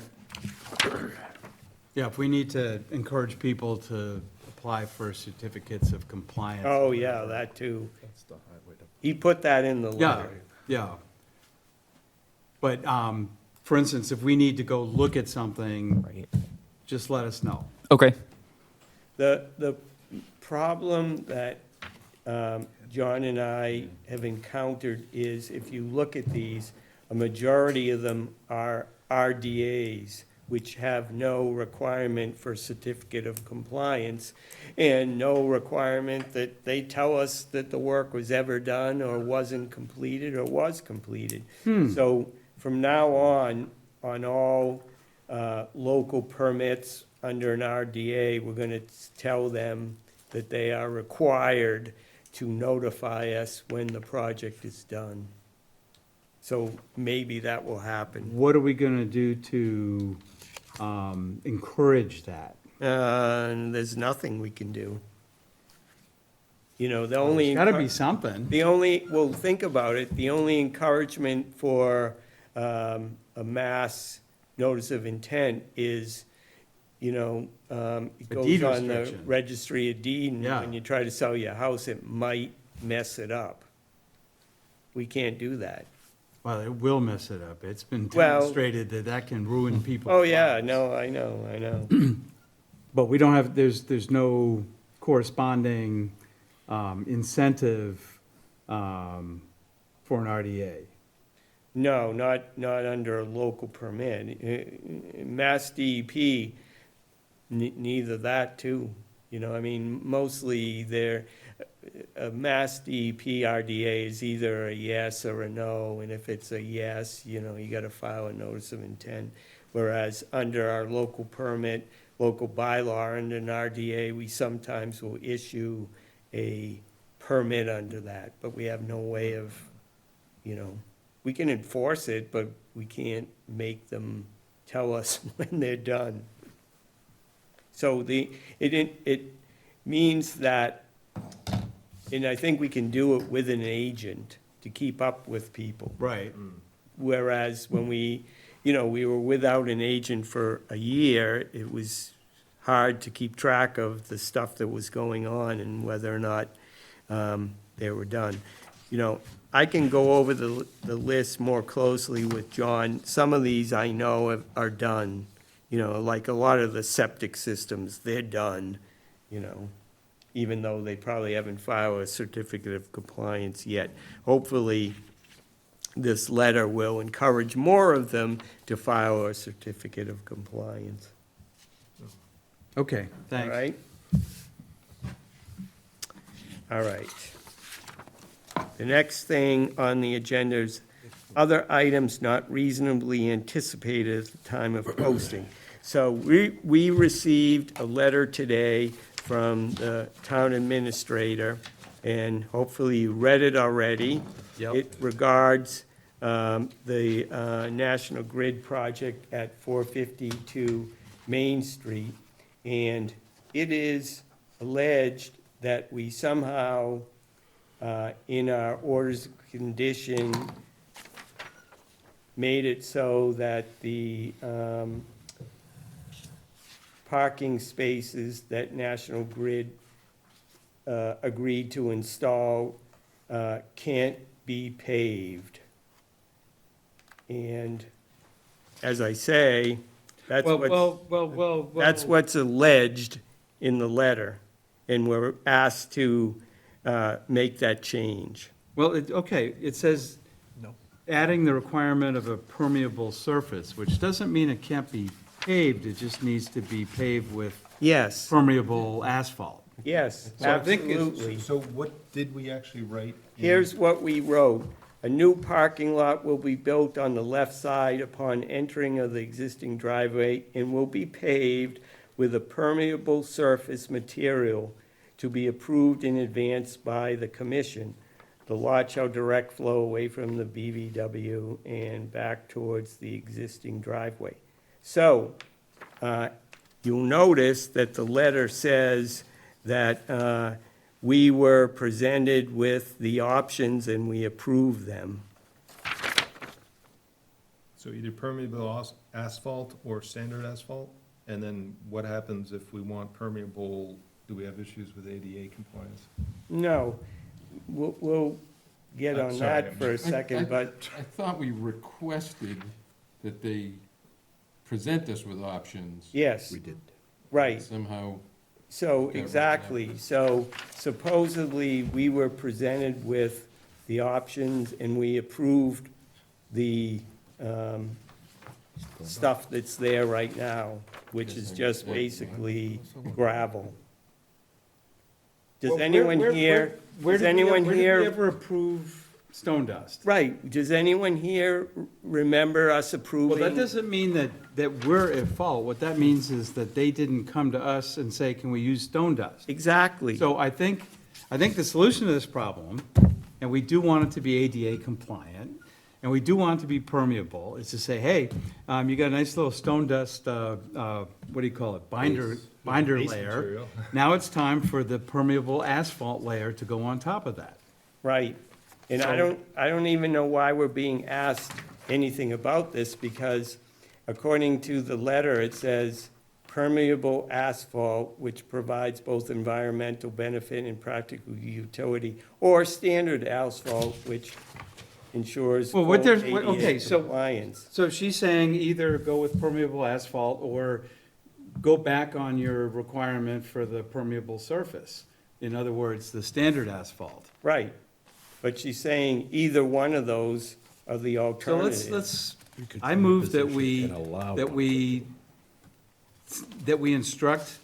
Yeah, if we need to encourage people to apply for certificates of compliance. Oh, yeah, that too. He put that in the Yeah, letter. yeah. But, for instance, if we need to go look at something, right. just let us know. Okay, The problem that John and I have encountered is if you look at these, a majority of them are RDAs, which have no requirement for certificate of compliance, and no requirement that they tell us that the work was ever done, or wasn't completed, or was completed. So from now on all local permits under an RDA, we're gonna tell them that they are required to notify us when the project is done. So maybe that will happen. What are we gonna do to encourage that? And there's nothing we can do. You know, the only. There's gotta be something. The only, well, think about it, the only encouragement for a mass notice of intent is, you know, it A goes deed on the restriction. registry of deed, and Yeah. when you try to sell your house, it might mess it up. We can't do that. Well, it will mess it up. It's been Well- demonstrated that that can ruin people's Oh, yeah, lives. no, I know. But we don't have, there's no corresponding incentive for an RDA. No, not under a local permit. Mass DEP, neither that too. You know, I mean, mostly a Mass DEP RDA is either a yes or a no, and if it's a yes, you know, you gotta file a notice of intent. Whereas under our local permit, local bylaw, under an RDA, we sometimes will issue a permit under that, but we have no way of, you know, we can enforce it, but we can't make them tell us when they're done. So it means that, and I think we can do it with an agent to keep up with people. Right. Whereas when we were without an agent for a year, it was hard to keep track of the stuff that was going on and whether or not they were done. You know, I can go over the list more closely with John. Some of these I know are done, you know, like a lot of the septic systems, they're done, you know, even though they probably haven't filed a certificate of compliance yet. Hopefully, this letter will encourage more of them to file a certificate of compliance. Okay, All thanks. right? All right. The next thing on the agenda is other items not reasonably anticipated at the time of posting. So we received a letter today from the town administrator, and hopefully you read it already. Yep. It regards the National Grid project at 452 Main Street. And it is alleged that we somehow, in our orders of condition, made it so that the parking spaces that National Grid agreed to install can't be paved. And as I say, that's what's that's what's alleged in the letter, and we're asked to make that change. Well, okay, it says adding the requirement of a permeable surface, which doesn't mean it can't be paved, it just needs to be paved with Yes, permeable asphalt. yes, So I think it's- absolutely. So what did we actually write? in- Here's what we wrote. A new parking lot will be built on the left side upon entering of the existing driveway and will be paved with a permeable surface material to be approved in advance by the commission. The lot shall direct flow away from the BVW and back towards the existing driveway. So, you'll notice that the letter says that we were presented with the options and we approved them. So either permeable asphalt or standard asphalt? And then what happens if we want permeable, do we have issues with ADA compliance? No, we'll get on Sorry, that for a second, but, I thought we requested that they present us with options. yes. We did. Right. Somehow, So, Okay, exactly, so supposedly, we were presented with the options and we approved the stuff that's there right now, which is just basically gravel. Does Well, anyone where- here, where does did we- anyone where did we here, ever approve stone dust? right, does anyone here remember us approving? Well, that doesn't mean that we're at fault. What that means is that they didn't come to us and say, can we use stone dust? Exactly. So I think the solution to this problem, and we do want it to be ADA compliant, and we do want it to be permeable, is to say, hey, you got a nice little stone dust, what do you call it, binder Base layer. material. Now it's time for the permeable asphalt layer to go on top of that. Right. And I don't even know why we're being asked anything about this, because according to the letter, it says permeable asphalt, which provides both environmental benefit and practical utility, or standard asphalt, which ensures Well, full what there's, ADA okay, so, compliance. so she's saying either go with permeable asphalt or go back on your requirement for the permeable surface. In other words, the standard asphalt. Right. But she's saying either one of those are the So alternatives. I move that we instruct,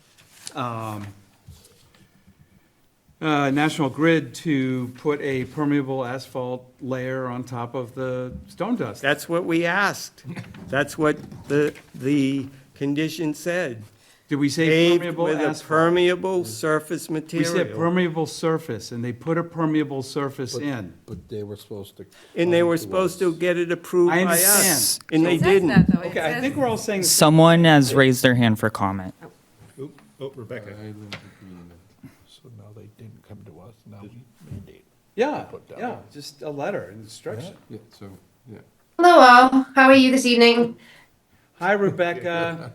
National Grid to put a permeable asphalt layer on top of the stone dust. That's what we asked. That's what the condition said. Did we say Paved permeable with a asphalt? permeable surface We material. said permeable surface, and they put a permeable surface in. But they were supposed to. And they were supposed to get it approved I by us. understand. And they It says didn't. that, though. It Okay, I says- think we're all saying. Someone has raised their hand for comment. Oh, Rebecca. So now they didn't come to us, now we mandate. Yeah, Put down. yeah, just a letter, an instruction. Yeah, so, yeah. Hello all, how are you this evening? Hi, Rebecca.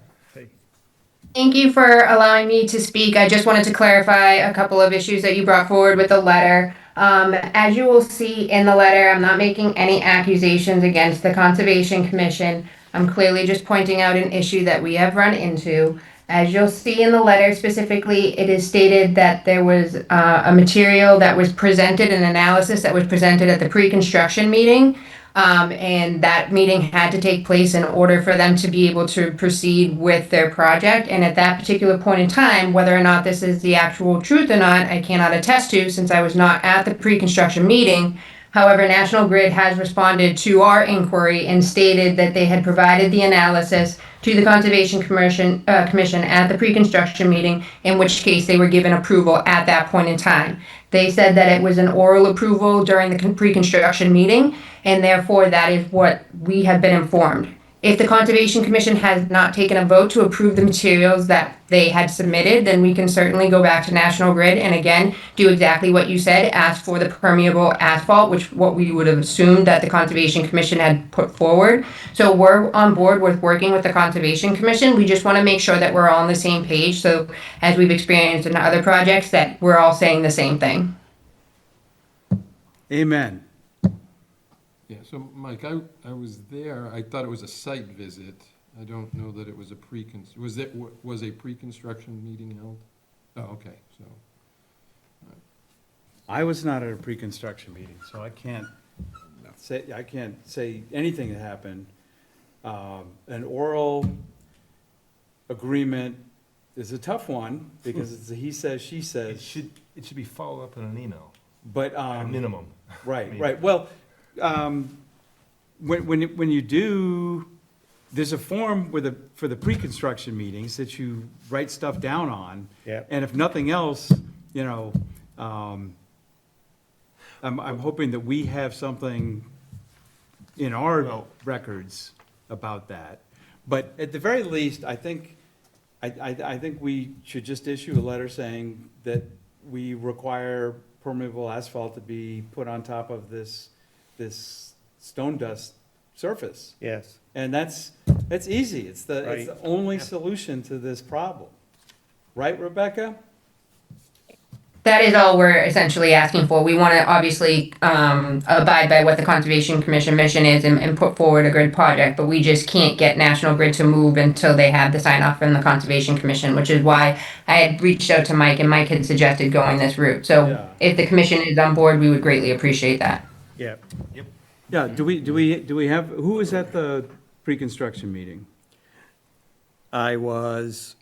Thank you for allowing me to speak. I just wanted to clarify a couple of issues that you brought forward with the letter. As you will see in the letter, I'm not making any accusations against the Conservation Commission. I'm clearly just pointing out an issue that we have run into. As you'll see in the letter specifically, it is stated that there was a material that was presented, an analysis that was presented at the pre-construction meeting. And that meeting had to take place in order for them to be able to proceed with their project. And at that particular point in time, whether or not this is the actual truth or not, I cannot attest to since I was not at the pre-construction meeting. However, National Grid has responded to our inquiry and stated that they had provided the analysis to the Conservation Commission at the pre-construction meeting, in which case they were given approval at that point in time. They said that it was an oral approval during the pre-construction meeting, and therefore that is what we have been informed. If the Conservation Commission has not taken a vote to approve the materials that they had submitted, then we can certainly go back to National Grid and again, do exactly what you said, ask for the permeable asphalt, which what we would have assumed that the Conservation Commission had put forward. So we're on board with working with the Conservation Commission. We just want to make sure that we're all on the same page. So as we've experienced in other projects, that we're all saying the same thing. Amen. Yeah, so Mike, I was there, I thought it was a site visit. I don't know that it was a was a pre-construction meeting held? Oh, okay, so, I was not at a pre-construction meeting, so I can't say anything that happened. An oral agreement is a tough one, because it's a he says, she It says, should be followed up in an email, but, at a minimum. right, I mean- right, well, when you do, there's a form for the pre-construction meetings that you write stuff down on. Yep. And if nothing else, you know, I'm hoping that we have something in our Well- records about that. But at the very least, I think we should just issue a letter saying that we require permeable asphalt to be put on top of this stone dust surface. Yes. And that's easy. It's the only solution to this problem. Right, Rebecca? That is all we're essentially asking for. We want to obviously abide by what the Conservation Commission mission is and put forward a grid project, but we just can't get National Grid to move until they have the sign off from the Conservation Commission, which is why I had reached out to Mike and Mike had suggested going this route. So Yeah. if the commission is on board, we would greatly appreciate that. Yep. Yeah, do we have, who was at the pre-construction meeting? I was,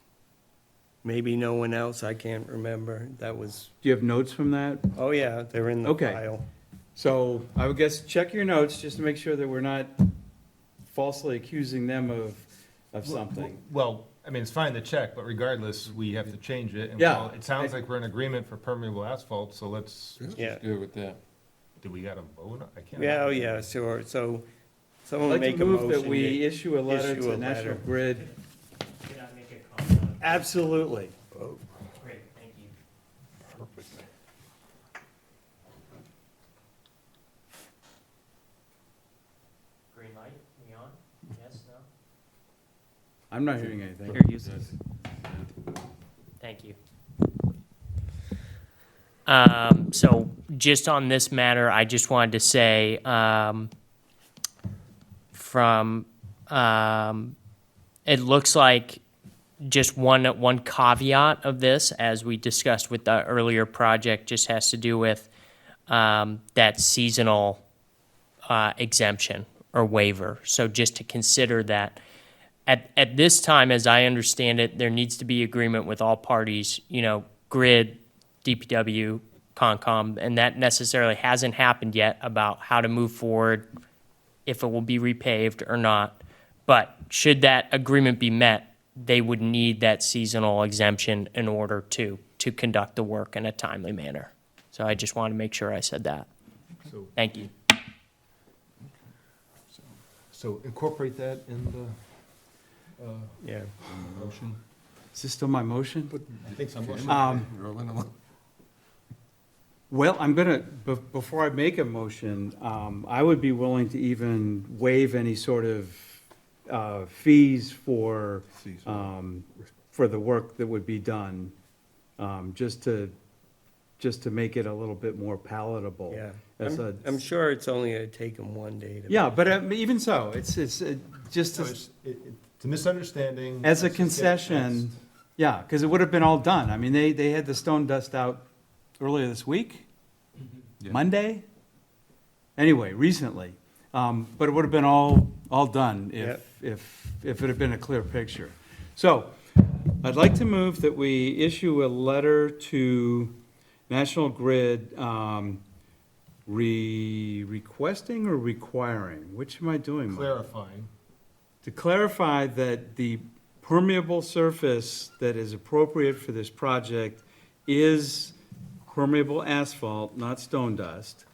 maybe no one else, I can't remember. That was, Do you have notes from that? oh yeah, they're in the Okay. file. So I would guess check your notes just to make sure that we're not falsely accusing them of something. Well, I mean, it's fine to check, but regardless, we have to change it. And Yeah. well, it sounds like we're in agreement for permeable asphalt, so let's, Yeah. Good with that. do we gotta vote? I can't. Yeah, oh yeah, sure. So I'd someone like make to a move motion. that we issue a letter issue to a National letter. Grid. Can I make a comment? Absolutely. Great, thank you. Green light, we on? Yes, no? I'm not hearing anything. Thank you. So just on this matter, I just wanted to say, it looks like just one caveat of this, as we discussed with the earlier project, just has to do with, that seasonal, exemption or waiver. So just to consider that. At this time, as I understand it, there needs to be agreement with all parties, Grid, DPW, Concom, and that necessarily hasn't happened yet about how to move forward, if it will be repaved or not. But should that agreement be met, they would need that seasonal exemption in order to conduct the work in a timely manner. So I just want to make sure I said that. So- Thank you. So incorporate that in the, Yeah. motion? Is this still my motion? I think so. Rolling along. Well, I'm gonna, before I make a motion, I would be willing to even waive any sort of fees for the work that would be done, just to make it a little bit more palatable. Yeah. As a- I'm sure it's only gonna take them one day to. Yeah, but even so, it's just So to- it's a misunderstanding. as a Let's just get it concession, fixed. yeah, because it would have been all done. I mean, they had the stone dust out earlier this week, Yeah. Monday? Anyway, recently. But it would have been all done if it had been a clear picture. So, I'd like to move that we issue a letter to National Grid, requesting or requiring? Which am I doing? Mike? Clarifying. To clarify that the permeable surface that is appropriate for this project is permeable asphalt, not stone dust.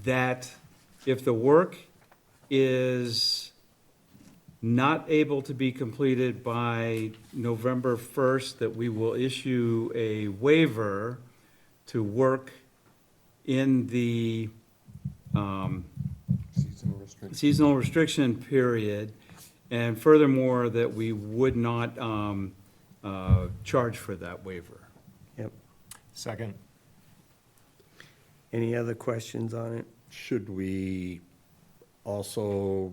That if the work is not able to be completed by November 1st, that we will issue a waiver to work in the Seasonal restriction. seasonal restriction period, and furthermore, that we would not charge for that waiver. Yep. Second. Any other questions on it? Should we also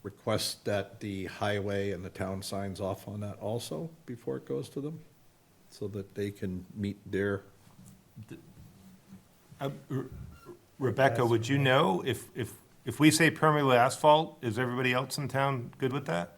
request that the highway and the town signs off on that also before it goes to them? So that they can meet their, Rebecca, would you know if we say permeable asphalt, is everybody else in town good with that?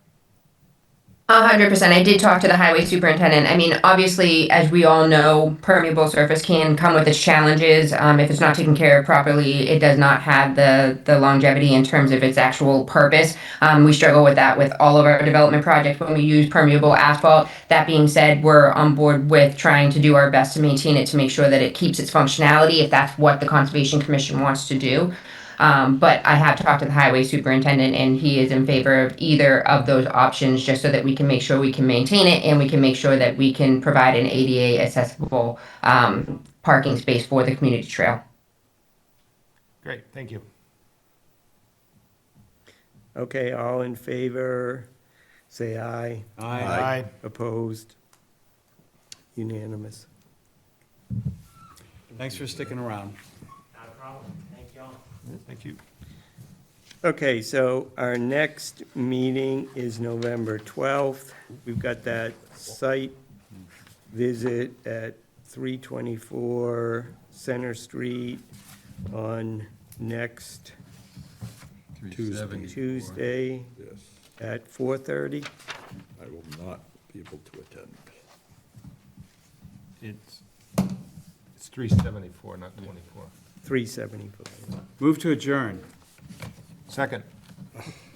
100%. I did talk to the highway superintendent. I mean, obviously, as we all know, permeable surface can come with its challenges. If it's not taken care of properly, it does not have the longevity in terms of its actual purpose. We struggle with that with all of our development projects when we use permeable asphalt. That being said, we're on board with trying to do our best to maintain it to make sure that it keeps its functionality if that's what the Conservation Commission wants to do. But I have talked to the highway superintendent, and he is in favor of either of those options, just so that we can make sure we can maintain it and we can make sure that we can provide an ADA accessible parking space for the community trail. Great, thank you. Okay, all in favor, say aye. Aye. Opposed? Unanimous. Thanks for sticking around. Not a problem. Thank you all. Thank you. Okay, so our next meeting is November 12th. We've got that site visit at 324 Center Street on next 374. Tuesday Yes, at 4:30. I will not be able to attend. It's 374, not 24. 374. Move to adjourn. Second.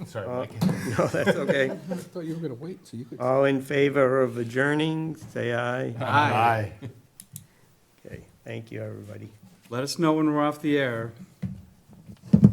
Sorry, Uh, Mike. No, that's okay. I thought you were gonna wait, so you could. All in favor of adjourning, say aye. Aye. Okay, thank you, everybody. Let us know when we're off the air.